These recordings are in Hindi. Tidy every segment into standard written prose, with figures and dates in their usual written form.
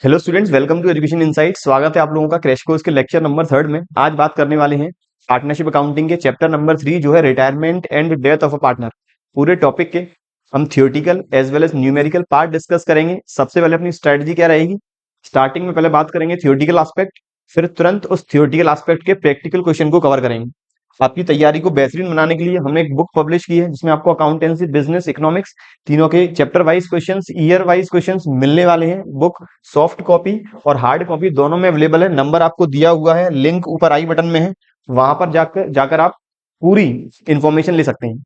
Hello students, welcome to education insight. स्वागत है आप लोगों का क्रैश कोर्स के लेक्चर नंबर 3 में। आज बात करने वाले हैं पार्टनरशिप अकाउंटिंग के चैप्टर नंबर 3 जो है retirement and death of a partner. पूरे टॉपिक के हम theoretical as well as numerical part discuss करेंगे। सबसे पहले अपनी स्ट्रेटजी क्या रहेगी, स्टार्टिंग में पहले बात करेंगे थियोरेटिकल एस्पेक्ट, फिर तुरंत उस थियोरेटिकल एस्पेक्ट के प्रैक्टिकल क्वेश्चन को कवर करेंगे। आपकी तैयारी को बेहतरीन बनाने के लिए हमने एक बुक पब्लिश की है जिसमें आपको अकाउंटेंसी, बिजनेस, इकोनॉमिक्स तीनों के chapter wise questions, year wise questions मिलने वाले हैं। बुक सॉफ्ट कॉपी और हार्ड कॉपी दोनों में अवेलेबल है। नंबर आपको दिया हुआ है, लिंक ऊपर आई बटन में है, वहां पर जाकर जाकर आप पूरी इंफॉर्मेशन ले सकते हैं।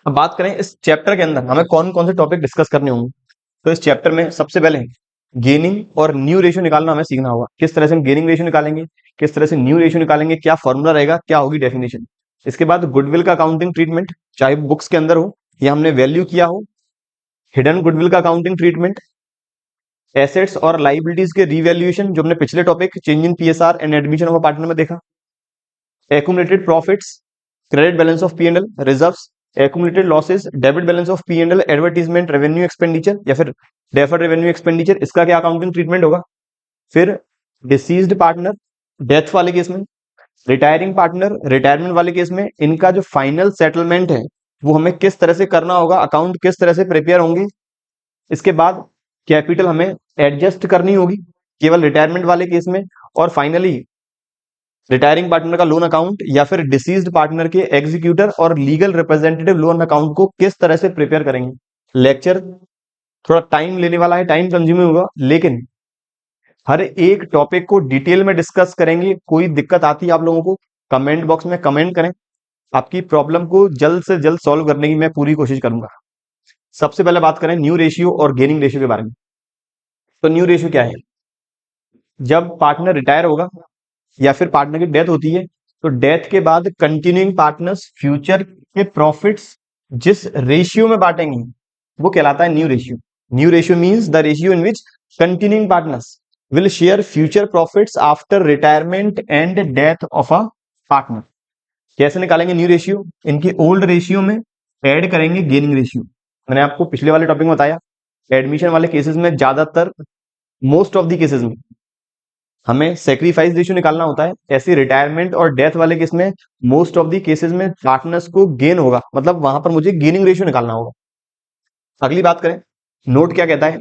अब बात करें इस चैप्टर के अंदर हमें कौन कौन से टॉपिक डिस्कस करने होंगे। तो इस चैप्टर में सबसे पहले गेनिंग और न्यू रेशियो निकालना हमें सीखना होगा। किस तरह से हम गेनिंग रेशियो निकालेंगे, किस तरह से न्यू रेशियो निकालेंगे, क्या फॉर्मूला रहेगा, क्या होगी डेफिनेशन। इसके बाद गुडविल का अकाउंटिंग ट्रीटमेंट, चाहे बुक्स के अंदर हो या हमने वैल्यू किया हो। हिडन गुडविल का अकाउंटिंग ट्रीटमेंट, एसेट्स और लाइबिलिटीज के रिवैल्यूएशन जो हमने पिछले topic change in PSR and admission of a partner में देखा। Accumulated profits, credit balance of P and L, reserves, accumulated losses, debit balance of P and L, advertisement revenue expenditure या फिर डेफर्ड रेवेन्यू एक्सपेंडिचर, इसका क्या अकाउंटिंग ट्रीटमेंट होगा। फिर डिसीज्ड पार्टनर डेथ वाले केस में, रिटायरिंग पार्टनर रिटायरमेंट वाले केस में, इनका जो फाइनल सेटलमेंट है वो हमें किस तरह से करना होगा, अकाउंट किस तरह से प्रिपेयर होंगे। इसके बाद कैपिटल हमें एडजस्ट करनी होगी केवल रिटायरमेंट वाले केस में। और फाइनली रिटायरिंग पार्टनर का लोन अकाउंट या फिर डिसीज्ड पार्टनर के एग्जीक्यूटर और लीगल रिप्रेजेंटेटिव लोन अकाउंट को किस तरह से प्रिपेयर करेंगे। लेक्चर थोड़ा टाइम लेने वाला है, टाइम कंज्यूमिंग होगा, लेकिन हर एक टॉपिक को डिटेल में डिस्कस करेंगे। कोई दिक्कत आती है आप लोगों को, कमेंट बॉक्स में कमेंट करें, आपकी प्रॉब्लम को जल्द से जल्द सॉल्व करने की मैं पूरी कोशिश करूंगा। सबसे पहले बात करें न्यू रेशियो और गेनिंग रेशियो के बारे में। तो न्यू रेशियो क्या है, जब पार्टनर रिटायर होगा या फिर पार्टनर की डेथ होती है तो डेथ के बाद कंटिन्यूइंग पार्टनर्स फ्यूचर के प्रॉफिट्स जिस रेशियो में बांटेंगे वो कहलाता है new ratio. New ratio means the ratio in which continuing partners will share future profits after retirement and death of a partner. कैसे निकालेंगे न्यू रेशियो, इनकी ओल्ड रेशियो में ऐड करेंगे गेनिंग रेशियो। मैंने आपको पिछले वाले टॉपिक में बताया, एडमिशन वाले केसेस में ज्यादातर मोस्ट ऑफ द केसेस में हमें सेक्रीफाइस रेशियो निकालना होता है। ऐसे रिटायरमेंट और डेथ वाले केस में मोस्ट ऑफ द केसेस में पार्टनर्स को गेन होगा, मतलब वहां पर मुझे गेनिंग रेशियो निकालना होगा। अगली बात करें, नोट क्या कहता है,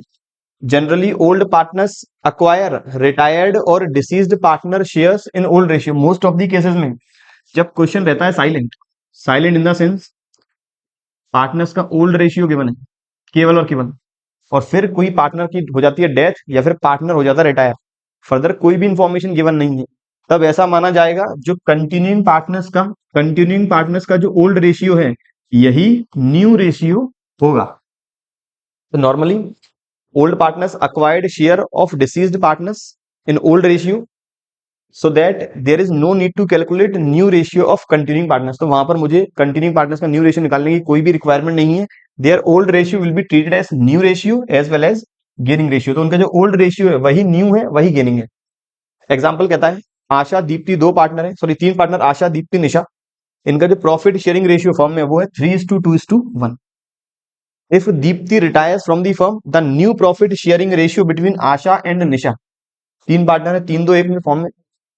generally old partners acquire retired और deceased partner shares in old ratio. Most of the cases में जब क्वेश्चन रहता है silent, silent in the sense partners का ओल्ड रेशियो गिवन है केवल और केवल, और फिर कोई पार्टनर की हो जाती है डेथ या फिर पार्टनर हो जाता है रिटायर, फर्दर कोई भी इंफॉर्मेशन गिवन नहीं है, तब ऐसा माना जाएगा जो कंटिन्यूइंग पार्टनर्स का जो ओल्ड रेशियो है यही न्यू रेशियो होगा। तो normally old partners acquired share of deceased partners in old ratio so that there is no need to calculate new ratio of continuing partners. तो वहां पर मुझे कंटिन्यूइंग पार्टनर्स का न्यू रेशियो निकालने की कोई भी रिक्वायरमेंट नहीं है। Their old ratio will be treated as new ratio as well as gaining ratio. तो उनका जो ओल्ड रेशियो है वही न्यू है, वही गेनिंग है। एग्जाम्पल कहता है आशा दीप्ति दो पार्टनर है, सॉरी तीन पार्टनर, आशा दीप्ति निशा, इनका जो प्रॉफिट शेयरिंग रेशियो फर्म में वो है 3:2:1। If Deepti retires from the firm the new profit sharing ratio between Asha and Nisha, तीन पार्टनर है, 3:2:1 में फॉर्म में,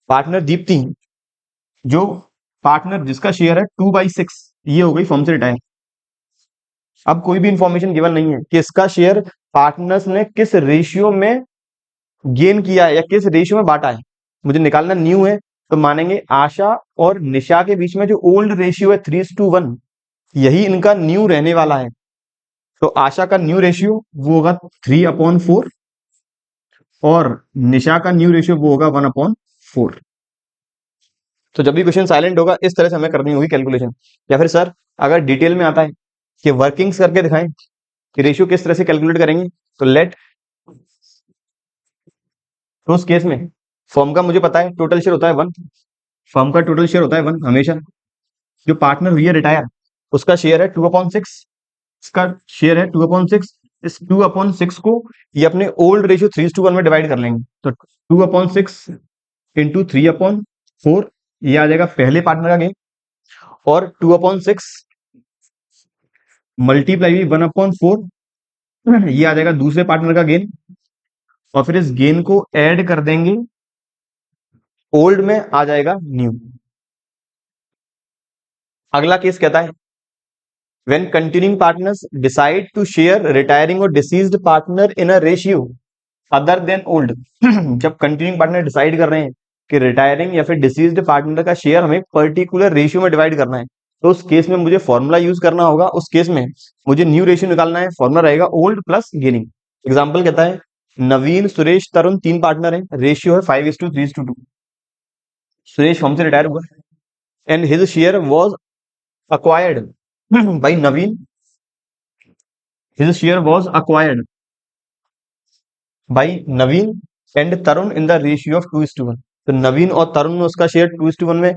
पार्टनर दीप्ति जो पार्टनर जिसका शेयर है 2/6, ये हो गई फर्म से रिटायर। अब कोई भी इंफॉर्मेशन गिवन नहीं है कि इसका शेयर पार्टनर्स ने किस रेशियो में गेन किया है या किस रेशियो में बांटा है, मुझे निकालना न्यू है। तो मानेंगे आशा और निशा के बीच में जो ओल्ड रेशियो है 3:1, यही इनका न्यू रहने वाला है। तो आशा का न्यू रेशियो वो होगा 3/4 और निशा का न्यू रेशियो वो होगा 1/4। तो जब भी क्वेश्चन साइलेंट होगा इस तरह से हमें करनी होगी कैलकुलेशन। या फिर सर अगर डिटेल में आता है कि वर्किंग्स करके दिखाएं कि रेशियो किस तरह से कैलकुलेट करेंगे, तो लेट, तो उस केस में फर्म का मुझे पता है टोटल शेयर होता है 1, फर्म का टोटल शेयर होता है 1 हमेशा। जो पार्टनर हुई है रिटायर उसका शेयर है 2/6, इसका शेयर है 2/6। इस 2/6 को ये अपने ओल्ड रेशियो 3:1 में डिवाइड कर लेंगे, तो 2/6 इंटू 3/4 ये आ जाएगा पहले पार्टनर का गेन, और 2/6 मल्टीप्लाई 1/4 ये आ जाएगा दूसरे पार्टनर का गेन, और फिर इस गेन को ऐड कर देंगे, ओल्ड में आ जाएगा न्यू। अगला केस कहता है when continuing partners decide to share retiring or deceased partner in a ratio other than old जब कंटिन्यूइंग पार्टनर डिसाइड कर रहे हैं कि रिटायरिंग या फिर डिसीज्ड पार्टनर का शेयर हमें पर्टिकुलर रेशियो में डिवाइड करना है, तो उस केस में मुझे फॉर्मूला यूज करना होगा। उस केस में मुझे न्यू रेशियो निकालना है, फॉर्मूला रहेगा ओल्ड प्लस गेनिंग। एग्जाम्पल कहता है नवीन सुरेश तरुण 3 पार्टनर है, रेशियो है 5:3:2। सुरेश फर्म से रिटायर हुआ and his share was acquired by Naveen. His share was acquired by Naveen and Tarun in the ratio of 2:1. तो नवीन और तरुण ने उसका शेयर 2:1 में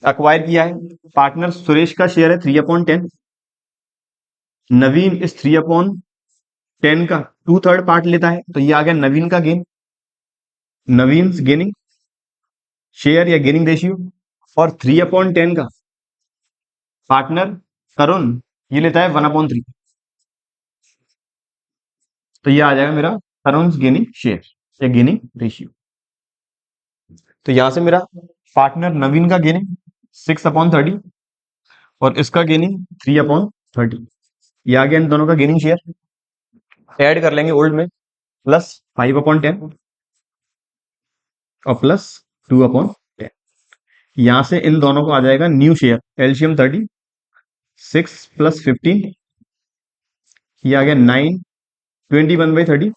अक्वायर किया है। पार्टनर सुरेश का शेयर है 3/10। नवीन इस 3/10 का 2/3 पार्ट लेता है, तो ये आ गया नवीन का गेन, नवीन गेनिंग शेयर या गेनिंग रेशियो। और 3/10 का पार्टनर तरुण ये लेता है 1/3, तो ये आ जाएगा मेरा तरुण गेनिंग शेयर या गेनिंग रेशियो। तो यहां से मेरा पार्टनर नवीन का गेनिंग 6/30 और इसका गेनिंग 3/30, ये आ गया इन दोनों का गेनिंग शेयर। ऐड कर लेंगे ओल्ड में, प्लस 5/10 और प्लस 2/10। यहां से इन दोनों को आ जाएगा न्यू शेयर, एलसीएम 30, 6 + 15, ये आ गया 9, 21/30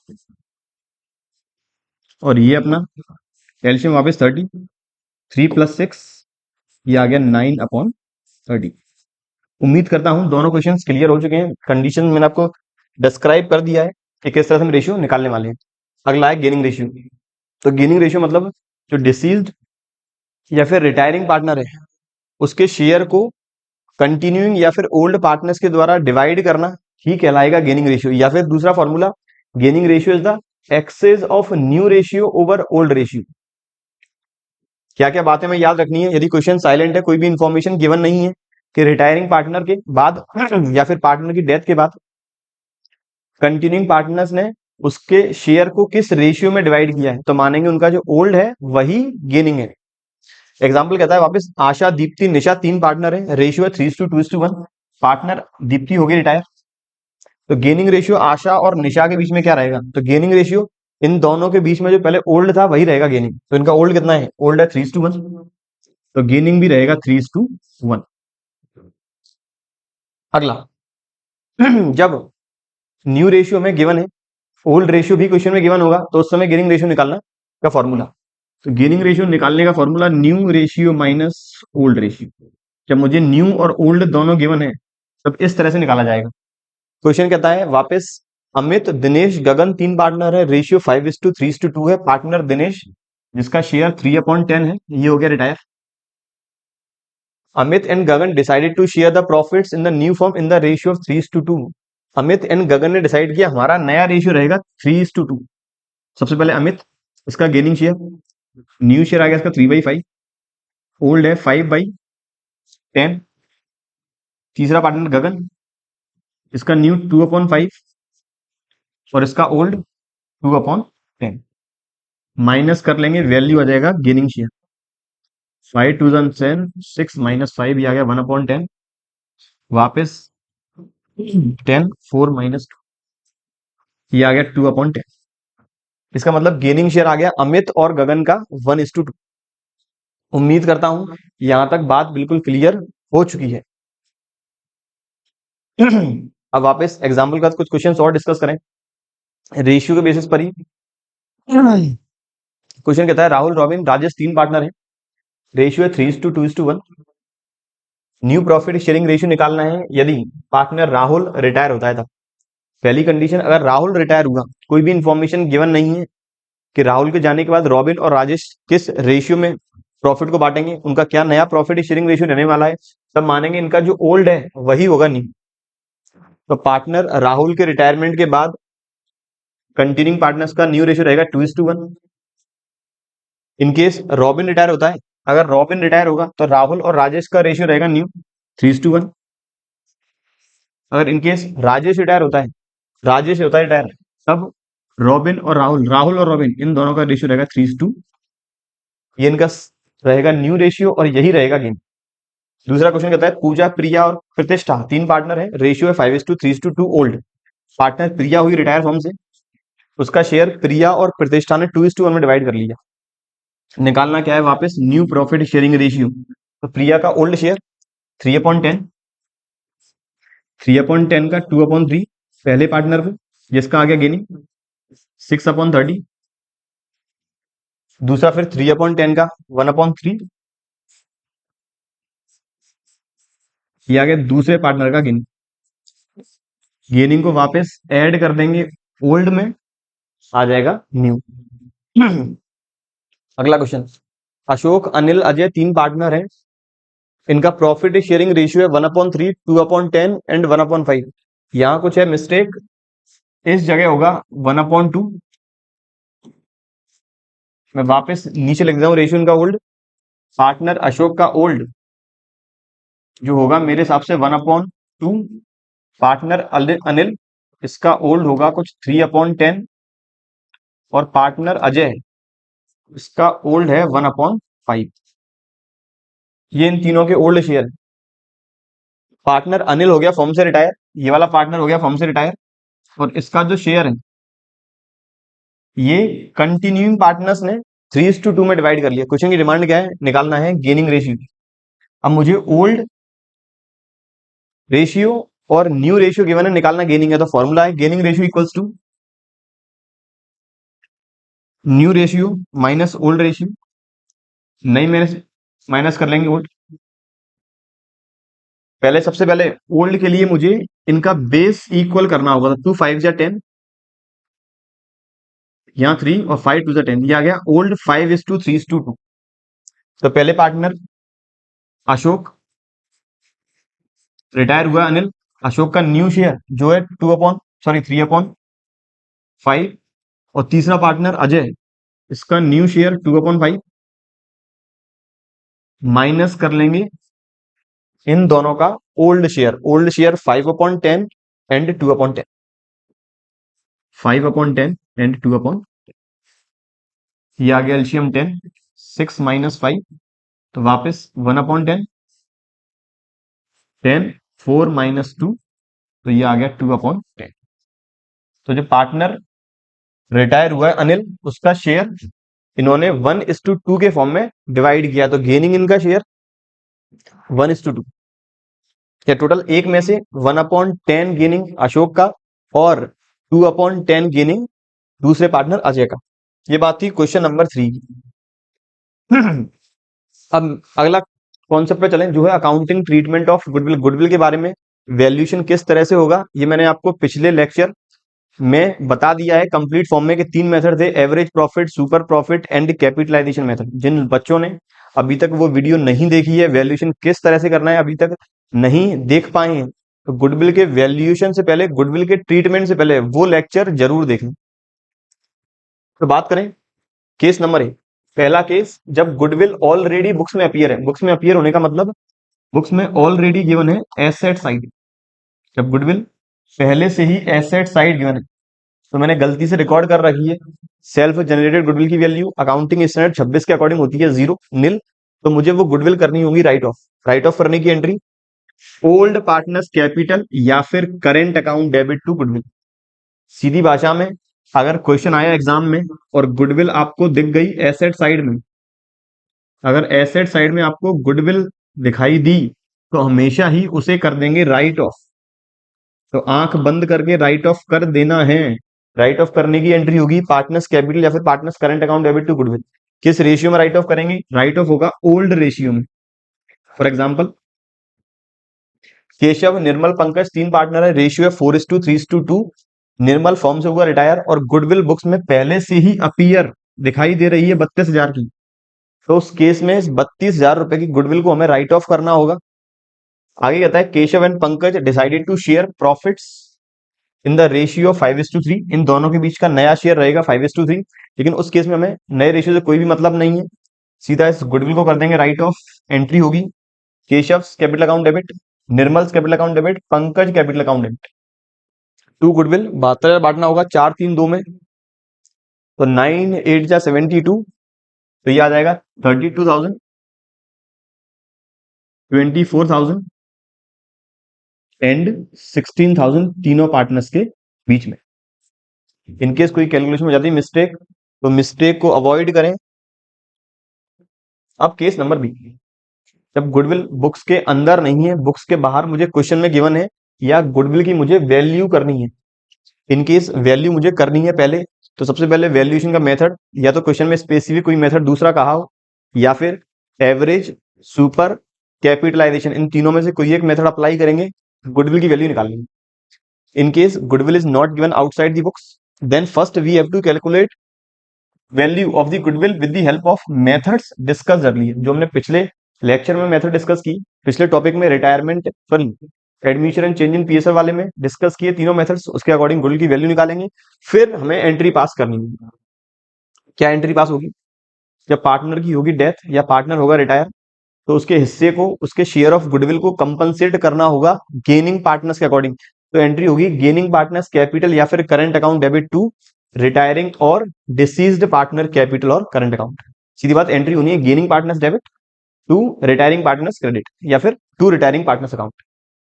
और ये अपना एलसीएम वापस 30, 3 + 6, ये आ गया 9/30। उम्मीद करता हूं दोनों क्वेश्चंस क्लियर हो चुके हैं। कंडीशन मैंने आपको डिस्क्राइब कर दिया है कि किस तरह से हम रेशियो निकालने वाले हैं। अगला है गेनिंग रेशियो। तो गेनिंग रेशियो मतलब जो डिसीज्ड या फिर रिटायरिंग पार्टनर है उसके शेयर को कंटिन्यूइंग या फिर ओल्ड पार्टनर्स के द्वारा डिवाइड करना ही कहलाएगा गेनिंग रेशियो। या फिर दूसरा formula, gaining ratio is the excess of new ratio over old ratio. क्या क्या बातें हमें याद रखनी है? यदि क्वेश्चन साइलेंट है, कोई भी इंफॉर्मेशन गिवन नहीं है कि रिटायरिंग पार्टनर के बाद या फिर पार्टनर की डेथ के बाद कंटिन्यूइंग पार्टनर्स ने उसके शेयर को किस रेशियो में डिवाइड किया है, तो मानेंगे उनका जो ओल्ड है वही गेनिंग है। एग्जाम्पल कहता है वापस आशा दीप्ति निशा 3 पार्टनर है, रेशियो है 3:2:1। पार्टनर दीप्ति हो गई रिटायर, तो गेनिंग रेशियो आशा और निशा के बीच में क्या रहेगा? तो गेनिंग रेशियो इन दोनों के बीच में जो पहले ओल्ड था वही रहेगा गेनिंग। तो इनका ओल्ड कितना है? ओल्ड है 3:1, तो गेनिंग भी रहेगा 3:1। अगला जब न्यू रेशियो में गिवन है, ओल्ड रेशियो भी क्वेश्चन में गिवन होगा, तो उस समय गेनिंग रेशियो निकालना का फॉर्मूला, तो गेनिंग रेशियो निकालने का formula new ratio minus old ratio. जब मुझे न्यू और ओल्ड दोनों गिवन है तब इस तरह से निकाला जाएगा। क्वेश्चन कहता है वापस अमित दिनेश गगन 3 पार्टनर है, रेशियो 5:3:2 है। पार्टनर दिनेश जिसका शेयर 3/10 है, ये हो गया retire. Amit and Gagan decided to share the profits in the new firm in the ratio of 3:2। Amit and Gagan ने डिसाइड किया हमारा नया रेशियो रहेगा 3:2। सबसे पहले अमित, इसका गेनिंग शेयर, न्यू शेयर आ गया इसका 3/5, ओल्ड है 5/10। तीसरा पार्टनर गगन, इसका न्यू 2/5 और इसका ओल्ड 2/10। माइनस कर लेंगे, वैल्यू आ जाएगा गेनिंग शेयर, 5 2 10, 6 - 5, ये आ गया 1/10, वापस 10, 4 - 2, ये आ गया 2/10। इसका मतलब गेनिंग शेयर आ गया अमित और गगन का 1:2। उम्मीद करता हूं यहां तक बात बिल्कुल क्लियर हो चुकी है। अब वापस एग्जाम्पल का कुछ क्वेश्चन और डिस्कस करें रेशियो के बेसिस पर ही। क्वेश्चन कहता है राहुल रॉबिन राजेश 3 पार्टनर है, रेशियो है 3:2:1। न्यू प्रॉफिट शेयरिंग रेशियो निकालना है यदि पार्टनर राहुल रिटायर होता है तब। पहली कंडीशन, अगर राहुल रिटायर हुआ, कोई भी इंफॉर्मेशन गिवन नहीं है कि राहुल के जाने के बाद रॉबिन और राजेश किस रेशियो में प्रॉफिट को बांटेंगे, उनका क्या नया प्रॉफिट शेयरिंग रेशियो रहने वाला है, तब मानेंगे इनका जो ओल्ड है वही होगा न्यू। तो पार्टनर राहुल के रिटायरमेंट के बाद कंटिन्यूइंग पार्टनर्स का न्यू रेशियो रहेगा 2:1। इनकेस रॉबिन रिटायर होता है, अगर रॉबिन रिटायर होगा तो राहुल और राजेश का रेशियो रहेगा न्यू 3:1। अगर इनकेस राजेश रिटायर होता है, राजेश होता है रिटायर, तब रॉबिन और राहुल, राहुल और रॉबिन, इन दोनों का रेशियो रहेगा 3:2। ये इनका रहेगा न्यू रेशियो और यही रहेगा गेन। दूसरा क्वेश्चन कहता है पूजा, प्रिया और प्रतिष्ठा तीन पार्टनर है, रेशियो है 5:3:2। ओल्ड पार्टनर प्रिया हुई रिटायर फॉर्म से, उसका शेयर प्रिया और प्रतिष्ठा ने 2:1 में डिवाइड कर लिया। निकालना क्या है वापस, न्यू प्रॉफिट शेयरिंग रेशियो। तो प्रिया का ओल्ड शेयर 3/10, 3/10 का 2/3 पहले पार्टनर को, जिसका आ गया गेनिंग 6/30। दूसरा फिर 3/10 का 1/3, ये आ गया दूसरे पार्टनर का गेनिंग। गेनिंग को वापस ऐड कर देंगे ओल्ड में, आ जाएगा न्यू। अगला क्वेश्चन, अशोक, अनिल, अजय तीन पार्टनर हैं, इनका प्रॉफिट शेयरिंग रेशियो है 1/3, 2/10 एंड 1/5। यहां कुछ है मिस्टेक, इस जगह होगा 1/2। मैं वापस नीचे लिख देता हूं रेशियो इनका ओल्ड। पार्टनर अशोक का ओल्ड जो होगा मेरे हिसाब से 1/2। पार्टनर अनिल, इसका ओल्ड होगा कुछ 3/10। और पार्टनर अजय, इसका ओल्ड है 1/5। ये इन तीनों के ओल्ड शेयर। पार्टनर अनिल हो गया फॉर्म से रिटायर, ये वाला पार्टनर हो गया फॉर्म से रिटायर, और इसका जो शेयर है ये कंटिन्यूइंग पार्टनर्स ने 3:2 में डिवाइड कर लिया। क्वेश्चन की डिमांड क्या है, निकालना है गेनिंग रेशियो। अब मुझे ओल्ड रेशियो और न्यू रेशियो गिवन है, निकालना गेनिंग है, तो फॉर्मूला है gaining ratio equals to new ratio minus old ratio. नहीं, माइनस माइनस कर लेंगे ओल्ड। पहले सबसे पहले ओल्ड के लिए मुझे इनका बेस इक्वल करना होगा, तो 2 5 या 10, यहाँ 3 और 5 2 10, ये आ गया ओल्ड 5:3:2। तो पहले पार्टनर अशोक, रिटायर हुआ अनिल, अशोक का न्यू शेयर जो है 3/5। और तीसरा पार्टनर अजय, इसका न्यू शेयर 2/5, माइनस कर लेंगे इन दोनों का old share. Old share 5/10 and 2/10, 5/10 and 2/10। ये आ गया एलसीएम 10, 6 - 5, तो वापस 1/10, 10 4 - 2, तो ये आ गया 2/10। तो जो पार्टनर रिटायर हुआ है अनिल, उसका शेयर इन्होंने 1:2 के फॉर्म में डिवाइड किया, तो गेनिंग इनका शेयर 1:2। या टोटल एक में से 1/10 गेनिंग अशोक का और 2/10 गेनिंग दूसरे पार्टनर अजय का। ये बात थी क्वेश्चन नंबर 3 की। अब अगला कॉन्सेप्ट पे चलें, जो है accounting treatment of goodwill. Goodwill के बारे में वैल्यूएशन किस तरह से होगा, ये मैंने आपको पिछले लेक्चर में बता दिया है कंप्लीट फॉर्म में कि तीन मेथड थे, average profit, super profit and capitalisation method. जिन बच्चों ने अभी तक वो वीडियो नहीं देखी है, वैल्यूएशन किस तरह से करना है अभी तक नहीं देख पाए हैं, तो गुडविल के वैल्यूएशन से पहले, गुडविल के ट्रीटमेंट से पहले वो लेक्चर जरूर देखें। तो बात करें केस नंबर 1। पहला केस, जब गुडविल ऑलरेडी बुक्स में अपीयर है। बुक्स में अपीयर होने का मतलब बुक्स में ऑलरेडी गिवन है एसेट साइड। जब गुडविल पहले से ही एसेट साइड गिवन है, तो मैंने गलती से रिकॉर्ड कर रखी है सेल्फ जनरेटेड गुडविल की वैल्यू अकाउंटिंग स्टैंडर्ड 26 के अकॉर्डिंग होती है 0 नील। तो मुझे वो गुडविल करनी होगी राइट ऑफ। राइट ऑफ करने की एंट्री ओल्ड पार्टनर्स कैपिटल या फिर current account debit to goodwill. सीधी भाषा में अगर क्वेश्चन आया एग्जाम में और गुडविल आपको दिख गई एसेट साइड में, अगर एसेट साइड में आपको गुडविल दिखाई दी, तो हमेशा ही उसे कर देंगे राइट ऑफ। तो आंख बंद करके राइट ऑफ कर देना है। राइट ऑफ करने की एंट्री होगी पार्टनर्स कैपिटल या फिर partners current account debit to goodwill. किस रेशियो में राइट ऑफ करेंगे, राइट ऑफ होगा ओल्ड रेशियो में। फॉर एग्जांपल केशव, निर्मल, पंकज तीन पार्टनर है, रेशियो है 4:3:2। निर्मल फॉर्म से हुआ रिटायर और गुडविल बुक्स में पहले से ही अपीयर दिखाई दे रही है 32,000 की। तो उस केस में इस 32,000 रुपए की गुडविल को हमें राइट ऑफ करना होगा। आगे कहता है Keshav and Pankaj decided to share profits in the ratio 5:3। इन दोनों के बीच का नया शेयर रहेगा 5:3। लेकिन उस केस में हमें नए रेशियो से कोई भी मतलब नहीं है, सीधा इस गुडविल को कर देंगे राइट ऑफ। एंट्री होगी Keshav capital account debit, Nirmal capital account debit, Pankaj capital account debit to goodwill. 72,000 बांटना होगा 4 3 2 में, तो 9 8 जा 72, तो ये आ जाएगा 32,000, 24,000 एंड 16,000 तीनों पार्टनर्स के बीच में। इनकेस कोई कैलकुलेशन में जाती है मिस्टेक, तो मिस्टेक को अवॉइड करें। अब केस नंबर बी, जब गुडविल बुक्स के अंदर नहीं है, बुक्स के बाहर मुझे क्वेश्चन में गिवन है, या गुडविल की मुझे वैल्यू करनी है। इनकेस वैल्यू मुझे करनी है पहले, तो सबसे पहले वैल्यूएशन का मेथड, या तो क्वेश्चन में स्पेसिफिक कोई मेथड दूसरा कहा हो, या फिर एवरेज, सुपर, कैपिटलाइजेशन, इन तीनों में से कोई एक मेथड अप्लाई करेंगे, गुडविल की वैल्यू निकालेंगे। In case goodwill is not given outside the books, then first we have to calculate value of the goodwill with the help of methods discuss earlier, जो हमने पिछले लेक्चर में मेथड डिस्कस की, पिछले टॉपिक में retirement sorry admission and change in PSL वाले में डिस्कस किए तीनों मेथड्स, उसके अकॉर्डिंग गुडविल की वैल्यू निकालेंगे। फिर हमें एंट्री पास करनी है। क्या एंट्री पास होगी? जब पार्टनर की होगी डेथ या पार्टनर होगा रिटायर, तो उसके हिस्से को, उसके शेयर ऑफ गुडविल को कंपनसेट करना होगा गेनिंग पार्टनर्स के अकॉर्डिंग। तो एंट्री होगी गेनिंग पार्टनर्स कैपिटल या फिर current account debit to retiring और डिसीज्ड पार्टनर कैपिटल और करंट अकाउंट। सीधी बात, एंट्री होनी है gaining partners debit to retiring partners credit, या फिर to retiring partners account.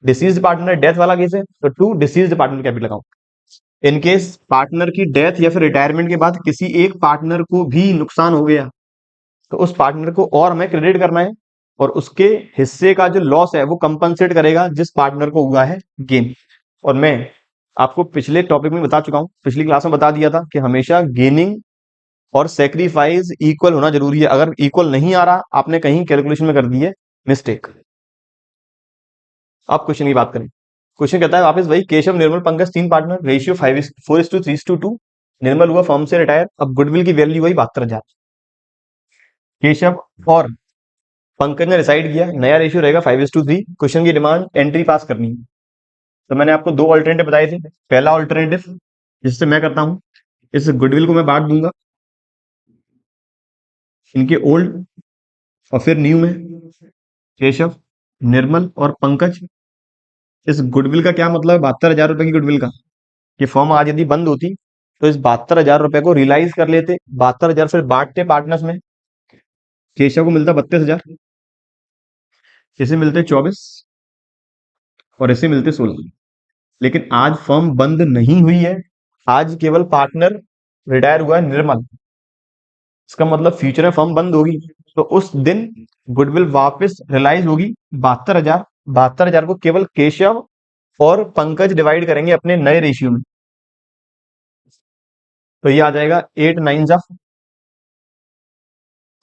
Deceased partner death वाला केस है, तो to deceased partner capital account. In case partner की डेथ या फिर रिटायरमेंट के बाद किसी एक पार्टनर को भी नुकसान हो गया, तो उस पार्टनर को और हमें क्रेडिट करना है, और उसके हिस्से का जो लॉस है वो कंपनसेट करेगा जिस पार्टनर को हुआ है गेन। और मैं आपको पिछले टॉपिक में बता चुका हूं, पिछली क्लास में बता दिया था कि हमेशा गेनिंग और सेक्रीफाइस इक्वल होना जरूरी है। अगर इक्वल नहीं आ रहा, आपने कहीं कैलकुलेशन में कर दी है मिस्टेक। अब क्वेश्चन की बात करें। क्वेश्चन कहता है वापस वही, केशव निर्मल पंकज तीन पार्टनर, रेशियो 4:3:2। निर्मल हुआ फर्म से रिटायर, अब गुडविल की वैल्यू हुई 72,000। केशव और पंकज ने डिसाइड किया नया रेशियो रहेगा 5:3। क्वेश्चन की डिमांड एंट्री पास करनी है। तो मैंने आपको दो ऑल्टरनेटिव बताए थे। पहला ऑल्टरनेटिव जिससे मैं करता हूं, इस गुडविल को मैं बांट दूंगा इनके ओल्ड और फिर न्यू में। केशव, निर्मल और पंकज, इस गुडविल का क्या मतलब है? 72,000 रुपए की गुडविल का। ये फॉर्म आज यदि बंद होती, तो इस 72,000 रुपए को रियलाइज कर लेते, 72,000 फिर बांटते पार्टनर्स में। केशव को मिलता 32,000, इसे मिलते 24 और इसे मिलते 16। लेकिन आज फर्म बंद नहीं हुई है, आज केवल पार्टनर रिटायर हुआ है निर्मल। इसका मतलब फ्यूचर में फर्म बंद होगी, तो उस दिन गुडविल वापस रियलाइज होगी 72,000। 72,000 को केवल केशव और पंकज डिवाइड करेंगे अपने नए रेशियो में, तो ये आ जाएगा 8 9 जा,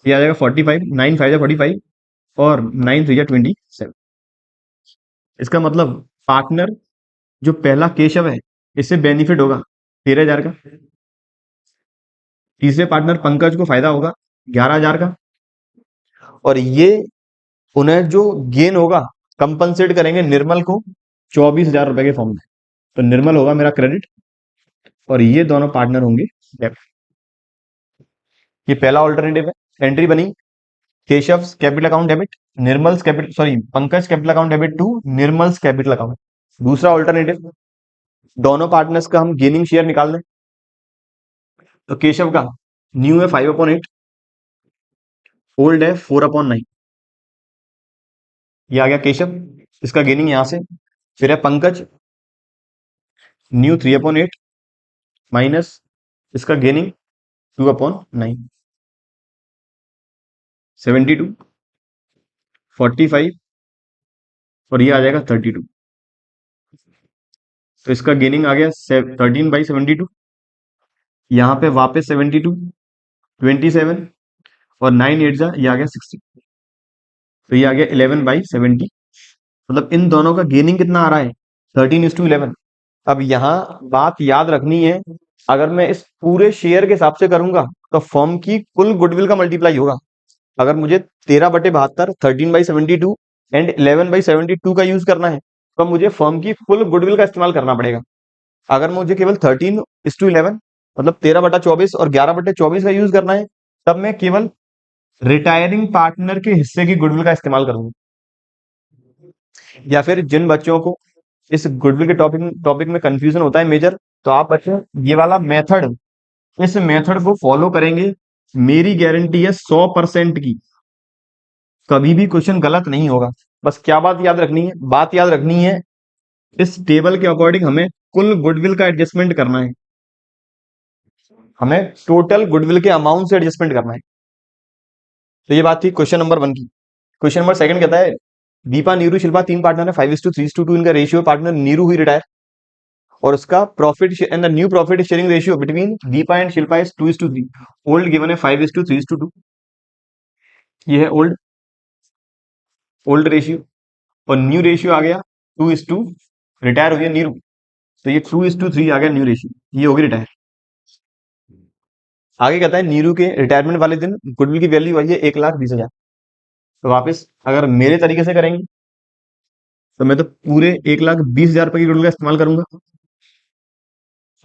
ये आ जाएगा 45, 9 5 जा 45 और 9 3 जा 27। इसका मतलब पार्टनर जो पहला केशव है, इससे बेनिफिट होगा 13,000 का। तीसरे पार्टनर पंकज को फायदा होगा 11,000 का, और ये उन्हें जो गेन होगा कंपनसेट करेंगे निर्मल को 24,000 रुपए के फॉर्म में। तो निर्मल होगा मेरा क्रेडिट और ये दोनों पार्टनर होंगे डेबिट। ये पहला ऑल्टरनेटिव है। एंट्री बनी Keshav capital account debit, Nirmal's capital sorry Pankaj capital account debit to Nirmal's capital account. दूसरा ऑल्टरनेटिव, दोनों पार्टनर्स का हम गेनिंग शेयर निकाल लें। तो केशव का न्यू है 5/8, ओल्ड है 4/9। ये आ गया केशव, इसका गेनिंग यहां से। फिर है पंकज, न्यू 3/8 माइनस इसका गेनिंग 2/9, 72, 45 और ये आ जाएगा 32। तो इसका गेनिंग आ गया 13/72, यहाँ पे वापस 72, 27 और 9 8 जा, ये आ गया 60। तो ये आ गया 11/70। मतलब इन दोनों का गेनिंग कितना आ रहा है? 13:11। अब यहाँ बात याद रखनी है, अगर मैं इस पूरे शेयर के हिसाब से करूंगा, तो फर्म की कुल गुडविल का मल्टीप्लाई होगा। अगर मुझे 13/72, 13/72 एंड 11/72 का यूज करना है, तो मुझे फर्म की फुल गुडविल का इस्तेमाल करना पड़ेगा। अगर मुझे केवल 13:11 मतलब 13/24 और 11/24 का यूज करना है, तब मैं केवल रिटायरिंग पार्टनर के हिस्से की गुडविल का इस्तेमाल करूंगा। या फिर जिन बच्चों को इस गुडविल के टॉपिक में कंफ्यूजन होता है मेजर, तो आप बच्चों ये वाला मेथड इस मेथड को फॉलो करेंगे, मेरी गारंटी है 100% की, कभी भी क्वेश्चन गलत नहीं होगा। बस क्या बात याद रखनी है, बात याद रखनी है, इस टेबल के अकॉर्डिंग हमें कुल गुडविल का एडजस्टमेंट करना है, हमें टोटल गुडविल के अमाउंट से एडजस्टमेंट करना है। तो ये बात थी क्वेश्चन नंबर 1 की। क्वेश्चन नंबर 2 कहता है दीपा नीरू शिल्पा 3 पार्टनर है, 5:3:2 इनका रेशियो, पार्टनर नीरू हुई रिटायर और उसका profit and the new profit sharing ratio between Deepa and Shilpa is 2:3। Old given है 5:3:2, ये है ओल्ड ओल्ड रेशियो, और न्यू रेशियो आ गया 2:, रिटायर हो गया नीरू, तो ये 2:3 आ गया न्यू रेशियो, ये होगी रिटायर। आगे कहता है नीरू के रिटायरमेंट वाले दिन गुडविल की वैल्यू आई है 1,20,000। तो वापस अगर मेरे तरीके से करेंगे तो मैं तो पूरे 1,20,000 रुपए की गुडविल का इस्तेमाल करूंगा।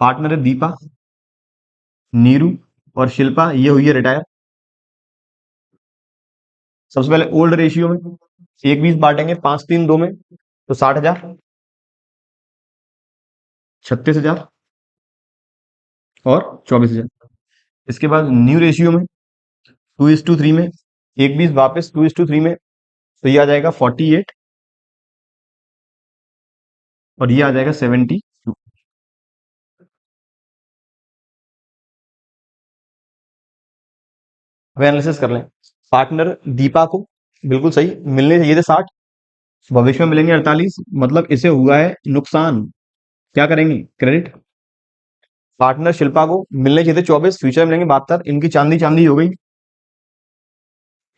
पार्टनर है दीपा, नीरू और शिल्पा, ये हुई है रिटायर। सबसे पहले ओल्ड रेशियो में 1:20 बांटेंगे 5-3-2 में, तो 60,000, 36,000 और 24,000। इसके बाद न्यू रेशियो में 2:3 में 1:20 वापस 2:3 में, तो ये आ जाएगा 48 और ये आ जाएगा 72। अब एनालिसिस कर लें। पार्टनर दीपा को बिल्कुल सही मिलने चाहिए थे 60, भविष्य में मिलेंगे 48, मतलब इसे हुआ है नुकसान, क्या करेंगे, क्रेडिट। पार्टनर शिल्पा को मिलने चाहिए थे 24, फ्यूचर में मिलेंगे 72, इनकी चांदी चांदी हो गई,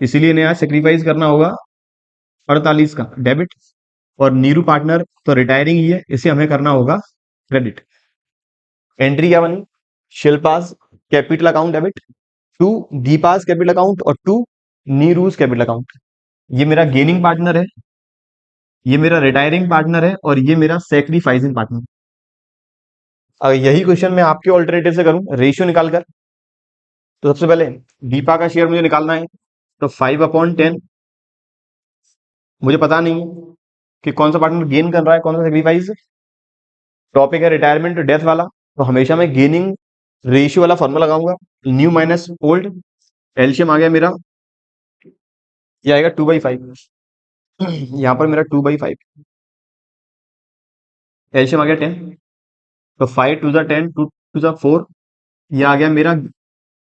इसीलिए इन्हें आज सेक्रीफाइस करना होगा 48 का डेबिट। और नीरू पार्टनर तो रिटायरिंग ही है, इसे हमें करना होगा क्रेडिट। एंट्री क्या बनी, Shilpa's capital account debit, to Deepa's capital account और टू नीरूज कैपिटल अकाउंट। ये मेरा गेनिंग पार्टनर है, ये मेरा रिटायरिंग पार्टनर है और ये मेरा सेक्रीफाइसिंग पार्टनर। अगर यही क्वेश्चन मैं आपके ऑल्टरनेटिव से करूं रेशियो निकालकर, तो सबसे पहले दीपा का शेयर मुझे निकालना है, तो 5/10, मुझे पता नहीं है कि कौन सा पार्टनर गेन कर रहा है कौन सा सेक्रीफाइस। टॉपिक है रिटायरमेंट डेथ वाला, तो हमेशा मैं गेनिंग रेशियो वाला फॉर्मूला लगाऊंगा, न्यू माइनस ओल्ड, एलसीएम आ गया मेरा, ये आएगा 2/5, यहाँ पर मेरा 2/5, एलसीएम आ गया 10, तो 5 2 10 2 2 4, ये आ गया मेरा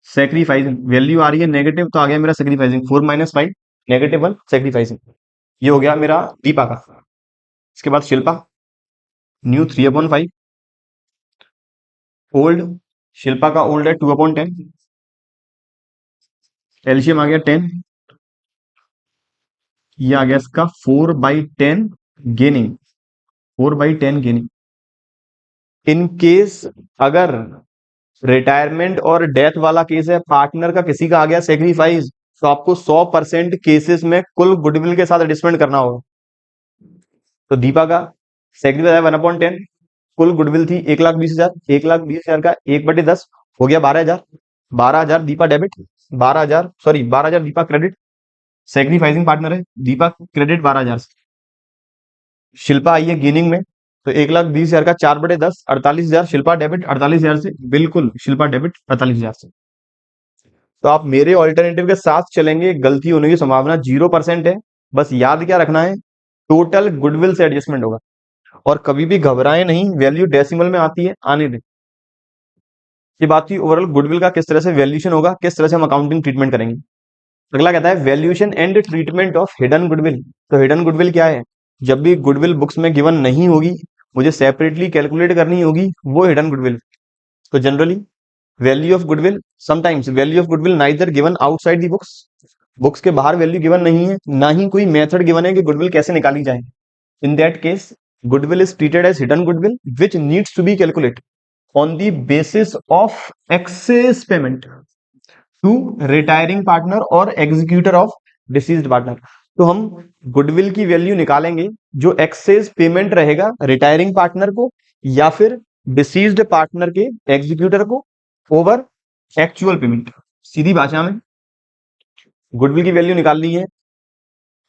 सेक्रीफाइसिंग, वैल्यू आ रही है नेगेटिव तो आ गया मेरा सेक्रीफाइसिंग, 4 - 5 -1 सेक्रीफाइसिंग, ये हो गया मेरा दीपा का। इसके बाद शिल्पा, न्यू 3/5, ओल्ड, शिल्पा का ओल्ड है 2/10, एलसीएम आ गया 10, ये आ गया इसका 4/10 गेनिंग, 4/10 गेनिंग। इन केस अगर रिटायरमेंट और डेथ वाला केस है, पार्टनर का किसी का आ गया सेक्रीफाइस, तो आपको 100% केसेस में कुल गुडविल के साथ एडजस्टमेंट करना होगा। तो दीपा का सेक्रीफाइस है 1/10, कुल गुडविल थी 1,20,000, 1,20,000 का 1/10 हो गया 12,000, 12,000 Deepa debit, 12,000 Deepa credit, sacrificing partner है दीपा क्रेडिट 12,000 से। शिल्पा आई है गेनिंग में, तो 1,20,000 का 4/10, 48,000 शिल्पा डेबिट 48,000 से, बिल्कुल शिल्पा डेबिट 48,000 से। तो आप मेरे ऑल्टरनेटिव के साथ चलेंगे, गलती होने की संभावना 0% है। बस याद क्या रखना है, टोटल गुडविल से एडजस्टमेंट होगा, और कभी भी घबराए नहीं, वैल्यू डेसिमल में आती है, आने दें। ये बात थी ओवरऑल गुडविल का किस तरह से वैल्यूएशन होगा, किस तरह से हम अकाउंटिंग ट्रीटमेंट करेंगे। अगला कहता है valuation and treatment of hidden goodwill. तो हिडन गुडविल क्या है, जब भी गुडविल बुक्स में गिवन नहीं होगी, मुझे सेपरेटली कैलकुलेट करनी होगी, वो हिडन गुडविल। तो generally value of goodwill, sometimes value of goodwill neither given outside the books, books के बाहर वैल्यू गिवन नहीं है, ना ही कोई मेथड गिवन है कि गुडविल कैसे निकाली जाए। In that case goodwill is treated as hidden goodwill which needs to be calculate on the basis of excess payment to retiring partner और एग्जीक्यूटर ऑफ डिसीज्ड पार्टनर। तो हम गुडविल की वैल्यू निकालेंगे जो एक्सेस पेमेंट रहेगा रिटायरिंग पार्टनर को या फिर डिसीज्ड पार्टनर के एग्जीक्यूटर को ओवर एक्चुअल पेमेंट। सीधी भाषा में गुडविल की वैल्यू निकालनी है,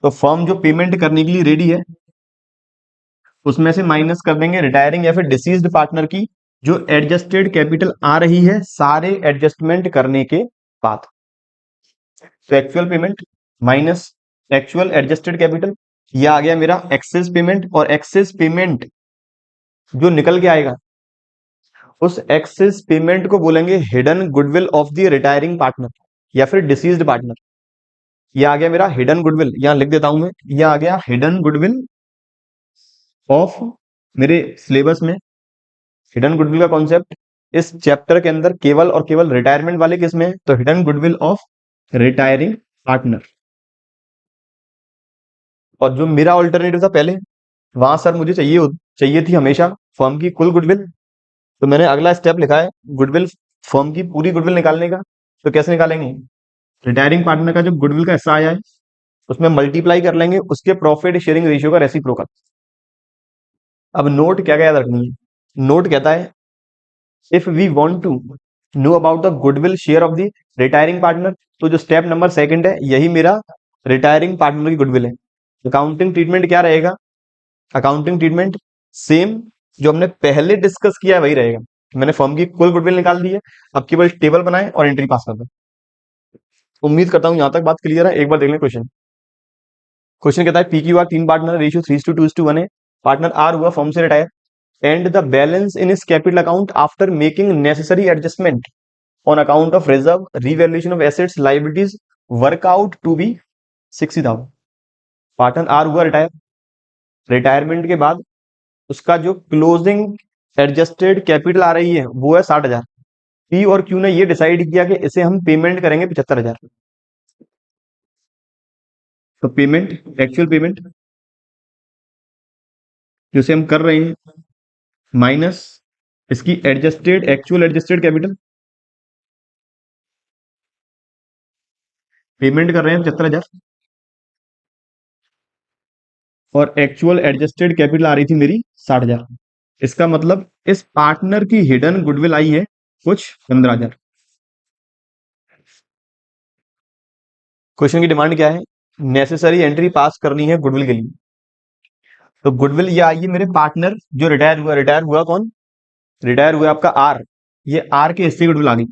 तो फर्म जो पेमेंट करने के लिए रेडी है उसमें से माइनस कर देंगे रिटायरिंग या फिर डिसीज्ड पार्टनर की जो एडजस्टेड कैपिटल आ रही है सारे एडजस्टमेंट करने के बाद। तो actual payment minus actual adjusted capital, ये आ गया मेरा एक्सेस पेमेंट। और एक्सेस पेमेंट जो निकल के आएगा उस एक्सेस पेमेंट को बोलेंगे hidden goodwill of the retiring partner या फिर डिसीज्ड पार्टनर। ये आ गया मेरा हिडन गुडविल, यहां लिख देता हूं मैं, ये आ गया हिडन गुडविल ऑफ, मेरे सिलेबस में हिडन गुडविल का कॉन्सेप्ट इस चैप्टर के अंदर केवल और केवल रिटायरमेंट वाले केस में है, तो hidden goodwill of retiring partner. और जो मेरा ऑल्टरनेटिव था पहले, वहां सर मुझे चाहिए थी हमेशा फर्म की कुल गुडविल, तो मैंने अगला स्टेप लिखा है गुडविल, फर्म की पूरी गुडविल निकालने का। तो कैसे निकालेंगे, रिटायरिंग पार्टनर का जो गुडविल का हिस्सा आया है उसमें मल्टीप्लाई कर लेंगे उसके प्रॉफिट शेयरिंग रेशियो का रेसिप्रोकल। अब नोट क्या क्या याद रखनी है, नोट कहता है if we want to know about the goodwill share of the retiring partner, तो जो स्टेप नंबर सेकंड है यही मेरा रिटायरिंग पार्टनर की गुडविल है। अकाउंटिंग ट्रीटमेंट क्या रहेगा, अकाउंटिंग ट्रीटमेंट सेम जो हमने पहले डिस्कस किया है वही रहेगा। मैंने फर्म की कुल गुडविल निकाल दी है, अब केवल टेबल बनाए और एंट्री पास कर दो। उम्मीद करता हूं यहां तक बात क्लियर है। एक बार देख लें क्वेश्चन। क्वेश्चन कहता है P Q R 3 partner, ratio 3:2:1 है। पार्टनर आर हुआ फर्म से retire and the balance in his capital account after making necessary adjustment on account of reserve revaluation of assets liabilities work out to be 60,000। Partner R हुआ रिटायर, रिटायरमेंट के बाद उसका जो क्लोजिंग एडजस्टेड कैपिटल आ रही है वो है 60,000। पी और क्यू ने ये डिसाइड किया कि इसे हम पेमेंट करेंगे 75,000। तो पेमेंट एक्चुअल पेमेंट जिसे हम कर रहे हैं माइनस इसकी adjusted actual adjusted capital, payment कर रहे हैं 75,000 और एक्चुअल एडजस्टेड कैपिटल आ रही थी मेरी 60,000। इसका मतलब इस पार्टनर की हिडन गुडविल आई है कुछ 15,000। क्वेश्चन की डिमांड क्या है, नेसेसरी एंट्री पास करनी है गुडविल के लिए। तो गुडविल ये आई है मेरे पार्टनर जो रिटायर हुआ, रिटायर हुआ कौन, रिटायर हुआ आपका आर, ये आर के हिस्से की गुडविल आ गई,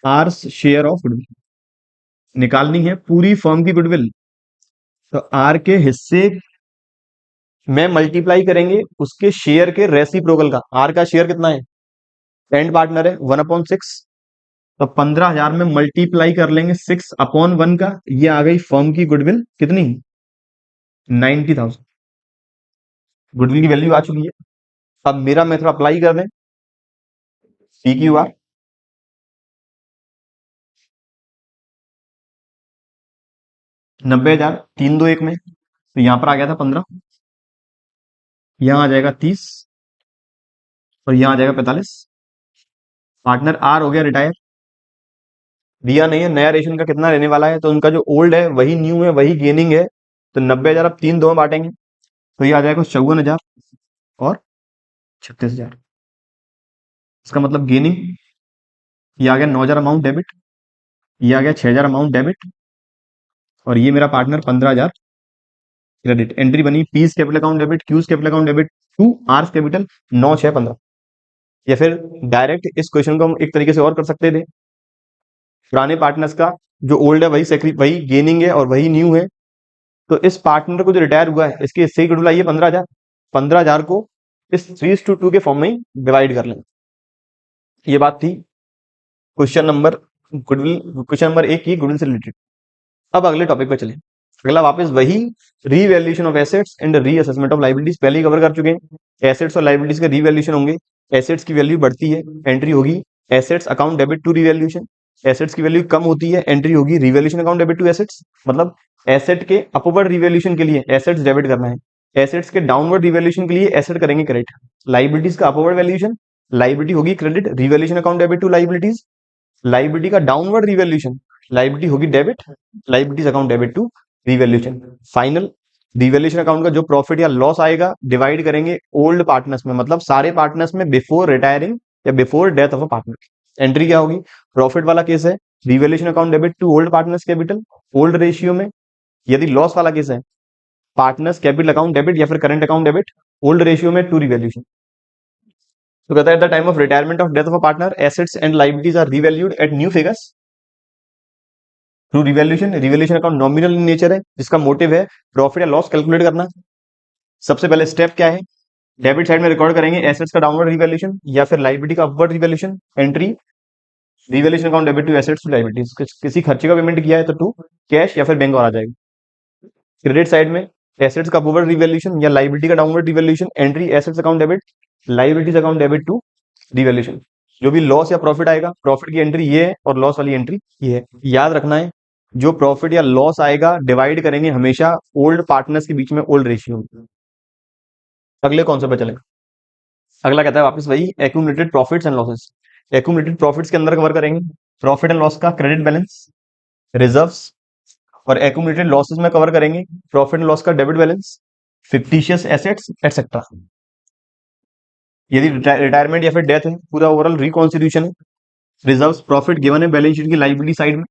आर शेयर ऑफ गुडविल निकालनी है पूरी फर्म की गुडविल। तो आर के हिस्से में मल्टीप्लाई करेंगे उसके शेयर के रेसिप्रोकल का। आर का शेयर कितना है, एंड पार्टनर है 1/6, तो 15,000 में मल्टीप्लाई कर लेंगे 6/1 का, ये आ गई फर्म की गुडविल कितनी 90,000। गुडविल की वैल्यू आ चुकी है। अब मेरा मेथड अप्लाई कर दें, पी क्यू आर 90,000 3 2 1 में, तो यहां पर आ गया था 15, यहां आ जाएगा 30 और यहां आ जाएगा 45। पार्टनर आर हो गया रिटायर, दिया नहीं है नया रेशन का कितना रहने वाला है, तो उनका जो ओल्ड है वही न्यू है वही गेनिंग है। तो 90,000 अब 3 2 में बांटेंगे तो ये आ जाएगा 54,000 और 36,000। इसका मतलब गेनिंग, ये आ गया 9,000 अमाउंट डेबिट, ये आ गया 6,000 अमाउंट डेबिट और ये मेरा पार्टनर 15,000 क्रेडिट। एंट्री बनी P's capital account debit, Q's capital account debit to R's capital 9 6 15। या फिर डायरेक्ट इस क्वेश्चन को हम एक तरीके से और कर सकते थे, पुराने पार्टनर्स का जो ओल्ड है वही गेनिंग है और वही न्यू है। तो इस पार्टनर को जो रिटायर हुआ है इसके हिस्से की गुडविल आई है 15,000, 15,000 को इस 3:2 के फॉर्म में ही डिवाइड कर लें। ये बात थी question number goodwill, question number 1 की गुडविल से रिलेटेड। अब अगले टॉपिक पे चलें। अगला वापस वही revaluation of assets and reassessment of liabilities, पहले ही कवर कर चुके हैं। एसेट्स और लायबिलिटीज का रीवैल्यूएशन होंगे, एसेट्स की वैल्यू बढ़ती है, एंट्री होगी assets account debit to revaluation. Assets की वैल्यू कम होती है, एंट्री होगी revaluation account debit to assets. मतलब एसेट के अपवर्ड रिवैल्यूएशन के लिए एसेट्स डेबिट करना है, एसेट्स के डाउनवर्ड रिवैल्यूएशन के लिए एसेट करेंगे क्रेडिट। लायबिलिटीज का अपवर्ड वैल्यूएशन, लायबिलिटी होगी credit, revaluation account debit to liabilities. Liability का डाउनवर्ड रिवैल्यूएशन, लायबिलिटी होगी debit, liabilities account debit to revaluation. Final revaluation account का जो प्रॉफिट या लॉस आएगा डिवाइड करेंगे ओल्ड पार्टनर्स में, मतलब सारे पार्टनर्स में बिफोर रिटायरिंग या before death of a partner. Entry क्या होगी, प्रॉफिट वाला केस है revaluation account debit to old partners capital old ratio में। यदि लॉस वाला केस है पार्टनर्स कैपिटल अकाउंट डेबिट या फिर current account debit old ratio में टू रिवैल्यूएशन। तो कहता है at the time of retirement of death of a partner assets and liabilities are revalued at new figures through revaluation. Revaluation account nominal in nature है, जिसका मोटिव है प्रॉफिट या लॉस कैलकुलेट करना। सबसे पहले स्टेप क्या है, डेबिट साइड में रिकॉर्ड करेंगे एसेट्स का डाउनवर्ड रिवैल्यूएशन या फिर लायबिलिटी का upward revaluation. Entry revaluation account debit to assets to liabilities, किसी खर्चे का पेमेंट किया है तो टू कैश या फिर बैंक और आ जाएगा। क्रेडिट साइड में एसेट्स का अपवर्ड रिवैल्यूएशन या लायबिलिटी का downward revaluation. Entry assets account debit, liabilities account debit to revaluation. जो भी लॉस या प्रॉफिट आएगा, प्रॉफिट की एंट्री ये है और लॉस वाली एंट्री ये है। याद रखना है, जो प्रॉफिट या लॉस आएगा डिवाइड करेंगे हमेशा ओल्ड पार्टनर्स के बीच में ओल्ड रेशियो। अगले कॉन्सेप्ट पे चलेंगे। अगला कहता है वापस वही accumulated profits and losses. Accumulated profits के अंदर कवर करेंगे प्रॉफिट एंड लॉस का क्रेडिट बैलेंस, रिजर्व्स, और एक्यूमुलेटेड लॉसेस में कवर करेंगे प्रॉफिट एंड लॉस का debit balance, fictitious assets etcetera. यदि रिटायरमेंट या फिर डेथ है, पूरा ओवरऑल रिकॉन्स्टिट्यूशन है। रिजर्व्स प्रॉफिट गिवन है बैलेंस शीट की लायबिलिटी साइड में,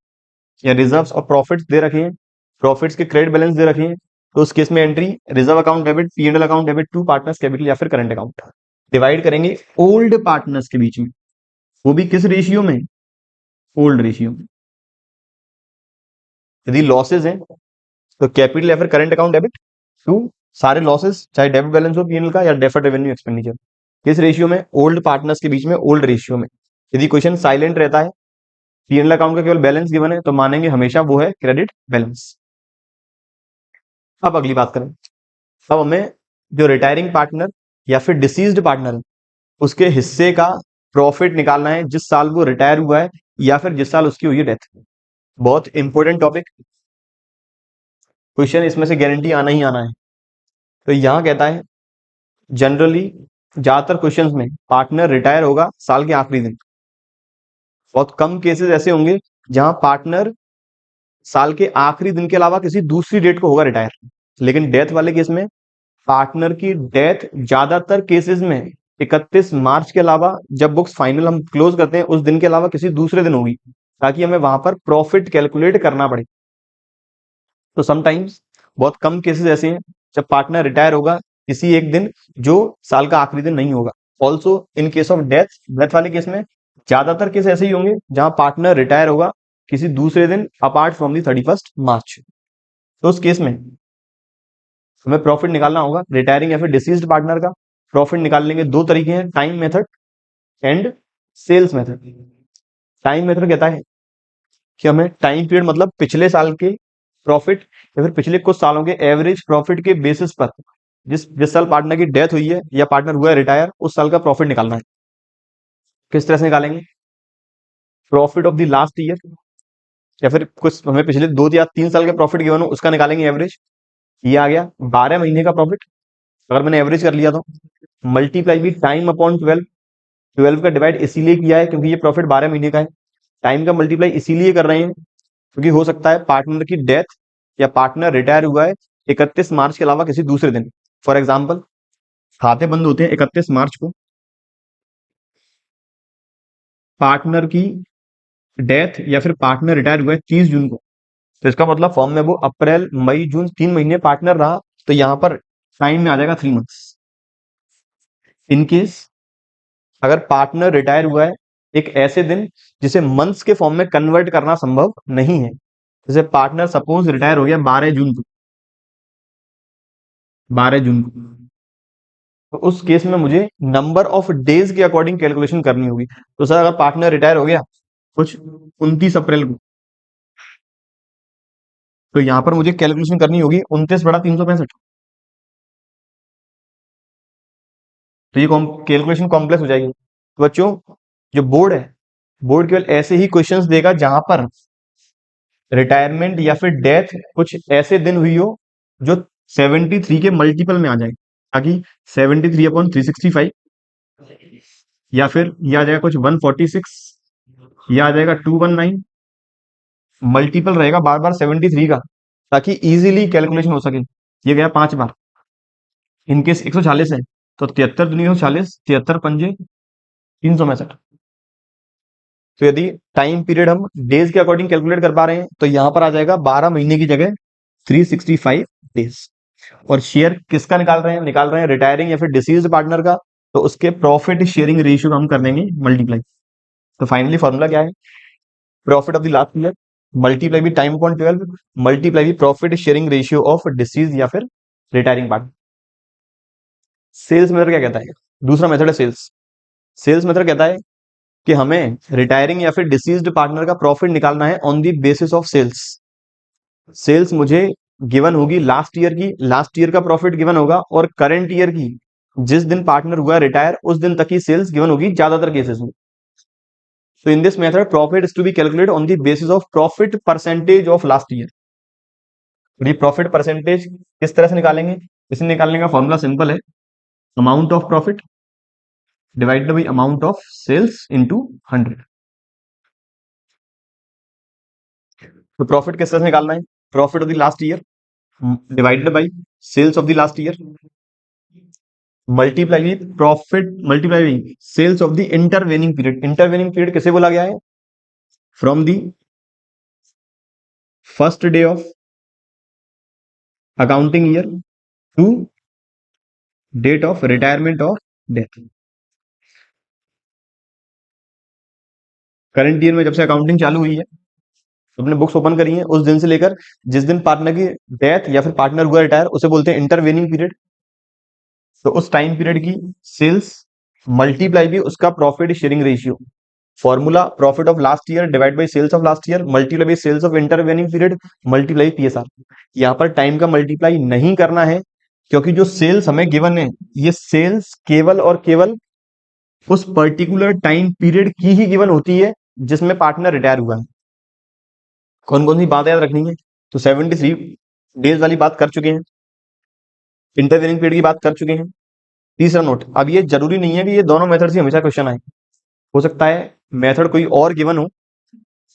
या रिजर्व्स और प्रॉफिट्स दे रखे हैं, प्रॉफिट्स के क्रेडिट बैलेंस दे रखे हैं, तो उस केस में entry reserve account debit, P and L account debit to partners capital या फिर करंट अकाउंट। डिवाइड करेंगे ओल्ड पार्टनर्स के बीच में, वो भी किस रेशियो में, ओल्ड रेशियो में। यदि लॉसेज हैं तो कैपिटल या फिर करंट अकाउंट डेबिट टू सारे लॉसेस, चाहे डेबिट बैलेंस हो पी&एल का या डेफर्ड रेवेन्यू एक्सपेंडिचर। किस रेशियो में, ओल्ड पार्टनर्स के बीच में ओल्ड रेशियो में। यदि क्वेश्चन साइलेंट रहता है, पी&एल अकाउंट का केवल बैलेंस गिवन है, तो मानेंगे हमेशा वो है क्रेडिट बैलेंस। अब अगली बात करें, अब हमें जो रिटायरिंग पार्टनर या फिर डिसीज्ड पार्टनर है उसके हिस्से का प्रॉफिट निकालना है जिस साल वो रिटायर हुआ है या फिर जिस साल उसकी हुई है डेथ। बहुत इंपॉर्टेंट टॉपिक, क्वेश्चन इसमें से गारंटी आना ही आना है। तो यहां कहता है जनरली ज्यादातर क्वेश्चंस में पार्टनर रिटायर होगा साल के आखिरी दिन। बहुत कम केसेस ऐसे होंगे जहां पार्टनर साल के आखिरी दिन के अलावा किसी दूसरी डेट को होगा रिटायर। लेकिन डेथ वाले केस में पार्टनर की डेथ ज्यादातर केसेस में 31 मार्च के अलावा, जब बुक्स फाइनल हम क्लोज करते हैं उस दिन के अलावा किसी दूसरे दिन होगी, ताकि हमें वहां पर प्रॉफिट कैलकुलेट करना पड़े। तो समटाइम्स बहुत कम केसेस ऐसे हैं जब पार्टनर रिटायर होगा किसी एक दिन जो साल का आखिरी दिन नहीं होगा। Also in case of death, death वाले केस में ज्यादातर केस ऐसे ही होंगे जहां पार्टनर रिटायर होगा किसी दूसरे दिन अपार्ट फ्रॉम दी 31 मार्च। तो उस केस में हमें प्रॉफिट निकालना होगा रिटायरिंग या फिर डिसीज्ड पार्टनर का। प्रॉफिट निकालने के दो तरीके हैं, time method and sales method. Time method कहता है कि हमें टाइम पीरियड मतलब पिछले साल के प्रॉफिट या फिर पिछले कुछ सालों के एवरेज प्रॉफिट के बेसिस पर जिस साल पार्टनर की डेथ हुई है या पार्टनर हुआ है रिटायर, उस साल का प्रॉफिट निकालना है। किस तरह से निकालेंगे, profit of the last year, या फिर कुछ हमें पिछले 2 या 3 साल के प्रॉफिट गिवन हो उसका निकालेंगे एवरेज। ये आ गया 12 महीने का प्रॉफिट, अगर मैंने एवरेज कर लिया तो मल्टीप्लाई भी टाइम अपॉन 12। 12 का डिवाइड इसीलिए किया है क्योंकि ये प्रॉफिट 12 महीने का है। टाइम का मल्टीप्लाई इसीलिए कर रहे हैं क्योंकि हो सकता है पार्टनर की डेथ या पार्टनर रिटायर हुआ है 31 मार्च के अलावा किसी दूसरे दिन। फॉर एग्जाम्पल, खाते बंद होते हैं 31 मार्च को, पार्टनर की डेथ या फिर पार्टनर रिटायर हुआ है 30 जून को, तो इसका मतलब फॉर्म में वो अप्रैल मई जून 3 महीने पार्टनर रहा, तो यहां पर टाइम में आ जाएगा 3 मंथ्स। इनकेस अगर पार्टनर रिटायर हुआ है एक ऐसे दिन जिसे मंथ्स के फॉर्म में कन्वर्ट करना संभव नहीं है, जैसे पार्टनर सपोज रिटायर हो गया 12 जून को, 12 जून को, तो उस केस में मुझे नंबर ऑफ डेज के अकॉर्डिंग कैलकुलेशन करनी होगी। तो सर अगर पार्टनर रिटायर हो गया कुछ 29 अप्रैल को, तो यहां पर मुझे कैलकुलेशन करनी होगी 29 बड़ा 365। तो ये कैलकुलेशन कॉम्प्लेक्स हो जाएगी। तो बच्चों जो बोर्ड है, बोर्ड केवल ऐसे ही क्वेश्चंस देगा जहां पर रिटायरमेंट या फिर डेथ कुछ ऐसे दिन हुई हो जो 73 के मल्टीपल में आ जाए, ताकि 73/365, या फिर ये आ जाएगा कुछ 146, ये आ जाएगा 219, मल्टीपल रहेगा बार बार 73 का, ताकि इजीली कैलकुलेशन हो सके। ये गया 5 बार। इनकेस 140 है तो 73 दूनी 140, 73 पंजे 365। तो यदि टाइम पीरियड हम डेज के अकॉर्डिंग कैलकुलेट कर पा रहे हैं तो यहां पर आ जाएगा 12 महीने की जगह 365 डेज। और शेयर किसका निकाल रहे हैं, निकाल रहे हैं रिटायरिंग या फिर डिसीज्ड पार्टनर का, तो उसके प्रॉफिट शेयरिंग रेशियो हम कर देंगे मल्टीप्लाई। तो फाइनली फॉर्मूला क्या है, profit of the last year multiply भी टाइम अपॉन 12 मल्टीप्लाई भी profit sharing ratio of disease या फिर रिटायरिंग पार्ट। सेल्स मेथड क्या कहता है, दूसरा मेथड है सेल्स। सेल्स मेथड कहता है कि हमें रिटायरिंग या फिर डिसीज्ड पार्टनर का प्रॉफिट निकालना है on the basis of sales. Sales मुझे गिवन होगी लास्ट ईयर की, लास्ट ईयर का प्रॉफिट गिवन होगा, और करंट ईयर की जिस दिन पार्टनर हुआ रिटायर उस दिन तक की सेल्स गिवन होगी ज्यादातर केसेस में। तो in this method profit is to be calculated on the basis of profit percentage of last year. ये प्रॉफिट परसेंटेज किस तरह से निकालेंगे, इसे निकालने का फॉर्मूला सिंपल है, amount of profit divided by amount of sales into 100। तो प्रॉफिट किस तरह से निकालना है, profit of the last year divided by sales of the last year multiply profit multiply sales of the intervening period. Intervening period किसे बोला गया है, from the first day of accounting year to date of retirement और डेथ। करंट ईयर में जब से अकाउंटिंग चालू हुई है, तुमने बुक्स ओपन करी है, उस दिन से लेकर जिस दिन पार्टनर की डेथ या फिर पार्टनर हुआ रिटायर उसे बोलते हैं इंटरवेनिंग पीरियड। तो उस टाइम पीरियड की सेल्स मल्टीप्लाई भी उसका profit sharing ratio. Formula profit of last year divide by sales of last year multiply by sales of intervening period multiply PSR. यहाँ पर टाइम का मल्टीप्लाई नहीं करना है, क्योंकि जो सेल्स हमें गिवन है ये सेल्स केवल और केवल उस पर्टिकुलर टाइम पीरियड की ही गिवन होती है जिसमें पार्टनर रिटायर हुआ है। कौन कौन सी बात याद रखनी है, तो 73 डेज वाली बात कर चुके हैं, इंटरवेनिंग पीरियड की बात कर चुके हैं। तीसरा नोट, अब ये जरूरी नहीं है कि ये दोनों मेथड से हमेशा क्वेश्चन आए, हो सकता है मेथड कोई और गिवन हो,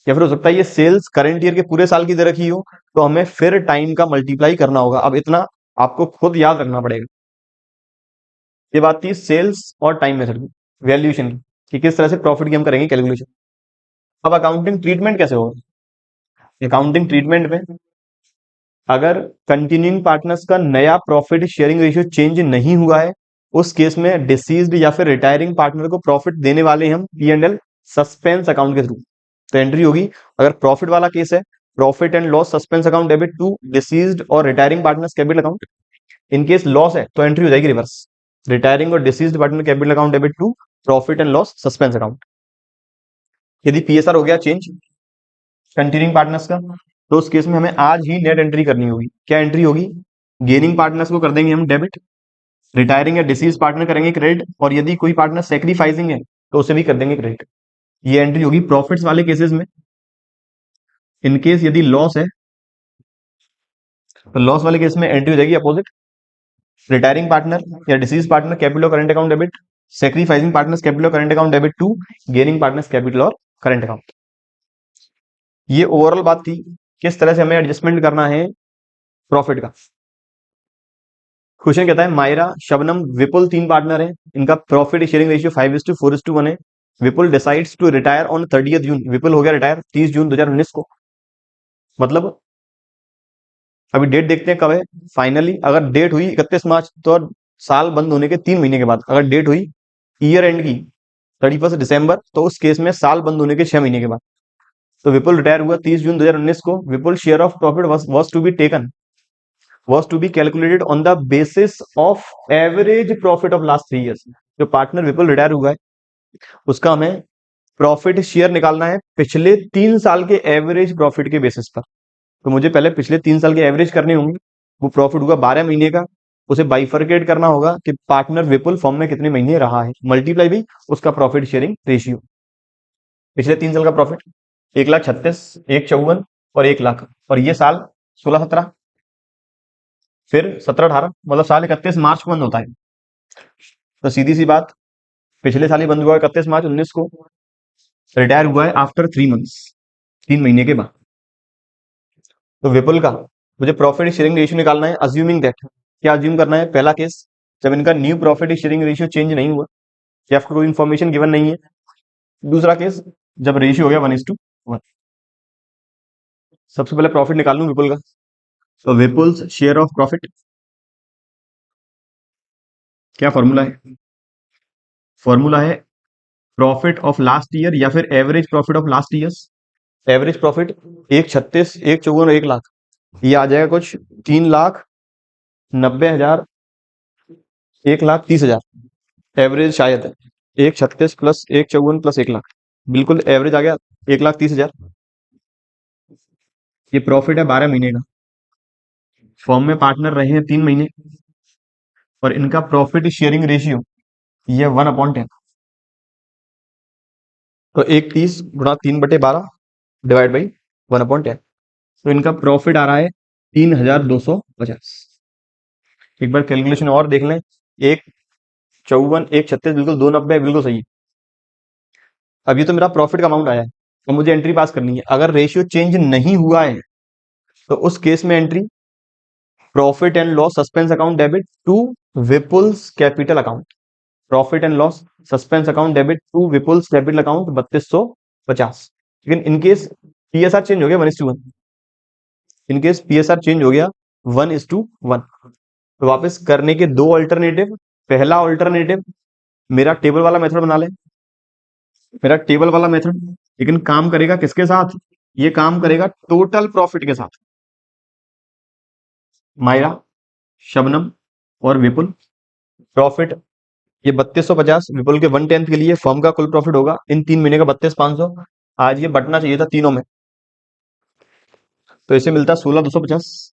या फिर हो सकता है ये सेल्स करंट ईयर के पूरे साल की दे रखी हो, तो हमें फिर टाइम का मल्टीप्लाई करना होगा। अब इतना आपको खुद याद रखना पड़ेगा। ये बात थी सेल्स और टाइम मेथड की, वैल्यूएशन की, कि किस तरह से प्रॉफिट की हम करेंगे कैलकुलेशन। अब अकाउंटिंग ट्रीटमेंट कैसे होगा, अकाउंटिंग ट्रीटमेंट में अगर कंटिन्यूइंग पार्टनर्स का नया प्रॉफिट शेयरिंग रेशियो चेंज नहीं हुआ है, उस केस में डिसीज्ड या फिर रिटायरिंग पार्टनर को प्रॉफिट देने वाले हम P&L सस्पेंस अकाउंट के थ्रू। तो एंट्री होगी, अगर प्रॉफिट वाला केस है profit and loss suspense account debit to deceased और retiring partners capital account. In case loss है तो एंट्री हो जाएगी रिवर्स, रिटायरिंग और deceased partner capital account debit to profit and loss suspense account. यदि पीएसआर हो गया चेंज कंटिन्यूइंग पार्टनर्स का, तो उस केस में हमें आज ही नेट एंट्री करनी होगी। क्या एंट्री होगी, गेनिंग पार्टनर्स को कर देंगे हम डेबिट, रिटायरिंग या डिसीज पार्टनर करेंगे क्रेडिट, और यदि कोई पार्टनर सेक्रीफाइसिंग है तो उसे भी कर देंगे क्रेडिट। ये एंट्री होगी प्रॉफिट्स वाले केसेस में। इनकेस यदि लॉस है तो लॉस वाले केस में एंट्री हो जाएगी अपोजिट, रिटायरिंग पार्टनर या डिसीज पार्टनर कैपिटल और current account debit, sacrificing partners capital और current account debit to gaining partners capital और करंट अकाउंट। ये ओवरऑल बात थी किस तरह से हमें एडजस्टमेंट करना है प्रॉफिट का। क्वेश्चन कहता है मायरा, शबनम, विपुल 3 पार्टनर हैं, इनका प्रॉफिट शेयरिंग रेशियो 5:4:1 है। विपुल डिसाइड्स टू रिटायर ऑन 30 जून, विपुल हो गया रिटायर 30 जून 2019 को। मतलब अभी डेट देखते हैं कब है फाइनली। अगर डेट हुई 31 मार्च तो साल बंद होने के 3 महीने के बाद। अगर डेट हुई ईयर एंड की 31 दिसंबर तो उस केस में साल बंद होने के 6 महीने के बाद। तो विपुल रिटायर हुआ 30 जून 2019 को। Vipul share of profit was to be taken was to be calculated on the basis of average profit of last 3 years। जो पार्टनर विपुल रिटायर हुआ है उसका हमें प्रॉफिट शेयर निकालना है पिछले 3 साल के एवरेज प्रॉफिट के बेसिस पर। तो मुझे पहले पिछले 3 साल के एवरेज करने होंगे। वो प्रॉफिट हुआ 12 महीने का, उसे बाइफरकेट करना होगा कि पार्टनर विपुल फॉर्म में कितने महीने रहा है, मल्टीप्लाई भी उसका प्रॉफिट शेयरिंग रेशियो। पिछले 3 साल का प्रॉफिट 1,36,000, 1,54,000 और 1,00,000, और ये साल 16-17, फिर 17-18, मतलब साल 31 मार्च को बंद होता है। तो सीधी सी बात, पिछले साल ही बंद हुआ 31 मार्च 19 को, रिटायर हुआ है आफ्टर 3 मंथ्स, 3 महीने के बाद। तो विपुल का मुझे प्रॉफिट शेयरिंग रेशियो निकालना है, अज्यूमिंग दैट, क्या अज्यूम करना है, पहला केस जब इनका new profit sharing ratio change नहीं हुआ या आपको कोई इंफॉर्मेशन गिवन नहीं है। दूसरा केस जब रेशियो हो गया 1:1। सबसे पहले प्रॉफिट निकाल लूं विपुल का। तो विपुल्स शेयर ऑफ प्रॉफिट क्या फॉर्मूला है, फॉर्मूला है प्रॉफिट ऑफ लास्ट ईयर या फिर average profit of last years. Average profit 136, 154 और 1 लाख, ये आ जाएगा कुछ 3,90,000, 1,30,000 एवरेज शायद है। 136 प्लस 154 प्लस 1 लाख, बिल्कुल एवरेज आ गया 1,30,000। ये प्रॉफिट है 12 महीने का। फॉर्म में पार्टनर रहे हैं 3 महीने और इनका प्रॉफिट शेयरिंग रेशियो ये 1/10। तो 1,30 गुणा 3/12 डिवाइड बाई 1/10। तो इनका प्रॉफिट आ रहा है 3,250। एक बार कैलकुलेशन और देख लें। 154, 136, बिल्कुल 290 बिल्कुल सही है। अब ये तो मेरा प्रॉफिट का अमाउंट आया है, तो मुझे एंट्री पास करनी है। अगर रेशियो चेंज नहीं हुआ है तो उस केस में entry profit and loss suspense account debit to Vipul's capital account. Profit and loss suspense account debit to Vipul's capital account 3250। लेकिन इनकेस पीएसआर चेंज हो गया 1:1, इनकेस पीएसआर चेंज हो गया 1:1, तो वापस करने के दो अल्टरनेटिव। पहला अल्टरनेटिव मेरा टेबल वाला मेथड बना ले, मेरा टेबल वाला मेथड, लेकिन काम करेगा किसके साथ? ये काम करेगा टोटल प्रॉफिट के साथ। मायरा, शबनम और विपुल। प्रॉफिट ये 3250, विपुल के 1/10 के लिए फर्म का कुल प्रॉफिट होगा इन 3 महीने का 32,500। आज ये बटना चाहिए था तीनों में, तो इसे मिलता 16,250।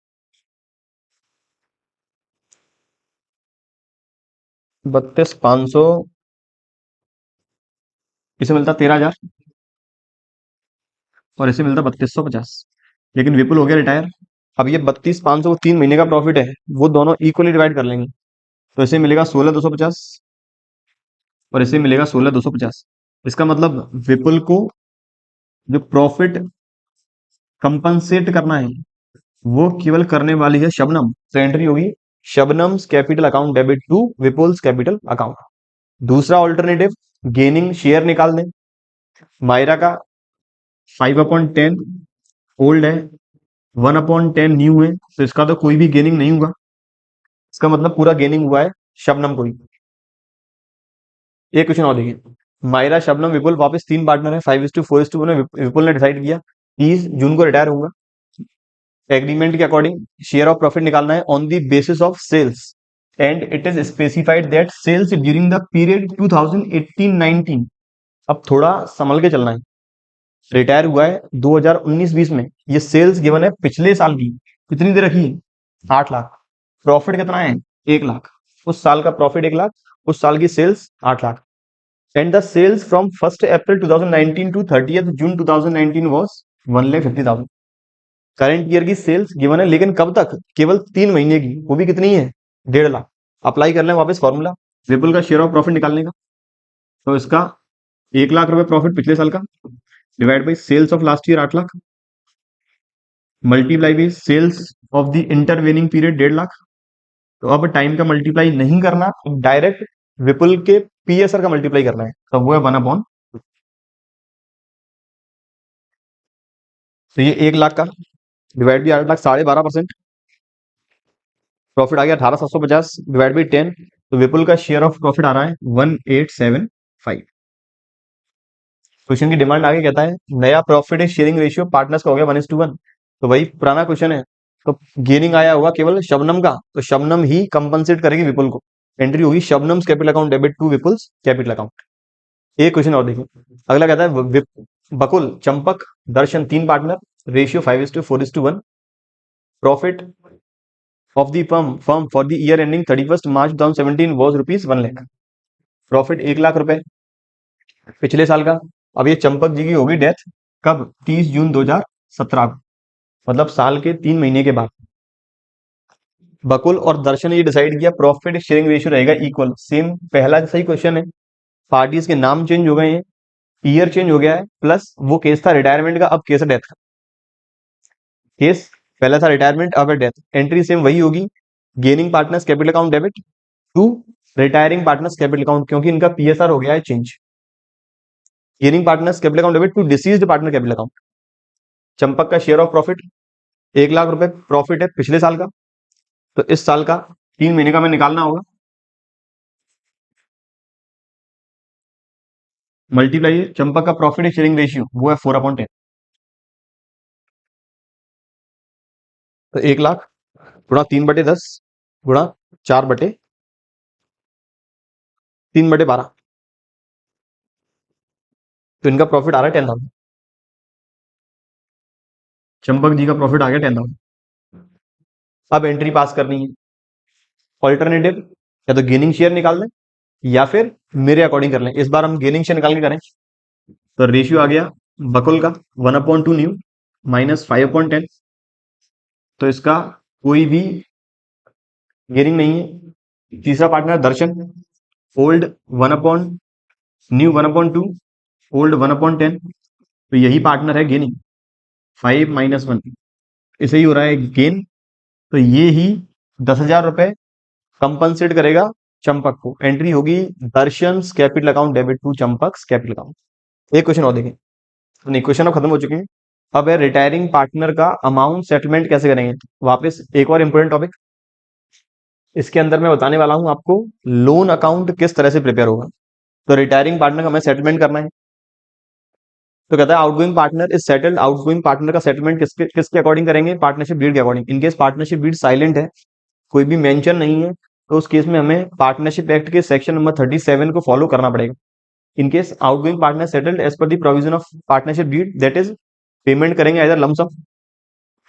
32,500 इसे मिलता 13,000 और इसे मिलता 3250। लेकिन विपुल हो गया रिटायर। अब ये 32,500 वो 3 महीने का प्रॉफिट है, वो दोनों इक्वली डिवाइड कर लेंगे, तो इसे मिलेगा 16,250 और इसे मिलेगा 16,250। इसका मतलब विपुल को जो प्रॉफिट कंपनसेट करना है वो केवल करने वाली है शबनम। तो एंट्री होगी Shabnam's capital account debit to Vipul's capital account. दूसरा ऑल्टरनेटिव गेनिंग शेयर निकाल दें। मायरा का 5/10 ओल्ड है, 1/10 न्यू है, तो इसका तो कोई भी गेनिंग नहीं होगा। इसका मतलब पूरा गेनिंग हुआ है शबनम को ही। एक क्वेश्चन और देखिए, मायरा, शबनम, विपुल वापस 3 पार्टनर है। 5:4:1 विपुल ने डिसाइड किया 30 जून को रिटायर होगा। एग्रीमेंट के अकॉर्डिंग शेयर ऑफ प्रॉफिट निकालना है on the basis of sales and it is specified that sales during the period 2018-19। अब थोड़ा संभल के चलना है। रिटायर हुआ है 2019-20 में, ये सेल्स गिवन है पिछले साल की, कितनी दे रखी है? 8 लाख। प्रॉफिट कितना है? 1 लाख। उस साल का प्रॉफिट 1 लाख, उस साल की sales 8 lakh. And the sales from 1 April 2019 to 30 June 2019 was 1,50,000। Current year की सेल्स गिवन है, लेकिन कब तक? केवल 3 महीने की, वो भी कितनी है? 1.5 लाख। अप्लाई कर लें वापस फॉर्मूला विपुल का शेयर ऑफ प्रॉफिट निकालने का। तो इसका 1 लाख रुपए प्रॉफिट पिछले साल का divide by sales of last year 8 lakh multiply by sales of the intervening period 1.5 lakh. तो अब टाइम का मल्टीप्लाई नहीं करना, डायरेक्ट विपुल के पीएसआर का मल्टीप्लाई करना है, तो वो है 1/। तो ये 1 लाख का डिवाइड बाई 8 लाख, 12.5%। प्रॉफिट आ गया 18,750 डिवाइड बाई 10। तो विपुल का शेयर ऑफ प्रॉफिट आ रहा है 1875। क्वेश्चन की डिमांड आगे कहता है नया प्रॉफिट शेयरिंग रेशियो पार्टनर्स का हो गया 1:1। तो वही पुराना क्वेश्चन है, तो गेनिंग आया होगा केवल शबनम का, तो शबनम ही कंपनसेट करेगी विपुल को। एंट्री होगी Shabnam's capital account debit to Vipul's capital account. एक क्वेश्चन और देखिए, अगला कहता है Bakul, Champak, Darshan 3 partner, ratio 5:4:1। Profit of the firm for the year ending 31 March 2017 was ₹1 lakh. प्रॉफिट 1 लाख रुपए पिछले साल का। अब ये चंपक जी की होगी डेथ कब? 30 जून 2017 को, मतलब साल के 3 महीने के बाद। बकुल और दर्शन ने ये डिसाइड किया प्रॉफिट शेयरिंग रेशियो रहेगा इक्वल। सेम पहला जैसा ही क्वेश्चन है, पार्टीज के नाम चेंज हो गए हैं, ईयर चेंज हो गया है, प्लस वो केस था रिटायरमेंट का, अब केस है डेथ का। केस पहला था रिटायरमेंट, अब है डेथ। एंट्री सेम वही होगी, gaining partners capital account debit to retiring partners capital account, क्योंकि इनका पीएसआर हो गया है change. Gaining partners capital account debit to deceased partner capital account. Champak का शेयर ऑफ प्रॉफिट 1 लाख रुपए प्रॉफिट है पिछले साल का, तो इस साल का 3 महीने का हमें निकालना होगा। मल्टीप्लाई चंपक का प्रॉफिट शेयरिंग रेशियो वो है 4/10। तो 1 लाख गुणा 3/10 गुणा 4/3/12, तो इनका प्रॉफिट आ रहा है 10,000। चंपक जी का प्रॉफिट आ गया 10,000। अब एंट्री पास करनी है। ऑल्टरनेटिव या तो गेनिंग शेयर निकाल दें या फिर मेरे अकॉर्डिंग कर लें। इस बार हम गेनिंग शेयर निकाल के करें। तो रेशियो आ गया बकुल का 1/2 न्यू माइनस 5/10। तो इसका कोई भी गेनिंग नहीं है। तीसरा पार्टनर दर्शन, ओल्ड 1/न्यू 1/2 ओल्ड 1/10। तो यही पार्टनर है गेनिंग 5 - 1, इसे ही हो रहा है गेन। तो ये ही 10,000 रुपए कंपनसेट करेगा चंपक को। एंट्री होगी Darshan capital account debit to Champak capital account. एक क्वेश्चन और देखें। नहीं, क्वेश्चन अब खत्म हो चुके हैं। अब है रिटायरिंग पार्टनर का अमाउंट सेटलमेंट कैसे करेंगे। वापस एक और इंपॉर्टेंट टॉपिक, इसके अंदर मैं बताने वाला हूं आपको लोन अकाउंट किस तरह से प्रिपेयर होगा। तो रिटायरिंग पार्टनर का हमें सेटलमेंट करना है। तो कहता है outgoing partner is settled. Outgoing partner का सेटलमेंट किसके अकॉर्डिंग करेंगे, पार्टनरशिप डीड के according. In case partnership deed silent है, कोई भी मेंशन नहीं है, तो उस केस में हमें पार्टनरशिप एक्ट के सेक्शन नंबर 37 को फॉलो करना पड़ेगा। In case outgoing partner settled as per the provision of partnership deed, that is payment करेंगे इधर लमसम।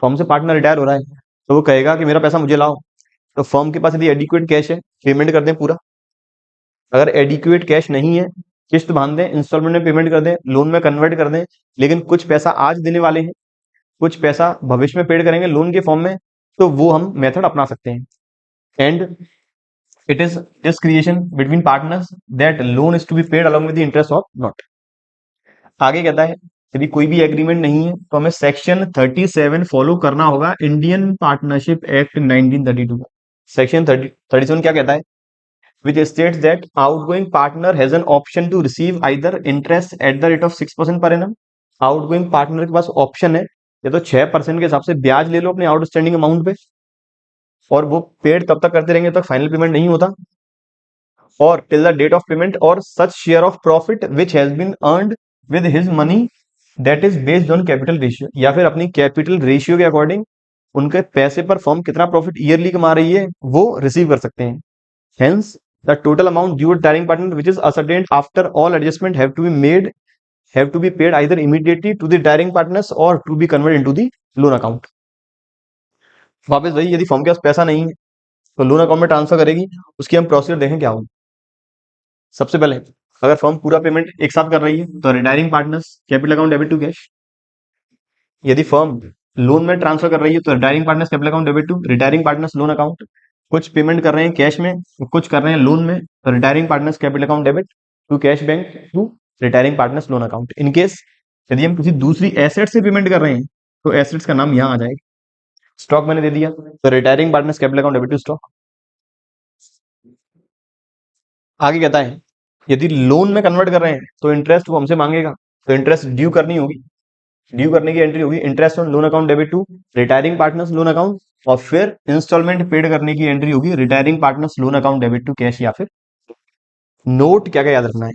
फर्म से पार्टनर रिटायर हो रहा है तो वो कहेगा कि मेरा पैसा मुझे लाओ। तो फर्म के पास यदि एडिक्वेट कैश है, पेमेंट कर दें पूरा। अगर एडिक्वेट कैश नहीं है, किस्त बांध दें, इंस्टॉलमेंट में पेमेंट कर दें, लोन में कन्वर्ट कर दें। लेकिन कुछ पैसा आज देने वाले हैं, कुछ पैसा भविष्य में पेड करेंगे लोन के फॉर्म में, तो वो हम मेथड अपना सकते हैं। And it is this creation between partners that loan is to be paid along with the interest of not. आगे कहता है यदि कोई भी एग्रीमेंट नहीं है तो हमें सेक्शन 37 फॉलो करना होगा, इंडियन पार्टनरशिप एक्ट 1932 का। सेक्शन 37 क्या कहता है, which states that outgoing partner has an option to receive either interest at the rate of 6% per annum। Outgoing partner के पास ऑप्शन है या तो 6% के हिसाब से ब्याज ले लो अपने आउटस्टैंडिंग अमाउंट पे, और वो पेड तब तक करते रहेंगे तब तक फाइनल पेमेंट नहीं होता, और till the date of payment, और such share of profit which has been earned with his money that is based on capital ratio, या फिर अपनी कैपिटल रेशियो के अकॉर्डिंग उनके पैसे पर फर्म कितना प्रॉफिट ईयरली कमा रही है वो रिसीव कर सकते हैं। Hence, the total amount due to tiering partner, which is ascertained after all adjustment, have to be paid either immediately to the tiering partners or to be converted into the loan account। वापस वही, यदि फर्म के पास पैसा नहीं है तो लोन अकाउंट में ट्रांसफर करेगी। उसकी हम प्रोसीजर देखें क्या होगी। सबसे पहले अगर फर्म पूरा पेमेंट एक साथ कर रही है तो retiring partners capital account debit to cash. यदि फर्म लोन में ट्रांसफर कर रही है तो retiring partners capital account debit to retiring partners loan account. कुछ पेमेंट कर रहे हैं कैश में, कुछ कर रहे हैं लोन में, तो retiring partners capital account debit to cash bank to retiring partners loan account. In case यदि हम किसी दूसरी एसेट से पेमेंट कर रहे हैं तो एसेट्स का नाम यहाँ आ जाएगा। स्टॉक मैंने दे दिया तो retiring partners capital account debit to stock. आगे कहता है यदि लोन में कन्वर्ट कर रहे हैं तो इंटरेस्ट वो हमसे मांगेगा, तो इंटरेस्ट ड्यू करनी होगी। ड्यू करने की एंट्री होगी interest on loan account debit to retiring partners loan account, और फिर इंस्टॉलमेंट पेड करने की एंट्री होगी retiring partners loan account debit to cash. या फिर नोट क्या क्या याद रखना है,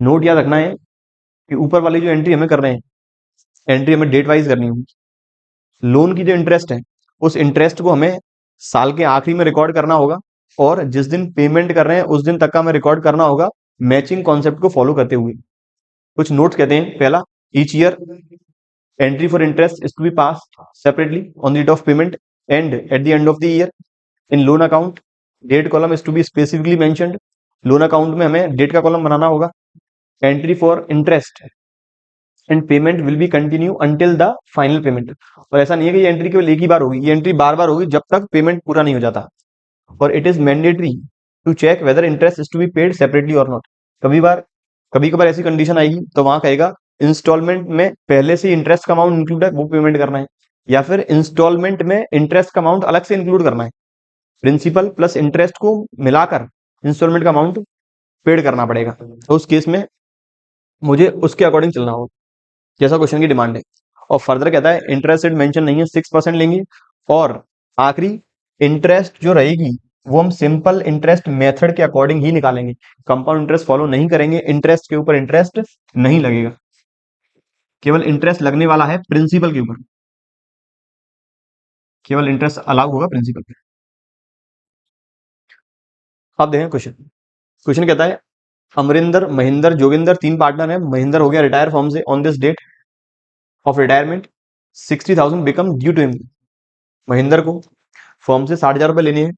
नोट याद रखना है कि ऊपर वाली जो एंट्री हमें कर रहे हैं, एंट्री हमें डेट वाइज करनी होगी। लोन की जो इंटरेस्ट है उस इंटरेस्ट को हमें साल के आखिरी में रिकॉर्ड करना होगा, और जिस दिन पेमेंट कर रहे हैं उस दिन तक का हमें रिकॉर्ड करना होगा, मैचिंग कॉन्सेप्ट को फॉलो करते हुए। कुछ नोट्स कहते हैं, पहला, each year entry for interest is to be passed separately on the date of payment and at the end of the year। in loan account date column is to be specifically mentioned। loan account में हमें डेट का कॉलम बनाना होगा। entry for interest and payment will be continue until the final payment। और ऐसा नहीं है कि ये एंट्री केवल एक ही बार होगी, ये एंट्री बार बार होगी जब तक पेमेंट पूरा नहीं हो जाता। और it is mandatory to check whether interest is to be paid separately और नॉट। कभी कभार ऐसी कंडीशन आएगी तो वहां कहेगा इंस्टॉलमेंट में पहले से इंटरेस्ट का अमाउंट इंक्लूड है वो पेमेंट करना है, या फिर इंस्टॉलमेंट में इंटरेस्ट का अमाउंट अलग से इंक्लूड करना है। प्रिंसिपल प्लस इंटरेस्ट को मिलाकर इंस्टॉलमेंट का अमाउंट पेड करना पड़ेगा। तो उस केस में मुझे उसके अकॉर्डिंग चलना होगा जैसा क्वेश्चन की डिमांड है। और फर्दर कहता है इंटरेस्ट रेट मेंशन नहीं है, 6% लेंगे। और आखिरी इंटरेस्ट जो रहेगी वो हम सिंपल इंटरेस्ट मेथड के अकॉर्डिंग ही निकालेंगे। कंपाउंड इंटरेस्ट फॉलो नहीं करेंगे, इंटरेस्ट के ऊपर इंटरेस्ट नहीं लगेगा, केवल इंटरेस्ट लगने वाला है प्रिंसिपल के ऊपर, केवल इंटरेस्ट अलाउ होगा प्रिंसिपल पे। अब देखें क्वेश्चन। क्वेश्चन कहता है अमरिंदर, महेंद्र, जोगिंदर तीन पार्टनर हैं। महेंद्र हो गया रिटायर फॉर्म से on this date of retirement, 60,000 become due to him. Mahendra को फॉर्म से 60,000 रुपए लेने हैं।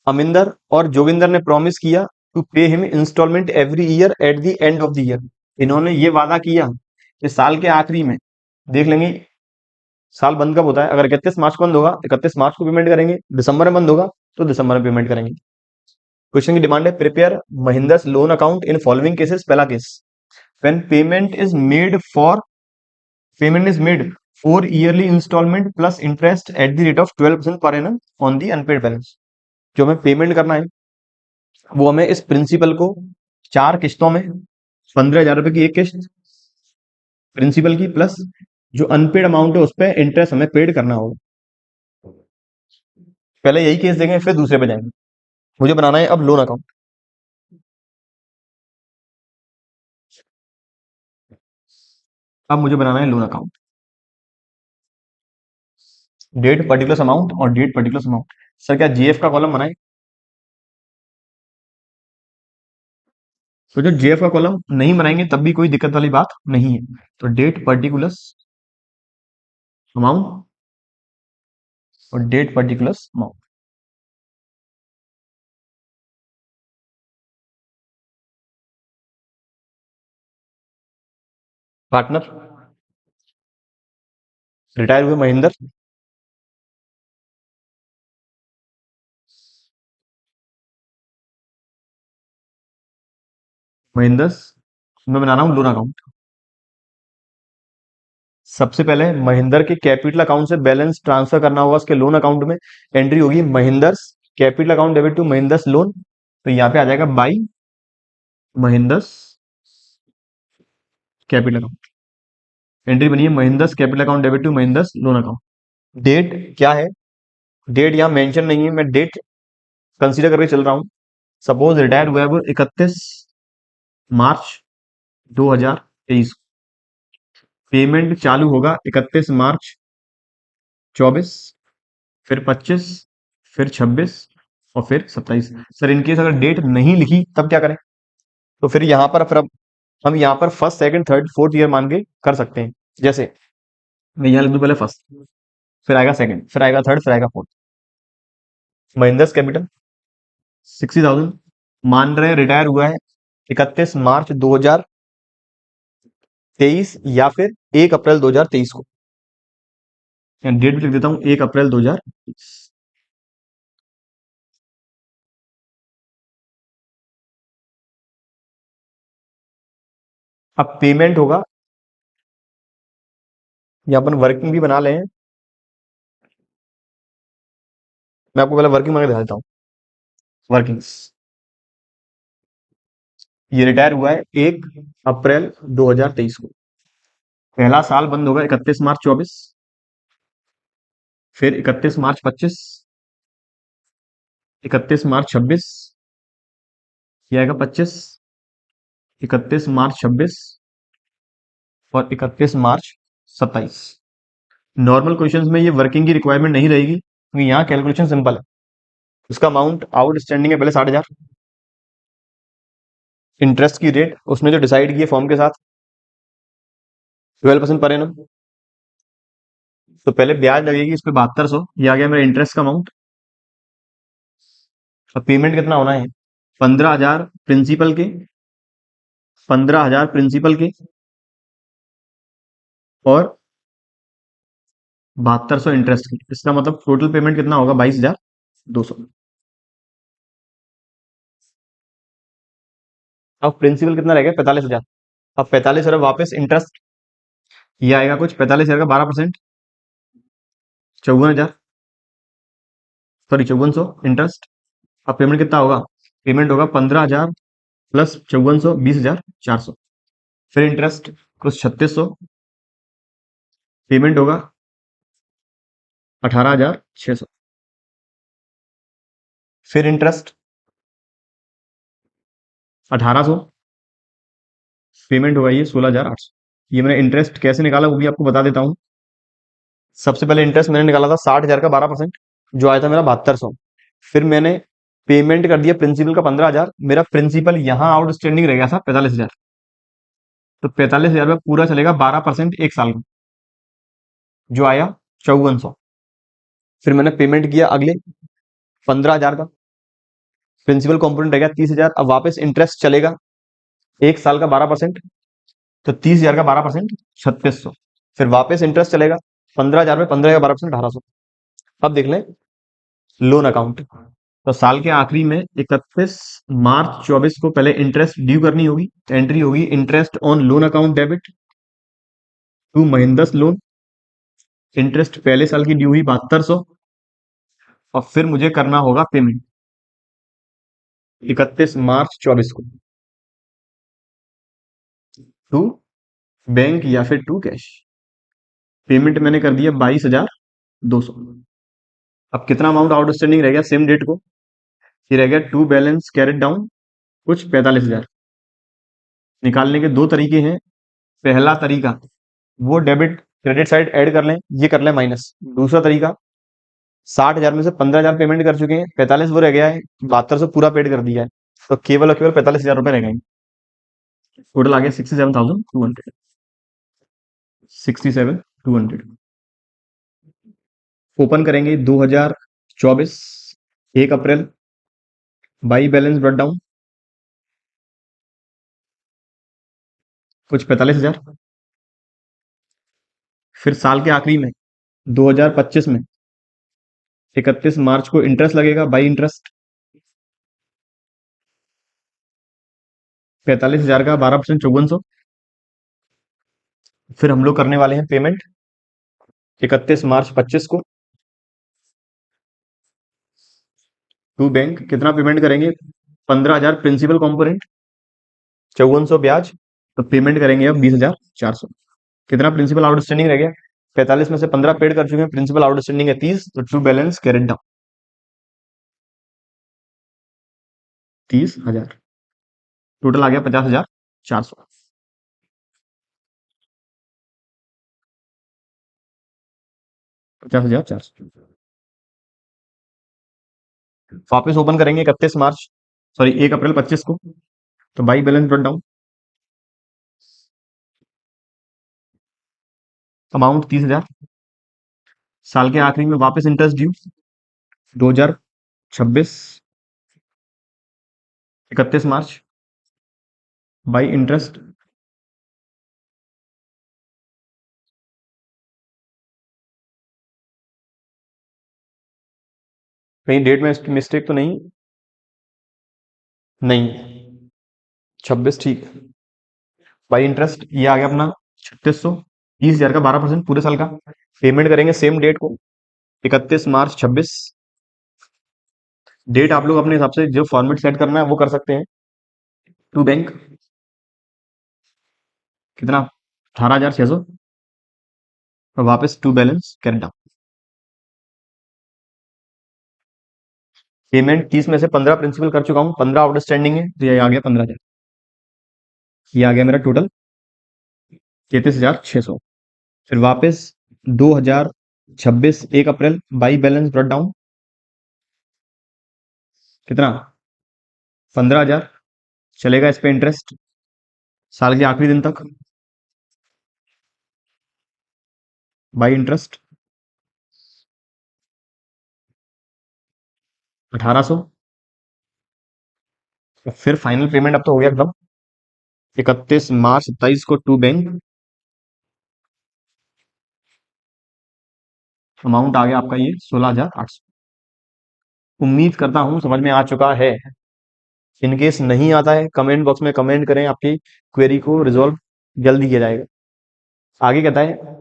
अमिंदर और जोगिंदर ने प्रॉमिस किया to pay him instalment every year at the end of the year. इन्होंने ये वादा किया कि साल के आखिरी में, देख लेंगे साल बंद कब होता है, अगर 31 मार्च को बंद होगा 31 मार्च को पेमेंट करेंगे, दिसंबर में बंद होगा तो दिसंबर में पेमेंट करेंगे। क्वेश्चन की डिमांड है prepare Mahindra's loan account in following cases. पहला case, when payment is made for yearly instalment plus interest at the rate of 12% per annum on the unpaid balance. जो हमें पेमेंट करना है वो हमें इस प्रिंसिपल को 4 किस्तों में, 15,000 रुपए की एक किस्त प्रिंसिपल की, प्लस जो अनपेड अमाउंट है उस पर इंटरेस्ट हमें पेड करना होगा। पहले यही केस देंगे फिर दूसरे पे जाएंगे। मुझे बनाना है अब लोन अकाउंट। अब मुझे बनाना है loan account, date particular amount और डेट पर्टिकुलर अमाउंट। सर क्या जीएफ का कॉलम बनाए? तो जो जीएफ का कॉलम नहीं बनाएंगे तब भी कोई दिक्कत वाली बात नहीं है। तो डेट पर्टिकुलर अमाउंट और date particular amount. Partner retire हुए महेंद्र, महेंद्र मैं बना रहा हूँ लोन अकाउंट। सबसे पहले महेंद्र के कैपिटल अकाउंट से बैलेंस ट्रांसफर करना होगा उसके लोन अकाउंट में। एंट्री होगी Mahendra's capital account debit to Mahendra's loan, तो यहाँ पे आ जाएगा by Mahendra's capital account. Entry बनी है Mahendra's capital account debit to Mahendra's loan account. Date क्या है? डेट यहाँ मेंशन नहीं है, मैं डेट कंसीडर करके चल रहा हूँ। सपोज रिटायर हुआ है वो 31 मार्च 2023। पेमेंट चालू होगा 31 मार्च 24, फिर 25, फिर 26 और फिर 27। सर इनकेस अगर डेट नहीं लिखी तब क्या करें? तो फिर यहाँ पर फिर अब हम यहाँ पर first second third fourth year मान के कर सकते हैं। जैसे मैं यहाँ लिख दूं पहले फर्स्ट, फिर आएगा सेकंड, फिर आएगा थर्ड, फिर आएगा फोर्थ। महिंद्रस कैपिटल 60,000 मान रहे हैं रिटायर हुआ है 31 मार्च 2023 या फिर 1 अप्रैल 2023 को। डेट भी लिख देता हूँ 1 अप्रैल 2023। अब पेमेंट होगा, यहाँ पर वर्किंग भी बना लें। मैं आपको पहले वर्किंग बना के दिखा देता हूँ। वर्किंग्स, ये रिटायर हुआ है 1 अप्रैल 2023 को। पहला साल बंद होगा 31 मार्च 24, फिर 31 मार्च 25, 31 मार्च 26, ये आएगा 25, 31 मार्च 26 और 31 मार्च 27। नॉर्मल क्वेश्चंस में ये वर्किंग की रिक्वायरमेंट नहीं रहेगी क्योंकि यहाँ कैलकुलेशन सिंपल है। उसका अमाउंट आउटस्टैंडिंग है पहले 60,000, इंटरेस्ट की रेट उसने जो डिसाइड की है फॉर्म के साथ 12% पर एनम। तो पहले ब्याज लगेगी इस पे 7200, ये आ गया मेरा इंटरेस्ट का अमाउंट। अब पेमेंट कितना होना है? 15,000 प्रिंसिपल के, 15,000 प्रिंसिपल के और 7200 इंटरेस्ट की। इसका मतलब टोटल पेमेंट कितना होगा? 22,200। अब प्रिंसिपल कितना रहेगा? 45,000। अब 45,000 वापस इंटरेस्ट, ये आएगा कुछ 45,000 का 12%, 54,000, सॉरी 5400 इंटरेस्ट। अब पेमेंट कितना होगा? पेमेंट होगा 15,000 प्लस 5400, 20,400। फिर इंटरेस्ट कुछ 3600, पेमेंट होगा 18,600। फिर इंटरेस्ट 1800, पेमेंट होगा ये 16,800। ये मैंने इंटरेस्ट कैसे निकाला वो भी आपको बता देता हूँ। सबसे पहले इंटरेस्ट मैंने निकाला था 60,000 का 12%, जो आया था मेरा 7200। फिर मैंने पेमेंट कर दिया प्रिंसिपल का 15,000। मेरा प्रिंसिपल यहाँ आउटस्टैंडिंग रह गया था 45,000। तो 45,000 में पूरा चलेगा 12% एक साल का, जो आया 5400। फिर मैंने पेमेंट किया अगले 15,000 का, प्रिंसिपल कंपोनेंट रह गया 30,000। अब वापस इंटरेस्ट चलेगा एक साल का 12%, तो 30,000 का 12% 3600। फिर वापस इंटरेस्ट चलेगा 15,000 में 15 का 12% 1800। अब देख लें लोन अकाउंट। तो साल के आखिरी में 31 मार्च 24 को पहले इंटरेस्ट ड्यू करनी होगी। एंट्री होगी interest on loan account debit to Mahindra's loan. Interest पहले साल की ड्यू हुई 7200, और फिर मुझे करना होगा पेमेंट 31 मार्च 24 को टू बैंक या फिर टू कैश। पेमेंट मैंने कर दिया 22,200। अब कितना अमाउंट आउटस्टैंडिंग रह गया सेम डेट को? ये रह गया टू बैलेंस कैरेट डाउन कुछ 45,000। निकालने के दो तरीके हैं। पहला तरीका वो डेबिट क्रेडिट साइड ऐड कर लें, ये कर लें माइनस। दूसरा तरीका 60,000 में से 15,000 पेमेंट कर चुके हैं, 45 वो रह गया है, 7200 पूरा पेड कर दिया है, तो केवल और केवल 45,000 रुपए रह गए। टोटल आ गया 67,200। 67,200 ओपन करेंगे 2024 1 अप्रैल। बाई बैलेंस ब्रेक डाउन कुछ 45,000। फिर साल के आखिरी में 2025 में 31 मार्च को इंटरेस्ट लगेगा बाई इंटरेस्ट 45,000 का 12% 5400। फिर हम लोग करने वाले हैं पेमेंट 31 मार्च 25 को टू बैंक। कितना पेमेंट करेंगे? 15,000 प्रिंसिपल कंपोनेंट, 5400 ब्याज, तो पेमेंट करेंगे अब 20,400। कितना प्रिंसिपल आउटस्टैंडिंग रह गया? 45 में से 15 पेड कर चुके हैं, प्रिंसिपल आउटस्टैंडिंग है 30, तो to balance carried down 30,000। Total आ गया 50,400। 50,400 वापस ओपन करेंगे 1 अप्रैल 25 को, तो by balance break down amount 30,000। साल के आखिरी में वापस interest due 2026 31 March by interest कहीं डेट में मिस्टेक तो नहीं? नहीं, 26 ठीक। बाई इंटरेस्ट ये आ गया अपना 3600, 30,000 का 12% पूरे साल का। पेमेंट करेंगे सेम डेट को 31 मार्च 26। डेट आप लोग अपने हिसाब से जो फॉर्मेट सेट करना है वो कर सकते हैं। टू बैंक कितना 18,600, और वापस to balance carried down. Payment 30 में से 15 प्रिंसिपल कर चुका हूँ, 15 आउटस्टैंडिंग है, तो ये आ गया 15,000। ये आ गया मेरा टोटल 33,600। फिर वापस 2026 1 अप्रैल बाई बैलेंस ब्रेक डाउन कितना 15,000। चलेगा इस पे इंटरेस्ट साल के आखिरी दिन तक बाई इंटरेस्ट 1800। फिर फाइनल पेमेंट अब तो हो गया एकदम 31 मार्च 27 को टू बैंक। अमाउंट आ गया आपका ये 16,800। उम्मीद करता हूं समझ में आ चुका है। इनकेस नहीं आता है कमेंट बॉक्स में कमेंट करें, आपकी क्वेरी को रिजॉल्व जल्दी किया जाएगा। आगे कहता है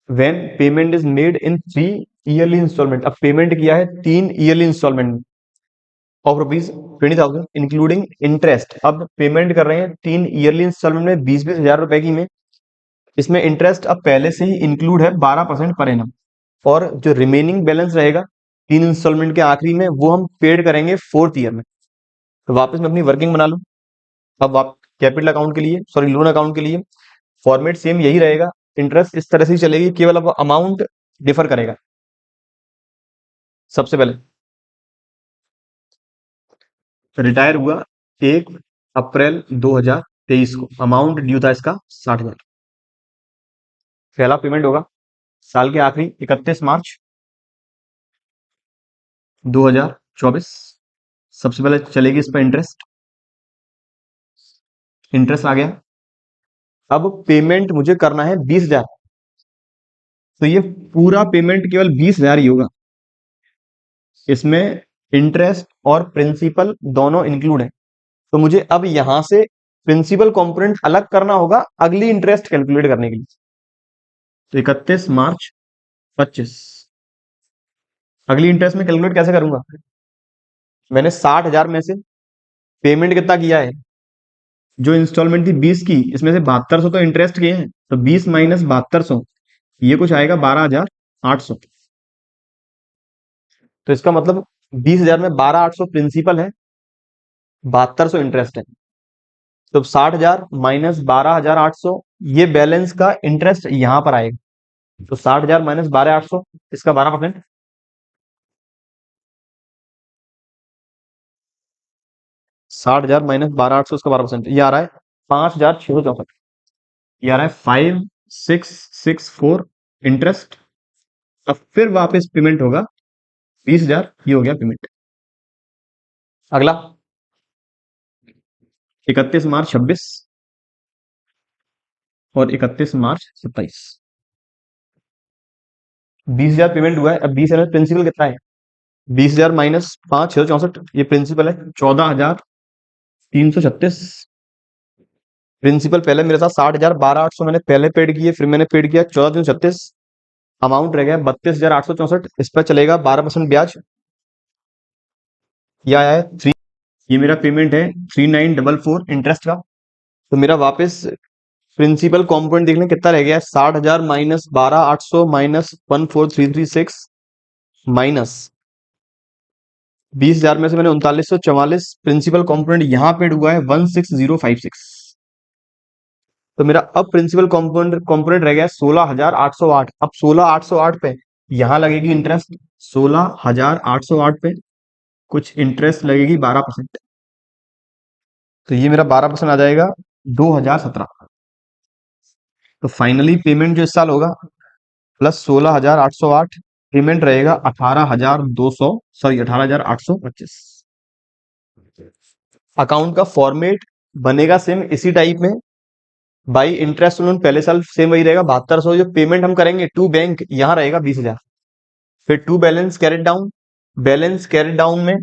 when payment is made in 3 yearly instalment. अब पेमेंट किया है 3 yearly instalment of rupees 20,000 including interest. अब पेमेंट कर रहे हैं 3 ईयरली इंस्टॉलमेंट में 20,000 रुपए की में। इसमें इंटरेस्ट अब पहले से ही इंक्लूड है 12% पर एनम, और जो रिमेनिंग बैलेंस रहेगा 3 इंस्टॉलमेंट के आखिरी में, वो हम पेड करेंगे 4th ईयर में। तो वापस मैं अपनी वर्किंग बना लूँ। अब आप कैपिटल अकाउंट के लिए, सॉरी लोन अकाउंट के लिए फॉर्मेट सेम यही रहेगा, इंटरेस्ट इस तरह से ही चलेगी, केवल अब अमाउंट डिफर करेगा। सबसे पहले रिटायर हुआ 1 अप्रैल 2023 को, अमाउंट ड्यू था इसका 60,000। पहला पेमेंट होगा साल के आखिरी 31 मार्च 2024। सबसे पहले चलेगी इस पर इंटरेस्ट, इंटरेस्ट आ गया। अब पेमेंट मुझे करना है 20,000, तो ये पूरा पेमेंट केवल 20,000 ही होगा। इसमें इंटरेस्ट और प्रिंसिपल दोनों इंक्लूड है, तो मुझे अब यहां से प्रिंसिपल कंपोनेंट अलग करना होगा अगली इंटरेस्ट कैलकुलेट करने के लिए। तो 31 मार्च 25, अगली इंटरेस्ट में कैलकुलेट कैसे करूंगा? मैंने 60,000 में से पेमेंट कितना किया है, जो इंस्टॉलमेंट थी 20 की, इसमें से 7200 तो इंटरेस्ट के हैं, तो 20 माइनस 7200, ये कुछ आएगा 12,800। तो इसका मतलब 20,000 में 12,800 प्रिंसिपल है, 7200 इंटरेस्ट है। तो 60,000 माइनस 12,800, ये बैलेंस का इंटरेस्ट यहां पर आएगा। तो 60,000 माइनस 12,800, इसका 12%। 60,000 माइनस 12,800, इसका 12%, ये आ रहा है 5,664। ये आ रहा है 5,664 इंटरेस्ट। अब फिर वापस पेमेंट होगा 20,000, ये हो गया पेमेंट। अगला 31 मार्च 26 और 31 मार्च 27, 20,000 पेमेंट हुआ है। अब 20,000 प्रिंसिपल कितना है? 20,000 माइनस 5,664, ये प्रिंसिपल है 14,336। प्रिंसिपल पहले मेरे साथ 60,000, 12,800 मैंने पहले पेड किए, फिर मैंने पेड किया 14,336, अमाउंट रह गया 32,864। इस पर चलेगा 12% ब्याज। यह आया है 3, ये मेरा पेमेंट है 3944 इंटरेस्ट का। तो मेरा वापस प्रिंसिपल कॉम्पोनेंट देख लें कितना रह गया है, 60,000 माइनस 12,800 माइनस 14,336 माइनस 20,000 में से मैंने 3944 प्रिंसिपल कॉम्पोनेंट यहां पेड हुआ है 16056। तो मेरा अब प्रिंसिपल कॉम्पोनेंट रह गया 16,808। अब 16,808 पे यहां लगेगी इंटरेस्ट, 16,808 पे कुछ इंटरेस्ट लगेगी 12%। तो ये मेरा 12% आ जाएगा 2,017। तो फाइनली पेमेंट जो इस साल होगा प्लस 16,808, पेमेंट रहेगा 18,200, सॉरी 18,825। अकाउंट का फॉर्मेट बनेगा सेम इसी टाइप में, बाई इंटरेस्ट लोन पहले साल सेम वही रहेगा 7200। जो पेमेंट हम करेंगे टू बैंक यहां रहेगा 20,000। फिर to balance carried down, balance carried down में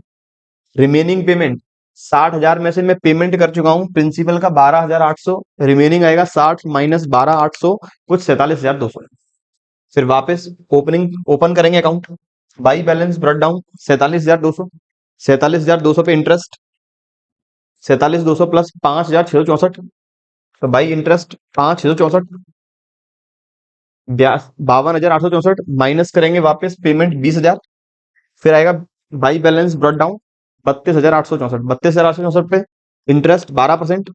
रिमेनिंग पेमेंट 60,000 में से मैं पेमेंट कर चुका हूं प्रिंसिपल का 12,800, रिमेनिंग आएगा 60 माइनस 12,800, कुछ 47,200। फिर वापस ओपन करेंगे account, by balance brought down 47,200, 47,200 पे इंटरेस्ट 47,200 प्लस 5,664, तो बाई इंटरेस्ट 5,664, 52,864 माइनस करेंगे वापस पेमेंट 20,000। फिर आएगा बाई बैलेंस ब्रॉट डाउन 32,864, 32,864 पे इंटरेस्ट 12%,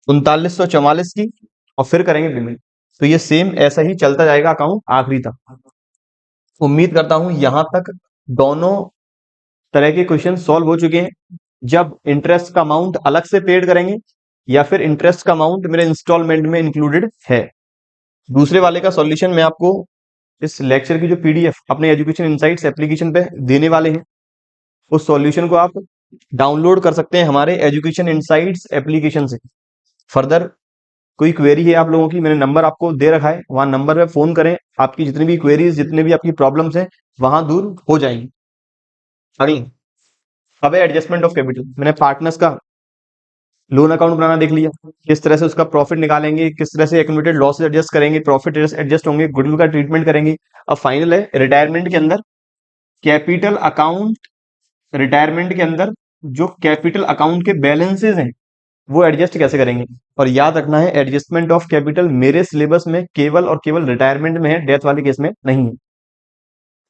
3944 की, और फिर करेंगे पेमेंट। तो ये सेम ऐसा ही चलता जाएगा अकाउंट आखिरी तक। उम्मीद करता हूं यहां तक दोनों तरह के क्वेश्चन सॉल्व हो चुके हैं। जब इंटरेस्ट का अमाउंट अलग से पेड करेंगे या फिर इंटरेस्ट का अमाउंट मेरे इंस्टॉलमेंट में इंक्लूडेड है। दूसरे वाले का सॉल्यूशन मैं आपको इस लेक्चर की जो पीडीएफ अपने एजुकेशन इनसाइट्स एप्लीकेशन पे देने वाले हैं, उस सॉल्यूशन को आप डाउनलोड कर सकते हैं हमारे एजुकेशन इनसाइट्स एप्लीकेशन से। फर्दर कोई क्वेरी है आप लोगों की, मैंने नंबर आपको दे रखा है, वहां नंबर पे फोन करें, आपकी जितनी भी क्वेरीज, जितने भी आपकी प्रॉब्लम्स हैं वहां दूर हो जाएंगी। अगली अब है एडजस्टमेंट ऑफ कैपिटल। मैंने पार्टनर्स का लोन अकाउंट बनाना देख लिया, किस तरह से उसका प्रॉफिट निकालेंगे, किस तरह से एक्यूमुलेटेड लॉसेस एडजस्ट करेंगे, प्रॉफिट एडजस्ट होंगे, गुडविल का ट्रीटमेंट करेंगे। अब फाइनल है रिटायरमेंट के अंदर कैपिटल अकाउंट, रिटायरमेंट के अंदर जो कैपिटल अकाउंट के बैलेंसेज हैं वो एडजस्ट कैसे करेंगे। और याद रखना है एडजस्टमेंट ऑफ कैपिटल मेरे सिलेबस में केवल और केवल रिटायरमेंट में है, डेथ वाले केस में नहीं है।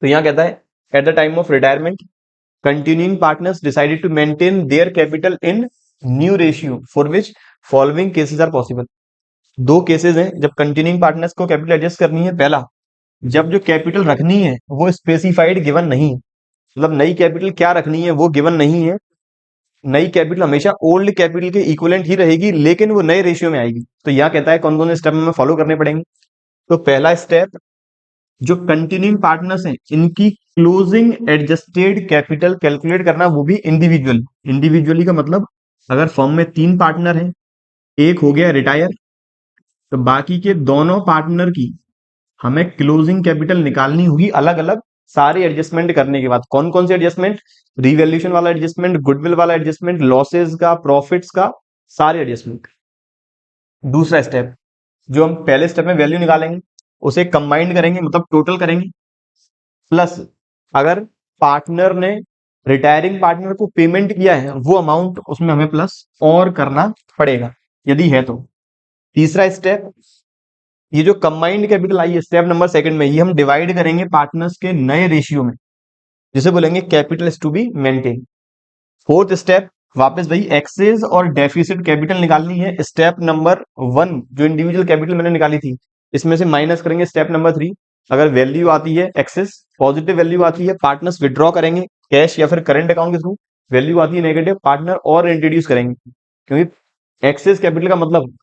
तो यहां कहता है at the time of retirement continuing partners decided to maintain their capital in new ratio for which following cases are possible। दो केसेस हैं जब कंटिन्यूइंग पार्टनर्स को कैपिटल एडजस्ट करनी है। पहला, जब जो कैपिटल रखनी है वो स्पेसिफाइड गिवन नहीं है, मतलब नई कैपिटल क्या रखनी है वो गिवन नहीं है। नई कैपिटल हमेशा ओल्ड कैपिटल के इक्विवेलेंट ही रहेगी, लेकिन वो नए रेशियो में आएगी। तो यह कहता है कौन कौन से स्टेप हमें फॉलो करने पड़ेंगे। तो पहला स्टेप, जो कंटिन्यूइंग पार्टनर्स हैं इनकी क्लोजिंग एडजस्टेड कैपिटल कैलकुलेट करना, वो भी इंडिविजुअली का मतलब अगर फर्म में 3 पार्टनर हैं, एक हो गया रिटायर, तो बाकी के दोनों पार्टनर की हमें क्लोजिंग कैपिटल निकालनी होगी अलग अलग, सारे एडजस्टमेंट करने के बाद। कौन कौन से एडजस्टमेंट? रिवैल्यूएशन वाला एडजस्टमेंट, गुडविल वाला एडजस्टमेंट, लॉसेस का, प्रॉफिट्स का, सारे एडजस्टमेंट। दूसरा स्टेप, जो हम पहले स्टेप में वैल्यू निकालेंगे उसे कंबाइंड करेंगे, मतलब टोटल करेंगे, प्लस अगर पार्टनर ने रिटायरिंग पार्टनर को पेमेंट किया है वो अमाउंट उसमें हमें प्लस और करना पड़ेगा यदि है तो। तीसरा स्टेप, ये जो कंबाइंड कैपिटल आई है स्टेप नंबर सेकंड में, ये हम डिवाइड करेंगे पार्टनर्स के नए रेशियो में, जिसे बोलेंगे capital is to be maintain. Fourth step, वापस भाई एक्सेस और डेफिसिट कैपिटल निकालनी है। स्टेप नंबर 1 जो इंडिविजुअल कैपिटल मैंने निकाली थी इसमें से माइनस करेंगे स्टेप नंबर 3। अगर वैल्यू आती है एक्सेस, पॉजिटिव वैल्यू आती है, पार्टनर्स विड्रॉ करेंगे कैश या फिर करंट अकाउंट के थ्रू। वैल्यू आती है नेगेटिव, पार्टनर और इंट्रोड्यूस करेंगे, क्योंकि एक्सेस कैपिटल का मतलब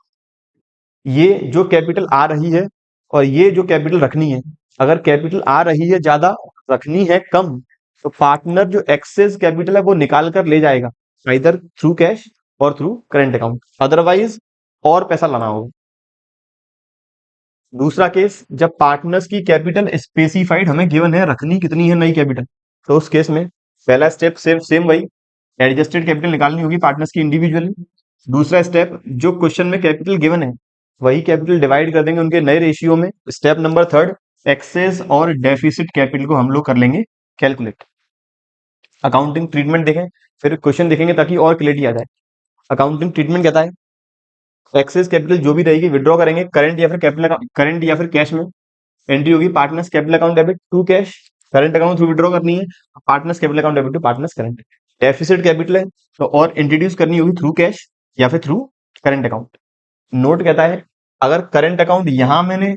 ये जो कैपिटल आ रही है और ये जो कैपिटल रखनी है। अगर कैपिटल आ रही है ज्यादा, रखनी है कम, तो पार्टनर जो एक्सेस कैपिटल है वो निकाल कर ले जाएगा, इधर थ्रू कैश और थ्रू करंट अकाउंट, अदरवाइज और पैसा लाना होगा। दूसरा केस, जब पार्टनर्स की कैपिटल स्पेसिफाइड हमें गिवन है, रखनी कितनी है नई कैपिटल, तो उस केस में पहला स्टेप सेम सेम वही, एडजस्टेड कैपिटल निकालनी होगी पार्टनर्स की इंडिविजुअली। दूसरा स्टेप, जो क्वेश्चन में कैपिटल गिवन है वही कैपिटल डिवाइड कर देंगे उनके नए रेशियो में। स्टेप नंबर थर्ड, एक्सेस और डेफिसिट कैपिटल को हम लोग कर लेंगे कैलकुलेट। अकाउंटिंग ट्रीटमेंट देखें, फिर क्वेश्चन देखेंगे ताकि और क्लियरिटी आ जाए। अकाउंटिंग ट्रीटमेंट कहता है एक्सेस कैपिटल जो भी रहेगी विड्रॉ करेंगे करंट या फिर कैपिटल, करंट या फिर कैश में। एंट्री होगी partners capital account debit to cash, current account through withdraw करनी है, partners capital account debit to partners current. Deficit capital है तो और इंट्रोड्यूस करनी होगी थ्रू कैश या फिर थ्रू करंट अकाउंट। नोट कहता है अगर करंट अकाउंट यहां मैंने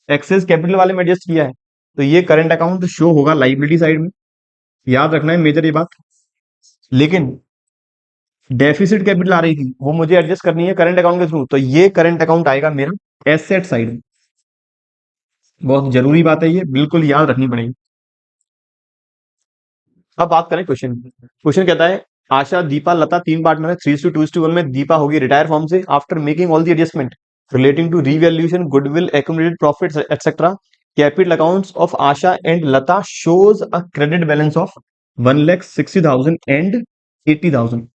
एक्सेस कैपिटल वाले में एडजस्ट किया है तो ये करंट अकाउंट शो होगा लाइबिलिटी साइड में, याद रखना है मेजर ये बात। लेकिन डेफिसिट कैपिटल आ रही थी वो मुझे एडजस्ट करनी है करंट अकाउंट के थ्रू, तो ये करंट अकाउंट आएगा मेरा एसेट साइड में। बहुत जरूरी बात है ये, बिल्कुल याद रखनी पड़ेगी। अब बात करें क्वेश्चन। क्वेश्चन कहता है आशा, दीपा, लता 3 पार्टनर है, 3:2:1 में दीपा होगी रिटायर फॉर्म से after making all the adjustment relating to revaluation, goodwill, accumulated profits etcetera. Capital accounts of Asha and Lata shows a credit balance of 1,60,000 and 80,000।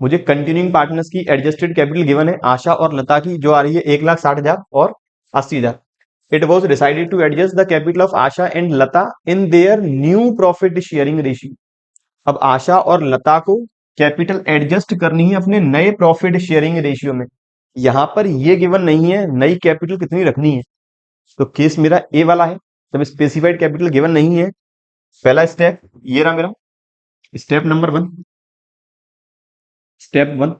मुझे कंटिन्यूइंग पार्टनर्स की एडजस्टेड कैपिटल गिवन है, आशा और लता की जो आ रही है 1,60,000 और 80,000। It was decided to adjust the capital of Asha and Lata in their new profit sharing ratio। अब आशा और लता को कैपिटल एडजस्ट करनी है अपने नए प्रॉफिट शेयरिंग रेशियो में। यहां पर ये गिवन नहीं है नई कैपिटल कितनी रखनी है, तो केस मेरा ए वाला है। जब स्पेसिफाइड कैपिटल गिवन नहीं है, पहला स्टेप ये रहा मेरा, स्टेप नंबर 1। स्टेप 1,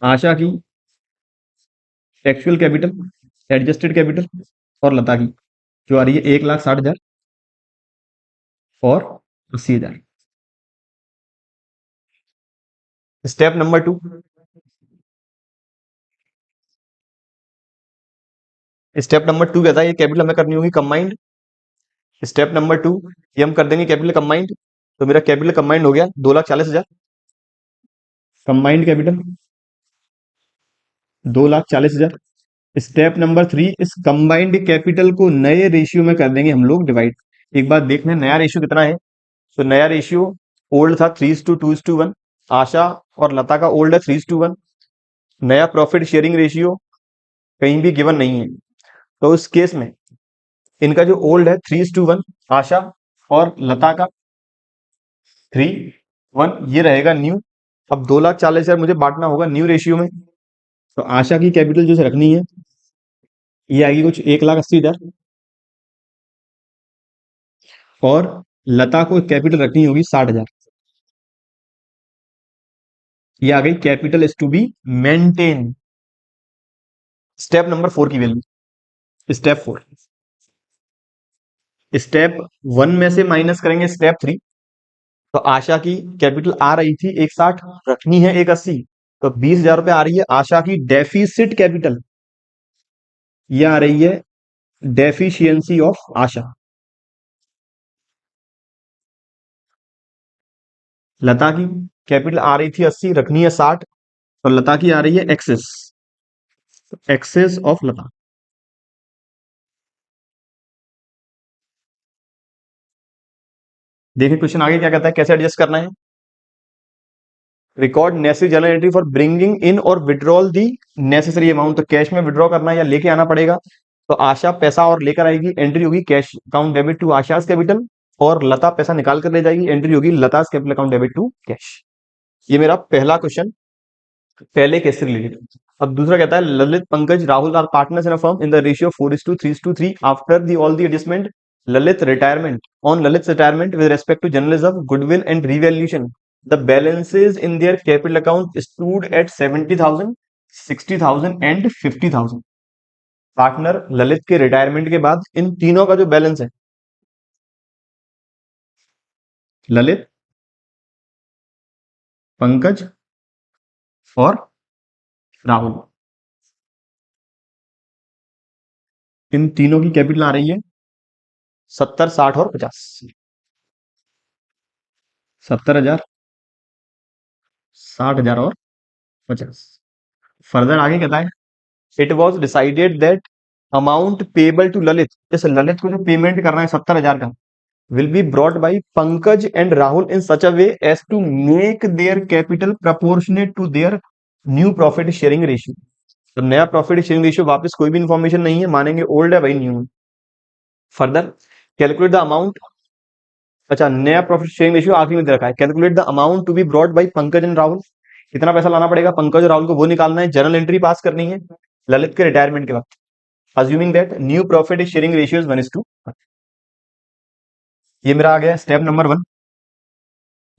आशा की एक्चुअल कैपिटल, एडजस्टेड कैपिटल और लता की जो आ रही है 1,60,000 और 80,000। स्टेप नंबर 2, स्टेप नंबर 2 कहता है ये कैपिटल हमें करनी होगी कंबाइंड। स्टेप नंबर 2, ये हम कर देंगे कैपिटल कंबाइंड, तो मेरा कैपिटल कंबाइंड हो गया 2,40,000। Combined capital 2,40,000। स्टेप नंबर 3, इस कंबाइंड कैपिटल को नए रेशियो में कर देंगे हम लोग डिवाइड। एक बात देख लें नया रेशियो कितना है, तो नया रेशियो ओल्ड था 3:2:1, आशा और लता का ओल्ड है 3:1। नया प्रॉफिट शेयरिंग रेशियो कहीं भी गिवन नहीं है, तो इस केस में इनका जो ओल्ड है 3:1, आशा और लता का 3:1, ये रहेगा न्यू। अब 2,40,000 मुझे बांटना होगा न्यू रेशियो में, तो आशा की कैपिटल जो रखनी है ये आएगी कुछ 1,80,000 और लता को कैपिटल रखनी होगी 60,000। ये आ गई capital is to be maintain. Step number 4 की वैल्यू, स्टेप 4, स्टेप 1 में से माइनस करेंगे स्टेप 3। तो आशा की कैपिटल आ रही थी 160, रखनी है 180, तो 20,000 रुपए आ रही है आशा की डेफिसिट कैपिटल। ये आ रही है डेफिशिएंसी ऑफ आशा। लता की कैपिटल आ रही थी 80, रखनी है 60, तो लता की आ रही है एक्सेस, एक्सेस ऑफ लता। देखिए क्वेश्चन आगे क्या कहता है, कैसे एडजस्ट करना है। Record necessary journal entry for bringing in और विड्रॉल दी नेसेसरी अमाउंट। तो कैश में विड्रॉ करना है या लेके आना पड़ेगा। तो आशा पैसा और लेकर आएगी, एंट्री होगी cash account debit to Asha's capital, और लता पैसा निकाल कर ले जाएगी, एंट्री होगी Lata's capital account debit to cash. ये मेरा पहला क्वेश्चन पहले केस से रिलेटेड। अब दूसरा कहता है Lalit Pankaj Rahul are partners in a firm in the ratio 4:3:3 after the all the adjustment Lalit retirement on Lalit retirement with respect to general reserve goodwill and revaluation the balances in their capital account stood at 70,000 60,000 एंड 50,000। पार्टनर ललित के रिटायरमेंट के बाद इन तीनों का जो बैलेंस है, ललित, पंकज और राहुल, इन तीनों की कैपिटल आ रही है 70, 60 और 50। 70,000, 60,000 और 50। फर्दर आगे कहता है it was decided that amount payable to Lalit, इस ललित को जो पेमेंट करना है 70,000 का, will be brought by Pankaj and Rahul in such a way as to make their capital proportionate to their new profit sharing ratio. तो नया प्रॉफिट शेयरिंग रेशियो वापस कोई भी इंफॉर्मेशन नहीं है, मानेंगे ओल्ड है भाई न्यू है। फर्दर कैलकुलेट द अमाउंट, अच्छा नया प्रॉफिट शेयरिंग रेशियो आखिरी में दे रखा है। Calculate the amount to be brought by Pankaj and Rahul, कितना पैसा लाना पड़ेगा पंकज और राहुल को, वो निकालना है। जर्नल एंट्री पास करनी है ललित के रिटायरमेंट के वक्त, assuming that new profit sharing ratio is 1:1। ये मेरा आ गया स्टेप नंबर 1।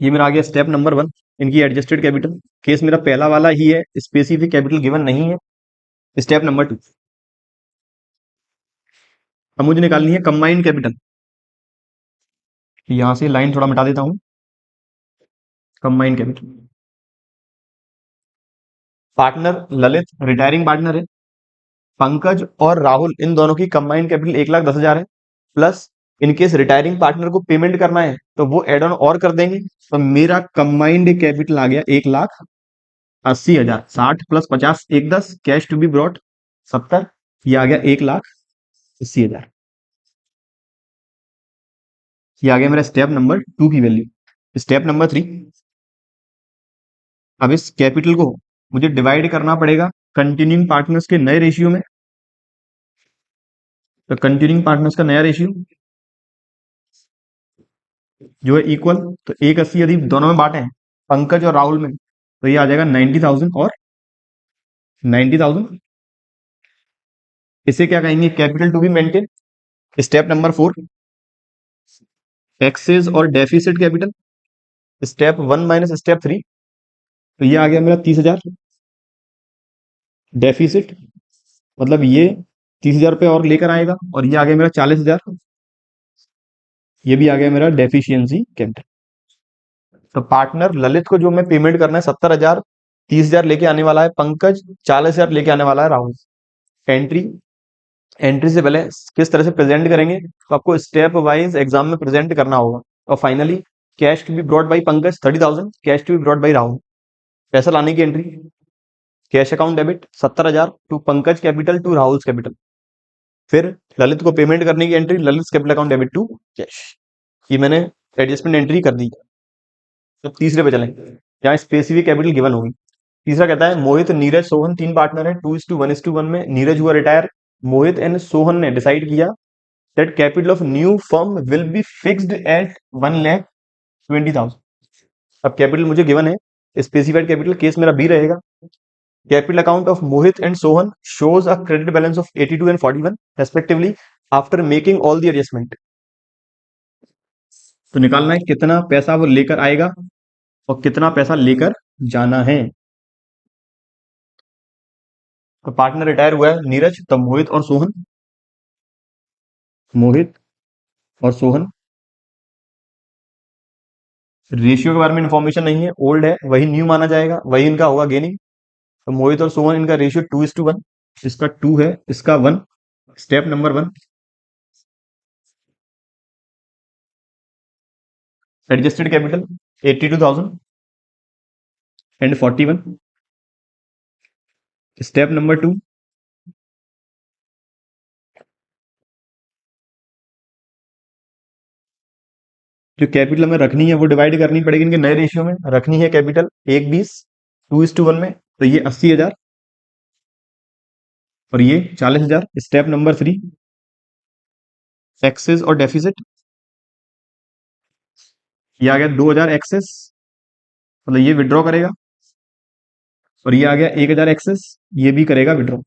ये मेरा आ गया स्टेप नंबर 1, इनकी एडजस्टेड कैपिटल। केस मेरा पहला वाला ही है, स्पेसिफिक कैपिटल गिवन नहीं है। स्टेप नंबर 2, अब मुझे निकालनी है कंबाइंड कैपिटल। यहां से लाइन थोड़ा मिटा देता हूं। Combined capital, partner Lalit retiring partner है, पंकज और राहुल इन दोनों की कंबाइंड कैपिटल 1,10,000 है, प्लस इनकेस रिटायरिंग पार्टनर को पेमेंट करना है तो वो एड ऑन और कर देंगे। तो मेरा कंबाइंड कैपिटल आ गया 1,80,000। 60 plus 50 110, cash to be brought 70, ये आ गया 1,80,000। ये आ गया मेरा स्टेप नंबर 2 की वैल्यू। स्टेप नंबर 3, अब इस कैपिटल को मुझे डिवाइड करना पड़ेगा कंटिन्यूइंग पार्टनर्स के नए रेशियो में। तो कंटिन्यूइंग पार्टनर्स का नया रेशियो जो है इक्वल, तो 180 यदि दोनों में बांटे हैं पंकज और राहुल में, तो ये आ जाएगा 90,000 और 90,000। इसे क्या कहेंगे, capital to be maintain. Step number 4, excess और deficit capital. Step 1 minus step 3, तो ये आ गया मेरा 30,000 डेफिसिट, मतलब ये 30,000 रुपये और लेकर आएगा, और ये आ गया मेरा 40,000, ये भी आ गया मेरा डेफिशिएंसी कैपिटल। तो पार्टनर ललित को जो मैं पेमेंट करना है 70,000, 30,000 लेके आने वाला है पंकज, 40,000 लेके आने वाला है राहुल। एंट्री, एंट्री से पहले किस तरह से प्रेजेंट करेंगे, तो आपको स्टेप वाइज एग्जाम में प्रेजेंट करना होगा। और finally cash to be brought by Pankaj 30,000, cash to be brought by Rahul. पैसा लाने की entry, cash account debit 70,000 to Pankaj capital to Rahul capital. फिर ललित को पेमेंट करने की entry, Lalit capital account debit to cash. ये मैंने एडजस्टमेंट एंट्री कर दी। तो तीसरे पे चलें, यहाँ स्पेसिफिक कैपिटल गिवन होगी। तीसरा कहता है मोहित नीरज सोहन 3 पार्टनर है, 2:1:1 में। नीरज हुआ रिटायर, मोहित एंड सोहन ने डिसाइड किया that capital of new firm will be fixed at 1,20,000। अब कैपिटल मुझे गिवन है, स्पेसिफाइड कैपिटल केस मेरा बी रहेगा। Capital account of Mohit and Sohan shows a credit balance of 82 and 41 respectively after making all the adjustment. तो निकालना है कितना पैसा वो लेकर आएगा और कितना पैसा लेकर जाना है। तो पार्टनर रिटायर हुआ है नीरज, तो मोहित और सोहन, मोहित और सोहन। रेशियो के बारे में इंफॉर्मेशन नहीं है, ओल्ड है, वही न्यू माना जाएगा, वही इनका होगा गेनिंग। तो मोहित और सोहन इनका रेशियो 2:1, इसका 2 है, इसका 1। Step number 1, adjusted capital 82,000 and 41। Step number 2, जो कैपिटल हमें रखनी है वो डिवाइड करनी पड़ेगी इनके नए रेशियो में। रखनी है कैपिटल 1:20, 2:1 में, तो ये 80,000 और ये 40,000। स्टेप नंबर 3, एक्सेस और डेफिसिट, ये आ गया 2,000 एक्सेस, मतलब ये विड्रॉ करेगा, और ये आ गया 1,000 एक्सेस, ये भी करेगा विड्रॉ।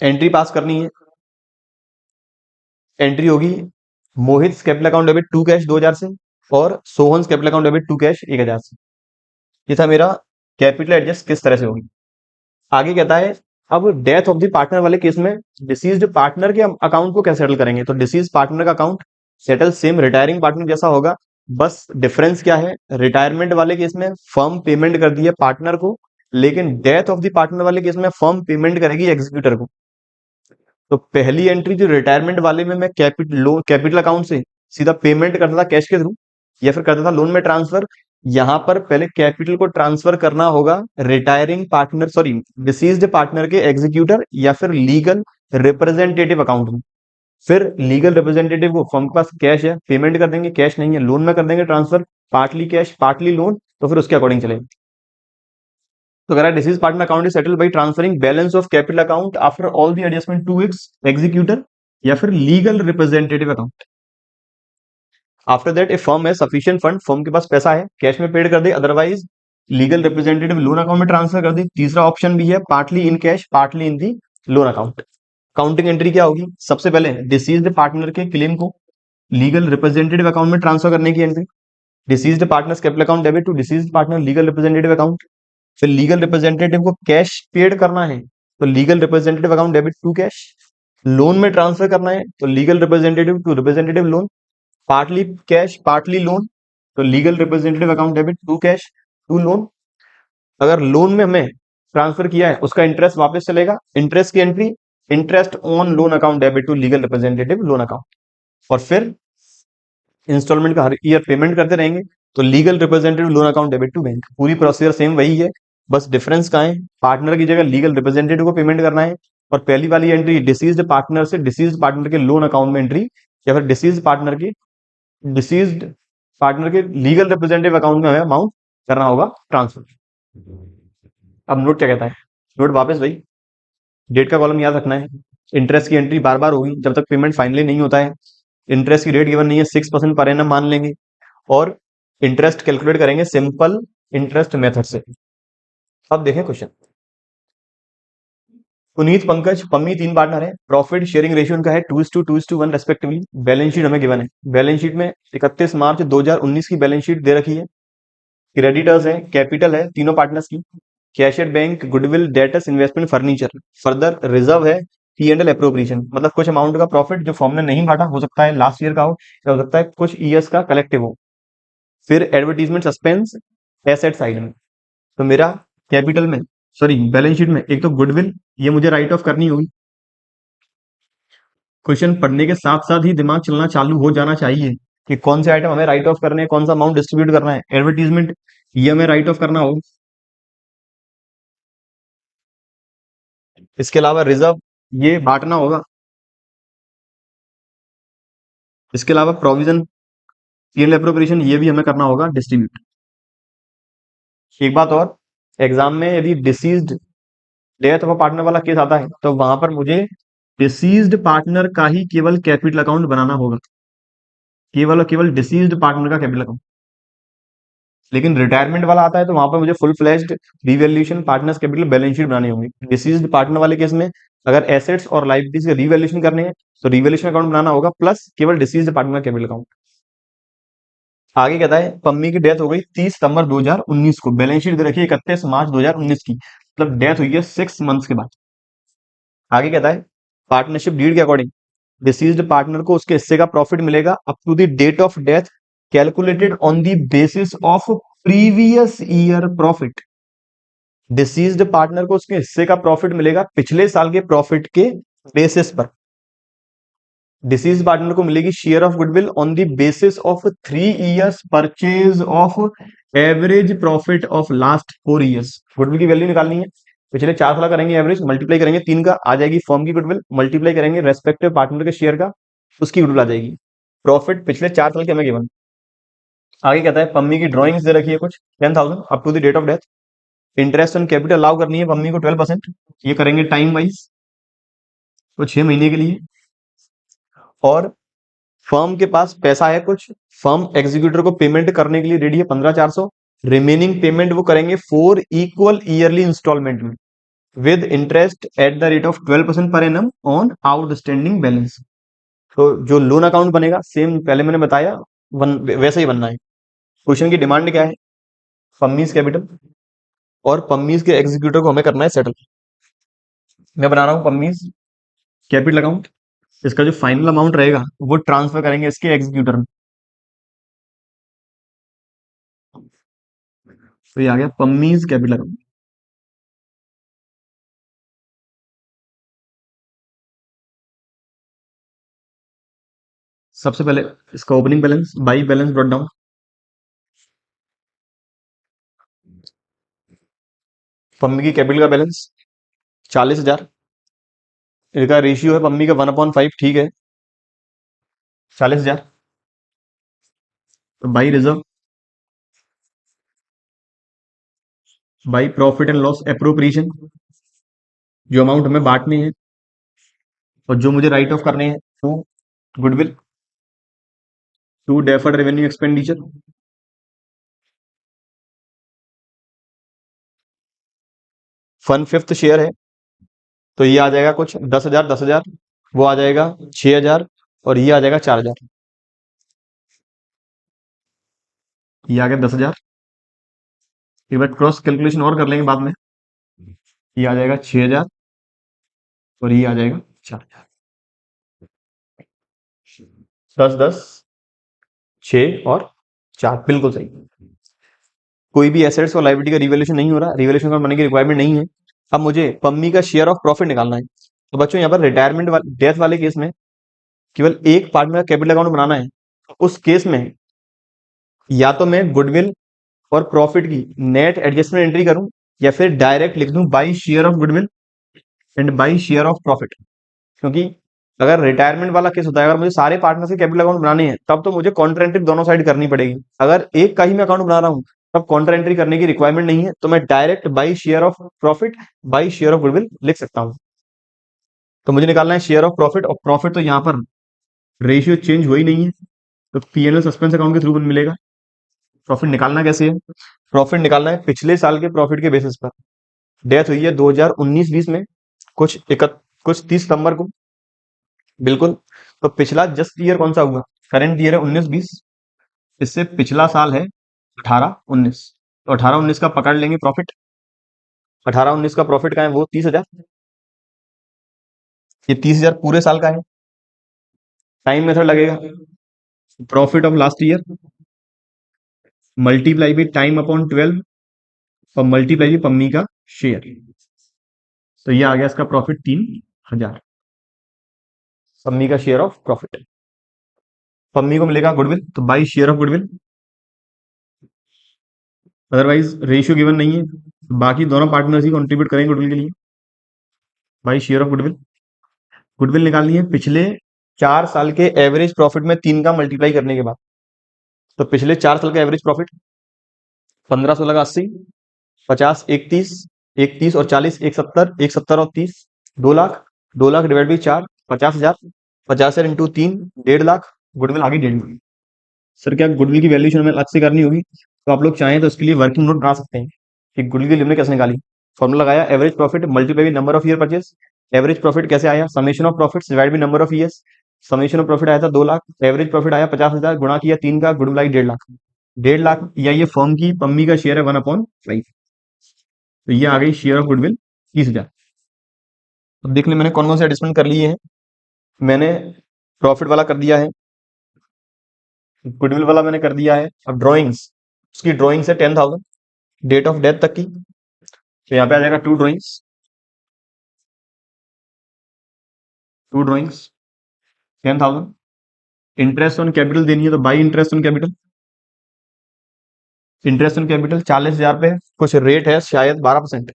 एंट्री पास करनी है। एंट्री होगी मोहित कैपिटल अकाउंट डेबिट 2 कैश 2,000 से और Sohan capital account debit 2 cash 1,000 से। ये था मेरा कैपिटल एडजस्ट किस तरह से होगी। आगे कहता है अब डेथ ऑफ द पार्टनर वाले केस में डिसीज्ड पार्टनर के अकाउंट को कैसे सेटल करेंगे। तो डिसीज पार्टनर का account settle same retiring partner जैसा होगा, बस डिफरेंस क्या है, रिटायरमेंट वाले केस में फर्म पेमेंट कर दी है पार्टनर को, लेकिन डेथ ऑफ द पार्टनर वाले केस में फर्म पेमेंट करेगी एग्जीक्यूटर को। तो पहली एंट्री जो रिटायरमेंट वाले में मैं कैपिटल अकाउंट से सीधा पेमेंट करता था कैश के थ्रू, या फिर करता था लोन में ट्रांसफर। यहां पर पहले कैपिटल को ट्रांसफर करना होगा retiring partner, sorry deceased partner के एग्जीक्यूटर या फिर लीगल रिप्रेजेंटेटिव अकाउंट में। फिर लीगल रिप्रेजेंटेटिव को फर्म के पास कैश है, पेमेंट कर देंगे, कैश नहीं है लोन में कर देंगे transfer, partly cash partly loan, तो फिर उसके अकॉर्डिंग चलेगा। तो अगर deceased partner account is settled by transferring balance of capital account after all the adjustment to its executor या फिर legal representative account. After that a firm है सफिशिएंट फंड, फर्म के पास पैसा है, कैश में पेड कर दे, otherwise legal representative loan account में ट्रांसफर कर दे। तीसरा ऑप्शन भी है partly in cash partly in the loan account. Counting entry क्या होगी, सबसे पहले डिसीज्ड पार्टनर के क्लेम को लीगल रिप्रेजेंटेटिव अकाउंट में ट्रांसफर करने की entry, deceased partners capital account debit to deceased partner legal representative account. फिर लीगल रिप्रेजेंटेटिव को कैश पेड करना है तो legal representative account debit to cash, loan में ट्रांसफर करना है तो legal representative to representative loan, partly cash partly loan तो legal representative account debit to cash to loan. अगर लोन में हमें ट्रांसफर किया है उसका इंटरेस्ट वापस चलेगा, इंटरेस्ट की entry interest on loan account debit to legal representative loan account, और फिर इंस्टॉलमेंट का हर ईयर पेमेंट करते रहेंगे तो legal representative loan account debit to bank. पूरी प्रोसीजर सेम वही है, बस डिफरेंस कहाँ है, पार्टनर की जगह लीगल रिप्रेजेंटेटिव को पेमेंट करना है, और पहली वाली एंट्री डिसीज्ड पार्टनर से डिसीज्ड पार्टनर के लोन अकाउंट में एंट्री, या फिर डिसीज्ड पार्टनर के लीगल रिप्रेजेंटेटिव अकाउंट में हमें अमाउंट करना होगा ट्रांसफर। अब नोट क्या कहता है, नोट वापस भाई डेट का कॉलम याद रखना है। इंटरेस्ट की एंट्री बार बार होगी जब तक पेमेंट फाइनली नहीं होता है। इंटरेस्ट की रेट गिवन नहीं है, 6% पर एनम मान लेंगे, और इंटरेस्ट कैलकुलेट करेंगे सिंपल इंटरेस्ट मेथड से। अब देखें क्वेश्चन, पुनीत पंकज पम्मी 3 पार्टनर है, प्रॉफिट शेयरिंग रेशियो उनका है 2:2:1 रेस्पेक्टिवली। बैलेंस शीट हमें गिवन है, बैलेंस शीट में 31 मार्च 2019 की बैलेंस शीट दे रखी है। क्रेडिटर्स है, कैपिटल है तीनों पार्टनर्स की, cash at bank, goodwill, debtors, investment, furniture, further reserve है, P&L एप्रोप्रिएशन, मतलब कुछ अमाउंट का प्रॉफिट जो फॉर्म ने नहीं बांटा, हो सकता है लास्ट ईयर का हो या हो सकता है कुछ ईयर्स का कलेक्टिव हो। फिर एडवर्टीजमेंट सस्पेंस एसेट साइड में, तो मेरा कैपिटल में सॉरी बैलेंस शीट में एक तो गुडविल, ये मुझे राइट ऑफ करनी होगी। क्वेश्चन पढ़ने के साथ साथ ही दिमाग चलना चालू हो जाना चाहिए कि कौन से आइटम हमें राइट ऑफ करने हैं, कौन सा अमाउंट डिस्ट्रीब्यूट करना है। एडवर्टीजमेंट ये हमें राइट ऑफ करना होगा, इसके अलावा रिजर्व ये बांटना होगा, इसके अलावा प्रोविजन P&L एप्रोप्रिएशन ये भी हमें करना होगा डिस्ट्रीब्यूट। एक बात और, एग्जाम में यदि डिसीज्ड डेथ ऑफ पार्टनर वाला केस आता है तो वहां पर मुझे डिसीज्ड पार्टनर का ही केवल कैपिटल अकाउंट बनाना होगा, केवल और केवल डिसीज्ड पार्टनर का कैपिटल अकाउंट। लेकिन रिटायरमेंट वाला आता है तो वहां पर मुझे full flashed revaluation partners capital balance sheet बनानी होगी। डिसीज्ड पार्टनर वाले केस में अगर एसेट्स और लाइबिलिटीज के रिवैल्यूएशन करने हैं तो रिवैल्यूएशन अकाउंट बनाना होगा प्लस केवल डिसीज्ड पार्टनर कैपिटल अकाउंट। आगे कहता है पम्मी की डेथ हो गई 30 सितंबर 2019 को, बैलेंस शीट दे रखी है 31 मार्च 2019 की, मतलब डेथ हुई है 6 मंथ्स के बाद। आगे कहता है पार्टनरशिप डीड के अकॉर्डिंग डिसीज्ड पार्टनर को उसके हिस्से का प्रॉफिट मिलेगा up to the date of death calculated on the basis of previous year profit. Deceased partner को उसके हिस्से का प्रॉफिट मिलेगा पिछले साल के प्रॉफिट के बेसिस पर। डिसीज पार्टनर को मिलेगी share of goodwill on the basis of 3 years purchase of average profit of last 4 years. Goodwill की वैल्यू निकालनी है, पिछले 4 साल करेंगे एवरेज, मल्टीप्लाई करेंगे 3 का, आ जाएगी फर्म की गुडविल, मल्टीप्लाई करेंगे रेस्पेक्टिव पार्टनर के शेयर का, उसकी गुडविल आ जाएगी। प्रॉफिट पिछले 4 साल के हमें गिवन। आगे कहता है पम्मी की ड्रॉइंग्स दे रखी है कुछ 10,000 up to the date of death. Interest on capital allow करनी है पम्मी को 12%, ये करेंगे टाइम वाइज तो 6 महीने के लिए। और फर्म के पास पैसा है कुछ, फर्म एग्जीक्यूटर को पेमेंट करने के लिए रेडी है 15,400, रिमेनिंग पेमेंट वो करेंगे 4 इक्वल ईयरली इंस्टॉलमेंट में with interest at the rate of 12% per annum on outstanding balance. तो जो लोन अकाउंट बनेगा सेम पहले मैंने बताया वैसा ही बनना है। क्वेश्चन की डिमांड क्या है, पम्मीज कैपिटल और पम्मीज के एग्जीक्यूटर को हमें करना है सेटल। मैं बना रहा हूं पम्मीज कैपिटल अकाउंट, इसका जो फाइनल अमाउंट रहेगा वो ट्रांसफर करेंगे इसके एग्जीक्यूटर में। तो ये आ गया पम्मीज कैपिटल अकाउंट। सबसे पहले इसका opening balance by balance brought down. Pammi की कैपिटल का बैलेंस 40,000, इनका रेशियो है पम्मी का 1/5, ठीक है 40,000। तो by reserve, by profit and loss appropriation, जो अमाउंट हमें बांटनी है और जो मुझे राइट ऑफ करने हैं to goodwill, to deferred revenue expenditure, फन फिफ्थ शेयर है तो ये आ जाएगा कुछ 10,000 10,000, वो आ जाएगा 6,000 और ये आ जाएगा 4,000। ये आ गया 10,000, एक बार क्रॉस कैलकुलेशन और कर लेंगे बाद में। ये आ जाएगा 6,000 और ये आ जाएगा 4,000। 10 10 6 और 4 बिल्कुल सही। कोई भी एसेट्स और लायबिलिटी का रिवैल्यूएशन नहीं हो रहा, रिवैल्यूएशन करने की रिक्वायरमेंट नहीं है। अब मुझे पम्मी का शेयर ऑफ प्रॉफिट निकालना है। तो बच्चों यहाँ पर रिटायरमेंट डेथ वाले केस में केवल एक पार्टनर का कैपिटल अकाउंट बनाना है। उस केस में या तो मैं गुडविल और प्रॉफिट की नेट एडजस्टमेंट एंट्री करूं या फिर डायरेक्ट लिख दूं by share of goodwill and by share of profit. क्योंकि अगर रिटायरमेंट वाला केस होता है, अगर मुझे सारे पार्टनर के कैपिटल अकाउंट बनाने हैं तब तो मुझे काउंटर एंट्री दोनों साइड करनी पड़ेगी। अगर एक का ही मैं अकाउंट बना रहा हूं तब काउंटर एंट्री करने की रिक्वायरमेंट नहीं है, तो मैं direct by share of profit by share of goodwill लिख सकता हूं। तो मुझे निकालना है शेयर ऑफ प्रॉफिट, और प्रॉफिट तो यहाँ पर रेशियो चेंज हुआ ही नहीं है तो पीएनएल सस्पेंस अकाउंट के थ्रू मिलेगा। प्रॉफिट निकालना कैसे है, प्रॉफिट निकालना है पिछले साल के प्रॉफिट के बेसिस पर। डेथ हुई है 2019-20 में कुछ 30 सितंबर को, बिल्कुल। तो पिछला जस्ट ईयर कौन सा हुआ, करंट ईयर है 19-20, इससे पिछला साल है 18-19। तो 18-19 का पकड़ लेंगे प्रॉफिट, 18-19 का प्रॉफिट का है वो 30,000, ये 30,000 पूरे साल का है। टाइम मेथड लगेगा, profit of last year multiply by time upon 12 और मल्टीप्लाई बाई पम्मी का शेयर। तो ये आ गया इसका प्रॉफिट 3,000, पम्मी का शेयर ऑफ प्रॉफिट। पम्मी को मिलेगा गुडविल तो by share of goodwill, otherwise ratio given नहीं है, बाकी दोनों पार्टनर्स ही कंट्रीब्यूट करेंगे गुडविल के लिए। By share of goodwill, goodwill निकालनी है पिछले 4 साल के एवरेज प्रॉफिट में 3 का मल्टीप्लाई करने के बाद। तो पिछले 4 साल का एवरेज प्रॉफिट 15-16-80, 50 31, 31 और 40 170, 170 और 30 2 lakh, 2 lakh divide by 4 50,000, 50,000 into 3 1.5 lakh, goodwill आगे 1.5 लाख। सर क्या गुडविल की वैल्यूएशन हमें अलग से करनी होगी, तो आप लोग चाहें तो इसके लिए वर्किंग नोट बना सकते हैं कि गुडविल की लिमिट कैसे निकाली। फॉर्मूला लगाया average profit multiply by number of year purchase, average profit कैसे आया, summation of profits divide by number of years. Summation of profit आया था 2 लाख, एवरेज प्रॉफिट आया 50,000, गुणा किया 3 का, गुड लाइक 1.5 लाख। 1.5 लाख या ये फर्म की पम्मी का शेयर है 1/5, तो ये आ गई शेयर ऑफ गुडविल 30,000। अब देख ले मैंने कौन कौन से एडजस्टमेंट कर लिए हैं। मैंने प्रॉफिट वाला कर दिया है, गुडविल वाला मैंने कर दिया है। अब ड्रॉइंग्स, उसकी ड्रॉइंग्स है 10,000 डेट ऑफ डेथ तक की, तो यहाँ पे आ जाएगा to drawings 10,000। Interest on capital देनी है तो by interest on capital, interest on capital 40,000 पे है, कुछ रेट है शायद 12%,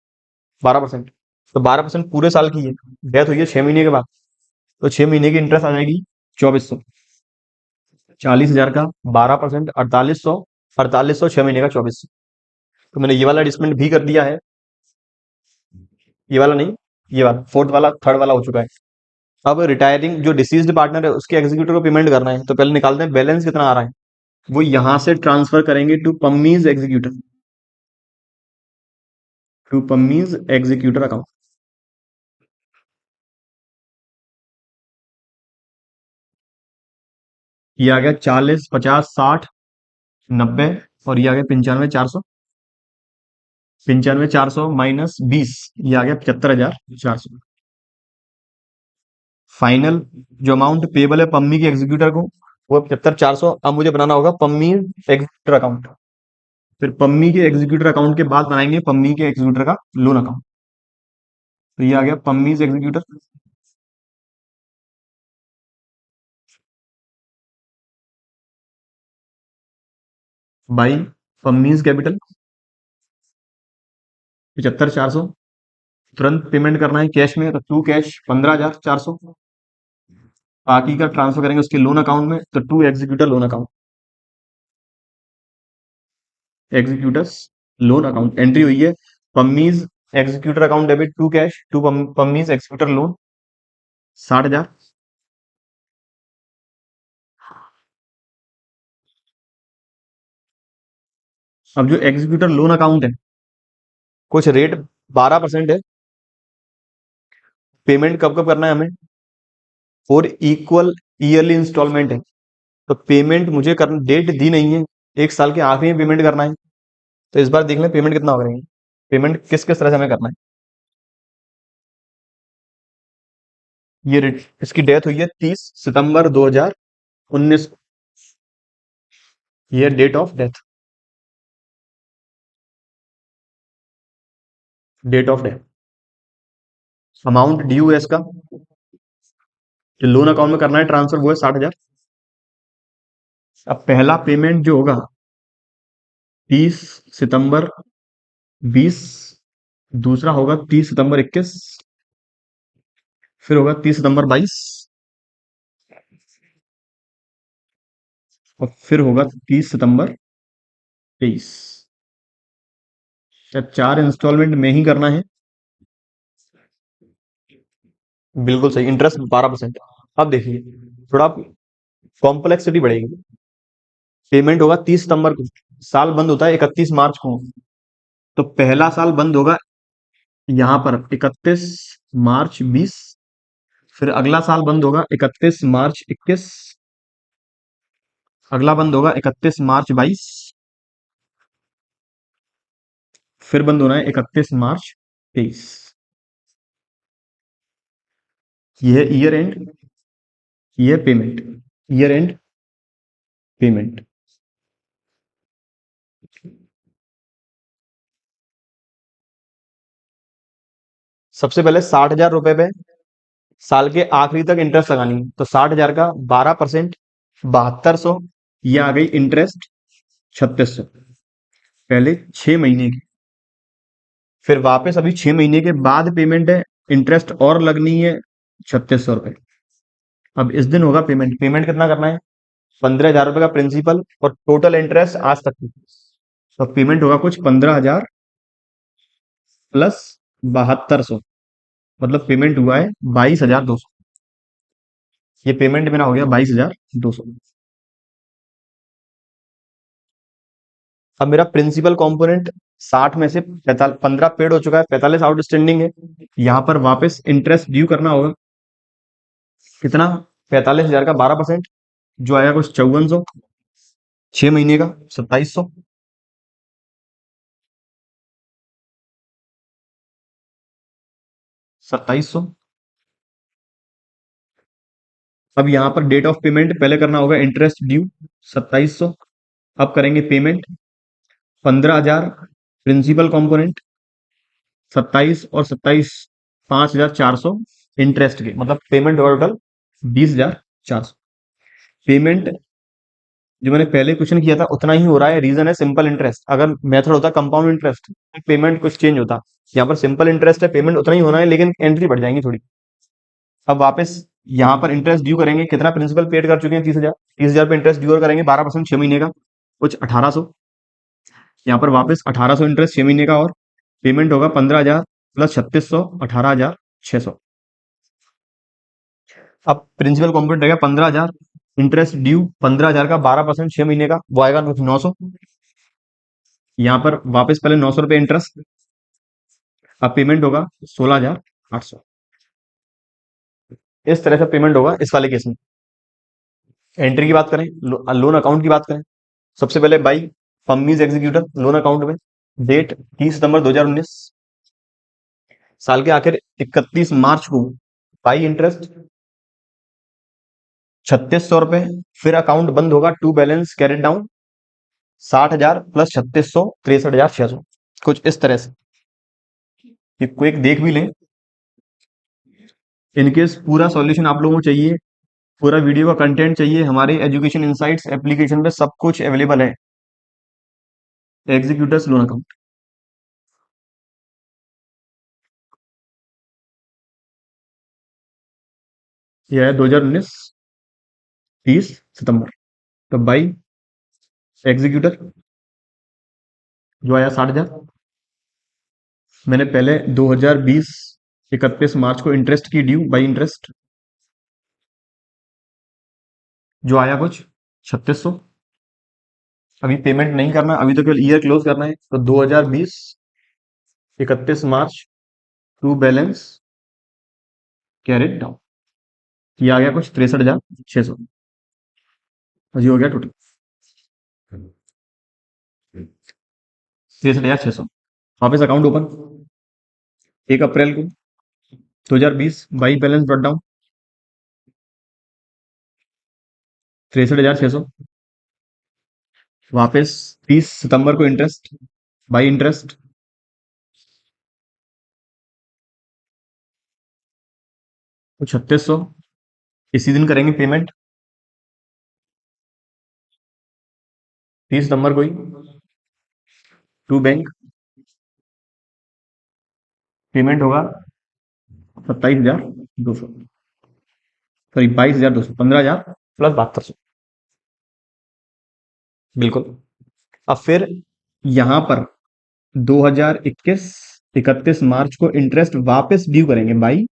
12%, तो 12% पूरे साल की है, डेथ हुई है 6 महीने के बाद, तो 6 महीने की इंटरेस्ट आ जाएगी 2400। 40,000 का 12%, 4800, 4800 6 महीने का 2400। तो मैंने ये वाला एडजस्टमेंट भी कर दिया है, ये वाला नहीं, ये वाला फोर्थ वाला, थर्ड वाला हो चुका है। अब रिटायरिंग जो डिसीज्ड पार्टनर है उसके एग्जीक्यूटिव को पेमेंट करना है, तो पहले निकालते हैं बैलेंस कितना आ रहा है, वो यहां से ट्रांसफर करेंगे to Pammi's executor, to Pammi's executor account. ये आ गया 40, 50, 60, 90, और ये आ गया 95,400, 95,400 माइनस 20, ये आ गया 75,400। फाइनल जो अमाउंट पेबल है पम्मी के एग्जीक्यूटर को वो 75,400। अब मुझे बनाना होगा पम्मी एग्जीक्यूटर अकाउंट, फिर पम्मी के एग्जीक्यूटर अकाउंट के बाद बनाएंगे पम्मी के एग्जीक्यूटर का लोन अकाउंट। तो ये आ गया पम्मीज एग्जीक्यूटर बाई पम्मीज कैपिटल 75,400। तुरंत पेमेंट करना है कैश में, तो टू कैश 15,400, बाकी का ट्रांसफर करेंगे उसके लोन अकाउंट में, तो to executor loan account, executor's loan account entry हुई है Pammi's executor account debit to cash to Pammi's executor loan 60,000। अब जो एग्जीक्यूटर लोन अकाउंट है कुछ रेट 12% है, पेमेंट कब कब करना है हमें, और इक्वल ईयरली इंस्टॉलमेंट है, तो पेमेंट मुझे करना, डेट दी नहीं है, 1 साल के आखिरी में पेमेंट करना है। तो इस बार देख लें पेमेंट कितना हो रही है, पेमेंट किस किस तरह से हमें करना है। ये इसकी डेथ हुई है 30 सितंबर 2019, ये date of death, date of death. Amount due है इसका, जो लोन अकाउंट में करना है ट्रांसफर, वो है 60,000। अब पहला पेमेंट जो होगा 30 सितंबर 20, दूसरा होगा 30 सितंबर 21, फिर होगा 30 सितंबर 22, और फिर होगा 30 सितंबर 23। या 4 इंस्टॉलमेंट में ही करना है, बिल्कुल सही, इंटरेस्ट 12%। अब देखिए थोड़ा कॉम्प्लेक्सिटी बढ़ेगी, पेमेंट होगा 30 सितंबर को, साल बंद होता है 31 मार्च को, तो पहला साल बंद होगा यहां पर 31 मार्च 20, फिर अगला साल बंद होगा 31 मार्च 21, अगला बंद होगा 31 मार्च 22, फिर बंद होना है 31 मार्च 23। ये है ईयर एंड, ये है पेमेंट, ईयर एंड पेमेंट। सबसे पहले 60,000 रुपए पे साल के आखिरी तक इंटरेस्ट लगानी है, तो 60,000 का 12%, 7200, ये आ गई इंटरेस्ट 3600, पहले 6 महीने की, फिर वापस अभी 6 महीने के बाद पेमेंट है, इंटरेस्ट और लगनी है 3600 रुपए। अब इस दिन होगा पेमेंट, पेमेंट कितना करना है, 15,000 रुपए का प्रिंसिपल और टोटल इंटरेस्ट आज तक की, तो पेमेंट होगा कुछ 15,000 प्लस 7200, मतलब पेमेंट हुआ है 22,200। ये पेमेंट मेरा हो गया 22,200। अब मेरा प्रिंसिपल कंपोनेंट 60 में से 15 पेड हो चुका है, 45 आउटस्टैंडिंग है। यहाँ पर वापस इंटरेस्ट ड्यू करना होगा कितना, 45,000 का 12%, जो आएगा कुछ 5400, 6 महीने का 2700, 2700। अब यहाँ पर डेट ऑफ पेमेंट पहले करना होगा इंटरेस्ट ड्यू 2700। अब करेंगे पेमेंट 15,000 प्रिंसिपल कंपोनेंट, 27 और 27 5,400 इंटरेस्ट के, मतलब पेमेंट टोटल 20,400। पेमेंट जो मैंने पहले क्वेश्चन किया था उतना ही हो रहा है, रीजन है सिंपल इंटरेस्ट। अगर मेथड होता कंपाउंड इंटरेस्ट, पेमेंट कुछ चेंज होता। यहाँ पर सिंपल इंटरेस्ट है, पेमेंट उतना ही होना है, लेकिन एंट्री बढ़ जाएंगी थोड़ी। अब वापस यहाँ पर इंटरेस्ट ड्यू करेंगे, कितना प्रिंसिपल पेड कर चुके हैं 30,000, 30,000 पे इंटरेस्ट ड्यू और करेंगे 12% 6 महीने का, कुछ 1800। यहाँ पर वापस 1800 इंटरेस्ट 6 महीने का, और पेमेंट होगा 15,000 प्लस 3600, 18,600। अब प्रिंसिपल कॉम्पोनेंट रहेगा 15,000, इंटरेस्ट ड्यू 15,000 का 12% 6 महीने का, वो आएगा 900। यहाँ पर वापस पहले 900 रुपये इंटरेस्ट, अब पेमेंट होगा 16,800। इस तरह से पेमेंट होगा इस वाले केस में। एंट्री की बात करें, लोन अकाउंट की बात करें, सबसे पहले बाई पम्मीज एग्जीक्यूटर लोन अकाउंट में, डेट 30 सितंबर 2019, साल के आखिर 31 मार्च को बाई इंटरेस्ट 3600 रुपए, फिर अकाउंट बंद होगा to balance carried down 60,000 plus 3600 63,600, कुछ इस तरह से। ये क्विक देख भी लें, इनकेस पूरा सॉल्यूशन आप लोगों को चाहिए, पूरा वीडियो का कंटेंट चाहिए, हमारे एजुकेशन इनसाइट्स एप्लीकेशन पे सब कुछ अवेलेबल है। एग्जीक्यूटर्स लोन अकाउंट, यह है 2019 30 सितंबर। तो बाई एग्जीक्यूटर जो आया 60,000, मैंने पहले 2020 31 मार्च को इंटरेस्ट की ड्यू बाई इंटरेस्ट, जो आया कुछ 3600। अभी पेमेंट नहीं करना, अभी तो केवल ईयर क्लोज करना है। तो 2020 31 March two balance carried down, ये आ गया कुछ 63,600, ये हो गया टोटल 63,600। वापस अकाउंट ओपन 1 अप्रैल को 2020 बाई बैलेंस ब्रॉट डाउन 63,600। वापस 30 सितंबर को इंटरेस्ट बाई इंटरेस्ट 3600, इसी दिन करेंगे पेमेंट 30 सितंबर को ही टू बैंक, पेमेंट होगा 27,200, सॉरी 22,200, 15,000 प्लस 7200, बिल्कुल। अब फिर यहां पर 2021 31 मार्च को इंटरेस्ट वापस ड्यू करेंगे बाई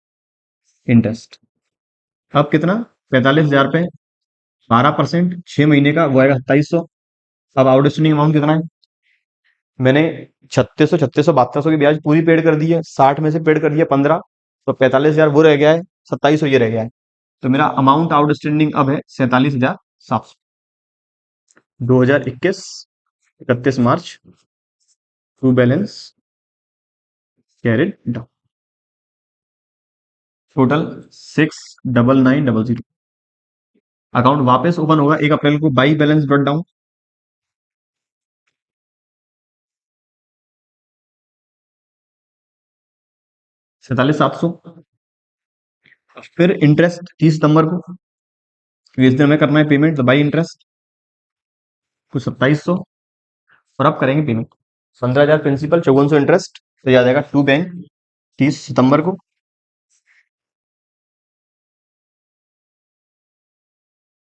इंटरेस्ट। अब कितना, 45,000 पे 12% 6 महीने का, वो आएगा 2700। अब आउटस्टैंडिंग अमाउंट कितना है, मैंने 3600 3600 7200 की ब्याज पूरी पेड कर दी है, 60 में से पेड कर दिया 15, तो 45,000 वो रह गया है, 2700 ये रह गया है। तो मेरा अमाउंट आउटस्टैंडिंग अब है 47,700। 2021 31 March two balance carried down, total 69900। Account वापस ओपन होगा 1 अप्रैल को बाई बैलेंस ब्रॉट डाउन 47,700। फिर इंटरेस्ट 30 सितंबर को, क्योंकि इस दिन हमें करना है पेमेंट, तो बाई इंटरेस्ट कुछ 2700, और अब करेंगे पेमेंट 15,000 प्रिंसिपल 5400 इंटरेस्ट, तो याद आएगा टू बैंक 30 सितंबर को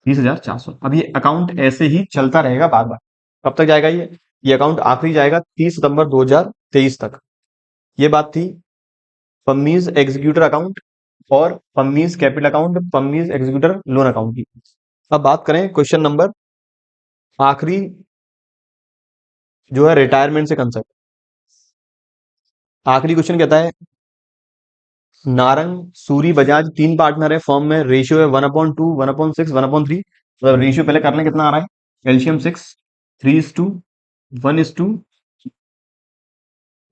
30,400। अब ये अकाउंट ऐसे ही चलता रहेगा बार बार। कब तक जाएगा ये अकाउंट आखिरी जाएगा 30 सितंबर 2023 तक। ये बात थी पम्मीज एग्जीक्यूटर अकाउंट और Pammi's capital account, Pammi's executor loan account की। अब बात करें क्वेश्चन नंबर आखिरी जो है रिटायरमेंट से कंसर्न। आखिरी क्वेश्चन कहता है नारंग सूरी बजाज तीन पार्टनर है फर्म में, रेशियो है 1/2, 1/6, 1/3। मतलब रेशियो पहले कर लें कितना आ रहा है, एलसीएम 6, 3:1:,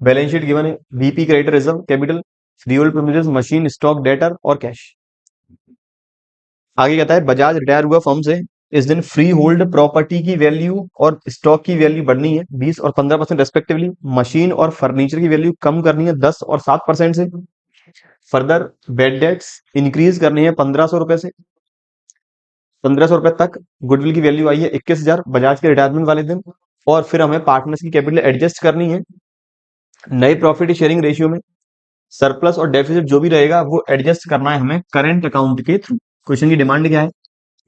बैलेंस शीट गिवन है, BP creditor reserve capital, freehold premises, machine stock debtor और कैश। आगे कहता है बजाज रिटायर हुआ फर्म से, इस दिन फ्री होल्ड प्रॉपर्टी की वैल्यू और स्टॉक की वैल्यू बढ़नी है 20 और 15% रेस्पेक्टिवली, मशीन और फर्नीचर की वैल्यू कम करनी है 10 और 7% से, फर्दर बेड डेट्स इंक्रीज करनी है 1500 रुपए से, 1500 रुपए तक, गुडविल की वैल्यू आई है 21,000 बजाज के रिटायरमेंट वाले दिन, और फिर हमें पार्टनर्स की कैपिटल एडजस्ट करनी है नए प्रॉफिट शेयरिंग रेशियो में, सरप्लस और डेफिसिट जो भी रहेगा वो एडजस्ट करना है हमें करंट अकाउंट के थ्रू। क्वेश्चन की डिमांड क्या है,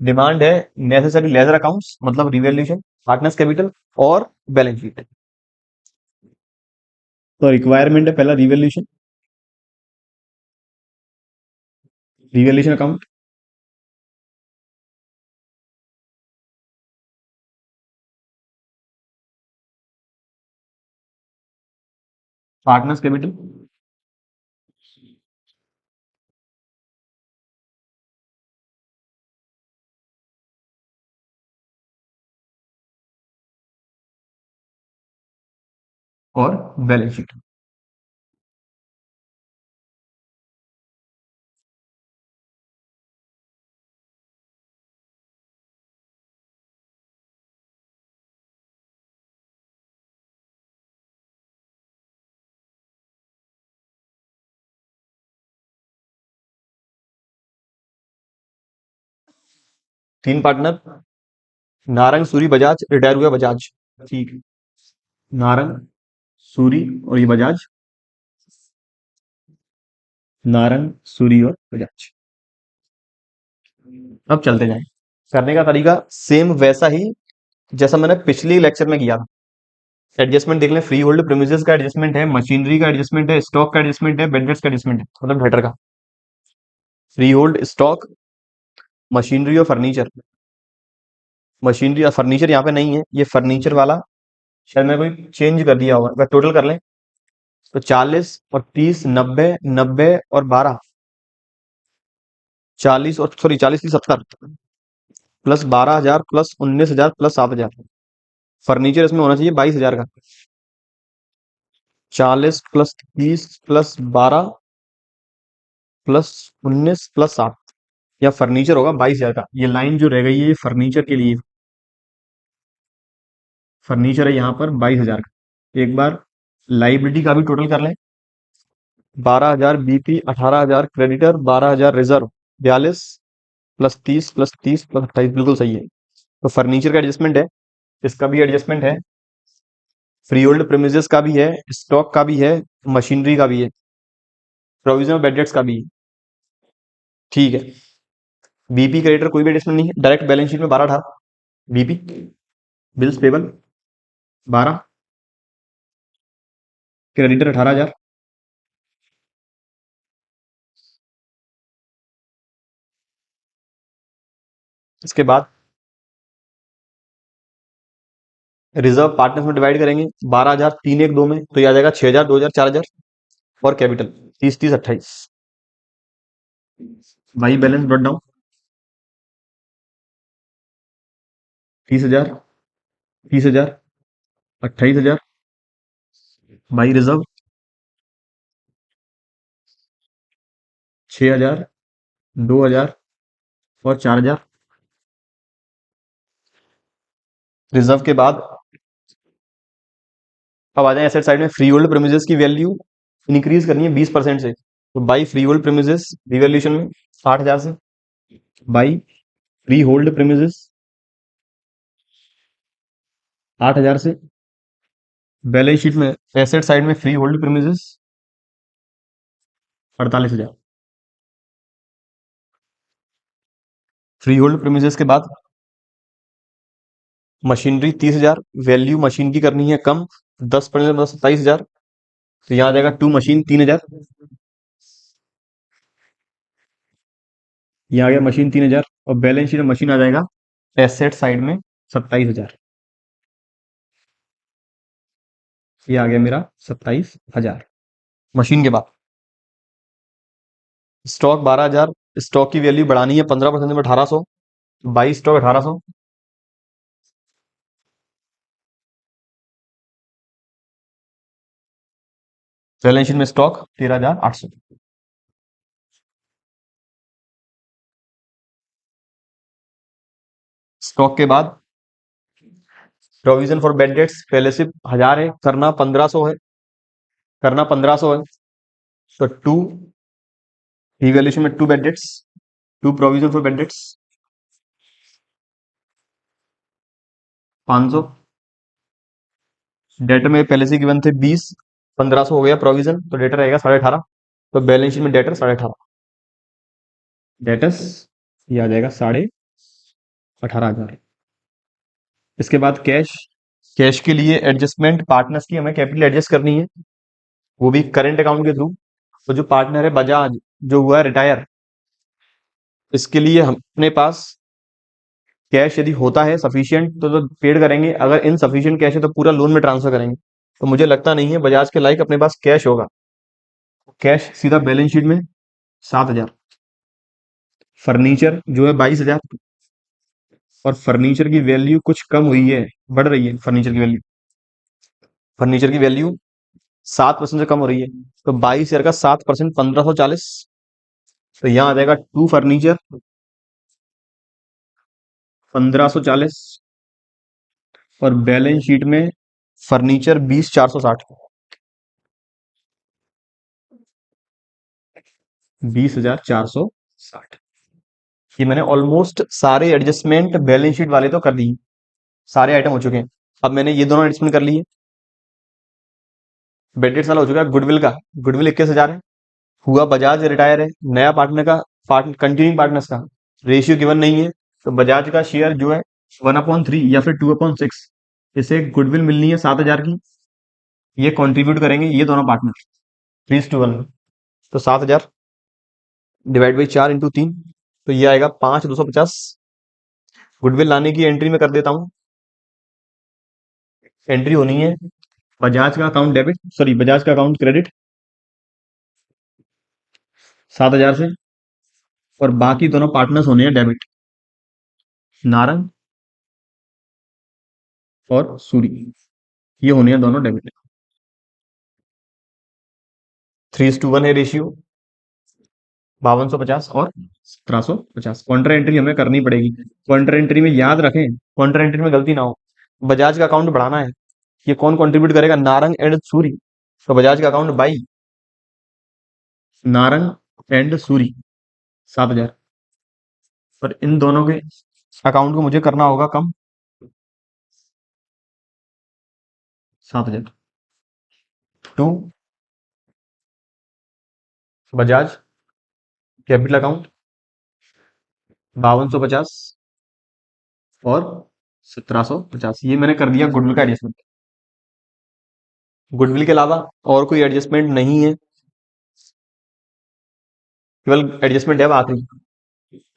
डिमांड है नेसेसरी लेजर अकाउंट्स मतलब रिवैल्यूएशन, पार्टनर्स कैपिटल और बैलेंस शीट। तो रिक्वायरमेंट है पहला revaluation, revaluation account, partners capital, और बैलेंस शीट। तीन पार्टनर, नारंग सूरी बजाज, रिटायर हुआ बजाज। ठीक है, नारंग सूरी और ये बजाज, नारंग सूरी और बजाज। अब चलते जाएं, करने का तरीका सेम वैसा ही जैसा मैंने पिछले लेक्चर में किया था। एडजस्टमेंट देख लें, फ्री होल्ड प्रीमिसेस का एडजस्टमेंट है, मशीनरी का एडजस्टमेंट है, स्टॉक का एडजस्टमेंट है, बेड डेट्स का एडजस्टमेंट है, मतलब डेटर का। फ्री होल्ड, स्टॉक, मशीनरी और फर्नीचर। मशीनरी और फर्नीचर यहाँ पे नहीं है, ये फर्नीचर वाला शायद मैं कोई चेंज कर दिया होगा। अगर टोटल कर लें तो 40 और 30, 90, 90 और 12, 40 और sorry 40 30 70 plus 12,000 plus 19,000 plus 7,000। Furniture इसमें होना चाहिए 22,000 का। 40 प्लस 30 प्लस 12 प्लस 19 प्लस 7, या फर्नीचर होगा 22,000 का। ये लाइन जो रह गई है ये फर्नीचर के लिए, फर्नीचर है यहाँ पर 22,000 का। एक बार लाइबिलिटी का भी टोटल कर लें, 12,000 BP, 18,000 creditor, 12,000 reserve, 42 plus 30 plus 30 plus 28, बिल्कुल सही है। तो फर्नीचर का एडजस्टमेंट है, इसका भी एडजस्टमेंट है, फ्री होल्ड प्रीमिसेस का भी है, स्टॉक का भी है, मशीनरी का भी है, प्रोविजनल बेड डेट्स का भी है। ठीक है, बीपी क्रेडिटर कोई भी एडजस्टमेंट नहीं है, डायरेक्ट बैलेंस शीट में 12 अठारह, बीपी बिल्स पेबल 12, क्रेडिटर 18,000, इसके बाद रिजर्व पार्टनर्स में डिवाइड करेंगे, 12,000 3 1 2 में, तो ये आ जाएगा 6,000 2,000 4,000, और कैपिटल 30 30 28। भाई बैलेंस ब्रॉट डाउन, 30,000, 30,000, 28,000, भाई रिजर्व 6,000, 2,000 और 4,000। रिजर्व के बाद अब आ जाए एसेट साइड में, फ्री होल्ड प्रीमिसेस की वैल्यू इंक्रीज करनी है 20% से, तो by free hold premises revaluation में 60,000 से, बाई फ्री होल्ड प्रीमिसेस 8,000 से, बैलेंस शीट में एसेट साइड में free hold premises 48,000। Free hold premises के बाद मशीनरी 30,000, वैल्यू मशीन की करनी है कम, 10% मतलब 27,000, तो यहाँ आ जाएगा टू मशीन 3,000, यहाँ आ गया मशीन 3,000, और बैलेंस शीट में मशीन आ जाएगा एसेट साइड में 27,000। ये आ गया मेरा 27,000। मशीन के बाद स्टॉक 12,000। स्टॉक की वैल्यू बढ़ानी है 15% में 1800। 22 स्टॉक 1800। बैलेंस शीट में स्टॉक 13,800। स्टॉक के बाद प्रोविजन फॉर बैड डेट्स पहले से 1000 है, करना 1500 है। करना 1500 है तो टू इवैल्यूएशन में to bad debts, to provision for bad debts 500। Debtor में पहले से गिवन थे 20, 1500 हो गया प्रोविजन, तो डेटर रहेगा 18.5। तो बैलेंस शीट में डेटर 18.5। डेटर्स ये आ जाएगा 18,500। इसके बाद कैश। कैश के लिए एडजस्टमेंट पार्टनर्स की हमें कैपिटल एडजस्ट करनी है, वो भी करंट अकाउंट के थ्रू। तो जो पार्टनर है बजाज, जो हुआ है रिटायर, इसके लिए हम अपने पास कैश यदि होता है सफिशियंट तो पेड करेंगे, अगर इनसफिशियंट कैश है तो पूरा लोन में ट्रांसफर करेंगे। तो मुझे लगता नहीं है बजाज के लाइक अपने पास कैश होगा। कैश सीधा बैलेंस शीट में 7,000। फर्नीचर जो है 22,000। और फर्नीचर की वैल्यू कुछ कम हुई है, बढ़ रही है फर्नीचर की वैल्यू। फर्नीचर की वैल्यू 7% से कम हो रही है। तो 22,000 का 7% 1540। तो यहाँ आ जाएगा टू फर्नीचर 1540। और बैलेंस शीट में फर्नीचर 20,460। 20,460। ये मैंने ऑलमोस्ट सारे एडजस्टमेंट बैलेंस शीट वाले तो कर दिए, सारे आइटम हो चुके हैं। अब मैंने ये दोनों एडजस्टमेंट कर लिए। बेडेड साल हो चुका है गुडविल का। गुडविल 21,000 है। हुआ बजाज रिटायर है, नया पार्टनर का कंटिन्यूइंग पार्टनर्स का रेशियो गिवन नहीं है। तो बजाज का शेयर जो है 1/3 या फिर 2/6, इसे गुडविल मिलनी है 7,000 की। ये कंट्रीब्यूट करेंगे ये दोनों पार्टनर 3:1 में। तो 7,000 डिवाइड बाई 4 × 3, तो ये आएगा 5,250। गुडविल लाने की एंट्री में कर देता हूँ। एंट्री होनी है बजाज का अकाउंट डेबिट, सॉरी बजाज का अकाउंट क्रेडिट 7,000 से। और बाकी दोनों पार्टनर्स होने हैं डेबिट, नारंग और सूरी, ये होने हैं दोनों डेबिट। 3:1 है रेशियो। 5250 और 1750। काउंटर एंट्री हमें करनी पड़ेगी। काउंटर एंट्री में याद रखें, काउंटर एंट्री में गलती ना हो। बजाज का अकाउंट बढ़ाना है, ये कौन कंट्रीब्यूट करेगा? नारंग एंड सूरी। तो बजाज का account by Narang and Suri 7,000। पर इन दोनों के अकाउंट को मुझे करना होगा कम, 7,000। टू बजाज कैपिटल अकाउंट 5250 और 1750। ये मैंने कर दिया गुडविल का एडजस्टमेंट। गुडविल के अलावा और कोई एडजस्टमेंट नहीं है, केवल एडजस्टमेंट है आखिरी।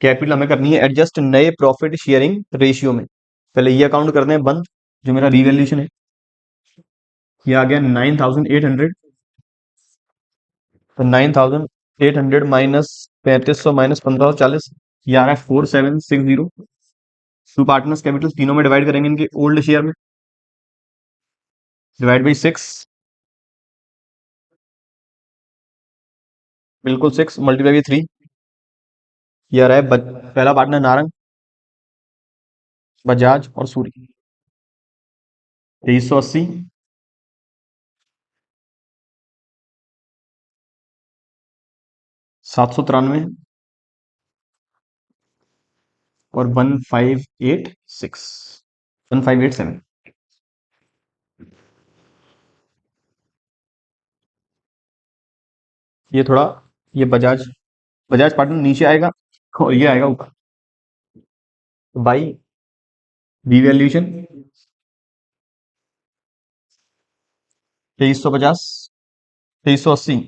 कैपिटल हमें करनी है एडजस्ट नए प्रॉफिट शेयरिंग रेशियो में। पहले ये अकाउंट करते हैं बंद, जो मेरा रिवैल्यूएशन है। ये आ गया 9,800। तो 9,800 माइनस 3,500 माइनस 1,540, ये आ रहा है 4,760। टू पार्टनर्स कैपिटल तीनों में डिवाइड करेंगे इनके ओल्ड शेयर में, डिवाइड बाई 6। बिल्कुल 6 मल्टीप्लाई बाई 3। ये आ रहा है पहला पार्टनर नारंग, बजाज और सूरी 2380। 793 और 1586, 1587। ये थोड़ा, ये बजाज, बजाज पार्टनर नीचे आएगा और ये आएगा ऊपर। तो बाई रिवैल्यूएशन 2350, 2380,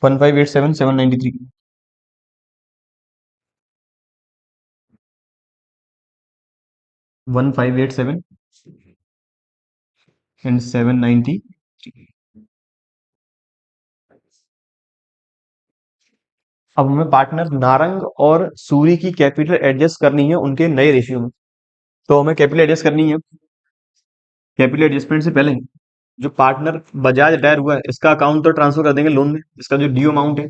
1587, 793। 1587 एंड 790। अब हमें पार्टनर नारंग और सूरी की कैपिटल एडजस्ट करनी है उनके नए रेशियो में। तो हमें कैपिटल एडजस्ट करनी है। कैपिटल एडजस्टमेंट से पहले जो पार्टनर बजाज रिटायर हुआ है इसका अकाउंट तो ट्रांसफर कर देंगे लोन में। इसका जो ड्यू अमाउंट है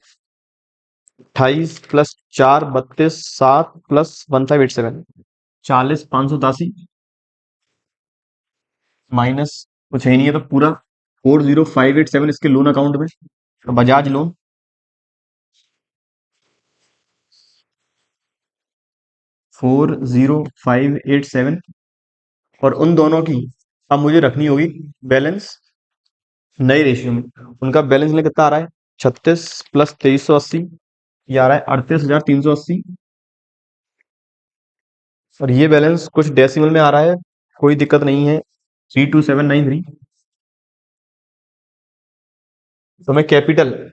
28+4 32 7 प्लस 1587 40,587 माइनस कुछ है नहीं है तो पूरा 40,587 इसके लोन अकाउंट में। तो बजाज लोन 40,587 और उन दोनों की अब मुझे रखनी होगी बैलेंस नए रेशियो में। उनका बैलेंस में कितना आ रहा है 36+2380 ये आ रहा है 38,380 और ये बैलेंस कुछ डेसिमल में आ रहा है, कोई दिक्कत नहीं है 32793। तो मैं कैपिटल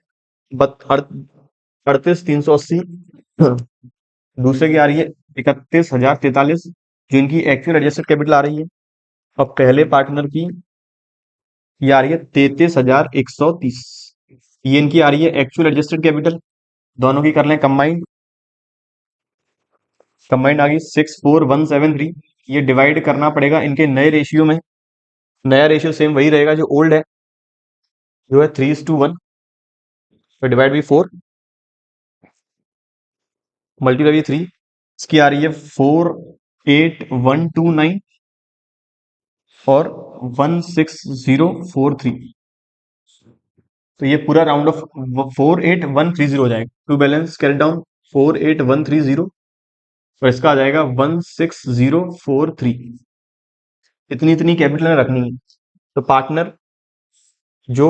38,380 दूसरे की आ रही है 31,043 जो इनकी एक्चुअल एडजस्टेड कैपिटल आ रही है। अब पहले पार्टनर की ये आ रही है 33,130 ये इनकी आ रही है एक्चुअल एडजस्टेड कैपिटल। दोनों की कर लें कंबाइंड। कंबाइंड आ गई 64,173। ये डिवाइड करना पड़ेगा इनके नए रेशियो में। नया रेशियो सेम वही रहेगा जो ओल्ड है जो है 3:1। तो डिवाइड बाई 4 मल्टीप्लाई बाई 3 इसकी आ रही है 48129 और 16043। तो ये पूरा राउंड ऑफ 48130 हो जाएगा। टू बैलेंस कैरी डाउन 48130 और इसका आ जाएगा 16043। इतनी इतनी कैपिटल रखनी है। तो पार्टनर जो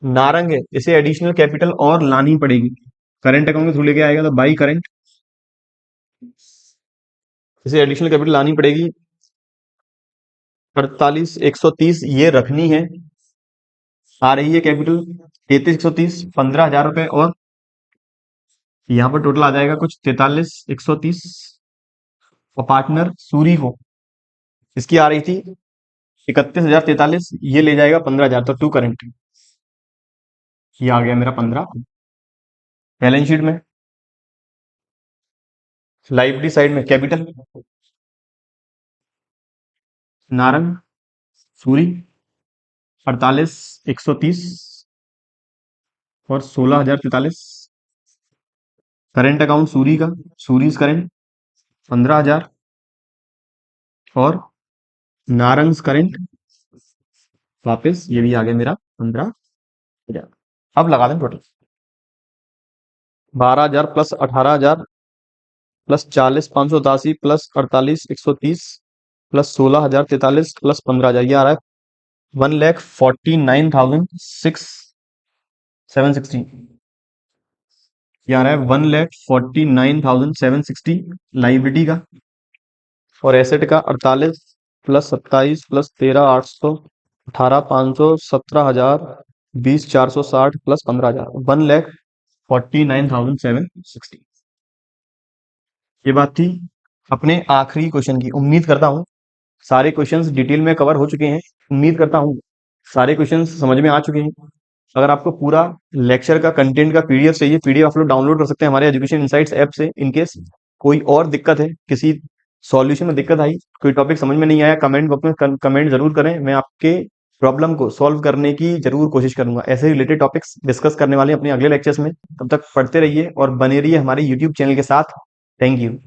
नारंग है इसे एडिशनल कैपिटल और लानी पड़ेगी। करंट अकाउंट के थ्रू लेके आएगा तो बाई करंट इसे एडिशनल कैपिटल लानी पड़ेगी 48,130 ये रखनी है। आ रही है कैपिटल 33,130 15,000 रुपए और यहाँ पर टोटल आ जाएगा कुछ 43,130 और पार्टनर सूरी को इसकी आ रही थी 31,043 ये ले जाएगा 15,000 तो टू करंट ये आ गया मेरा 15। बैलेंस शीट में लाइबिलिटी साइड में कैपिटल नारंग सूरी 48,130 और 16,043। करंट अकाउंट सूरी का सूरीज करंट 15,000 और नारंग्स करंट वापस ये भी आ गया मेरा 15,000। अब लगा दें total 12,000 plus 18,000 plus 40,587 plus 48,130 plus 16,043 plus 15,000 ये आ रहा है 1,49,760 ये आ रहा है 1,49,760 लाइबिलिटी का और एसेट का 48 प्लस 27 प्लस 13,800 18,500 17,000 20,460 प्लस 15,000 1,49,760। ये बात थी अपने आखिरी क्वेश्चन की। उम्मीद करता हूँ सारे क्वेश्चंस डिटेल में कवर हो चुके हैं। उम्मीद करता हूँ सारे क्वेश्चंस समझ में आ चुके हैं। अगर आपको पूरा लेक्चर का कंटेंट का पीडीएफ चाहिए पीडीएफ आप लोग डाउनलोड कर सकते हैं हमारे एजुकेशन इनसाइट्स ऐप से। इनकेस कोई और दिक्कत है किसी सॉल्यूशन में दिक्कत आई कोई टॉपिक समझ में नहीं आया कमेंट बॉक्स में कमेंट जरूर करें। मैं आपके प्रॉब्लम को सॉल्व करने की जरूर कोशिश करूंगा। ऐसे रिलेटेड टॉपिक्स डिस्कस करने वाले अपने अगले लेक्चर्स में। तब तक पढ़ते रहिए और बने रहिए हमारे यूट्यूब चैनल के साथ। Thank you.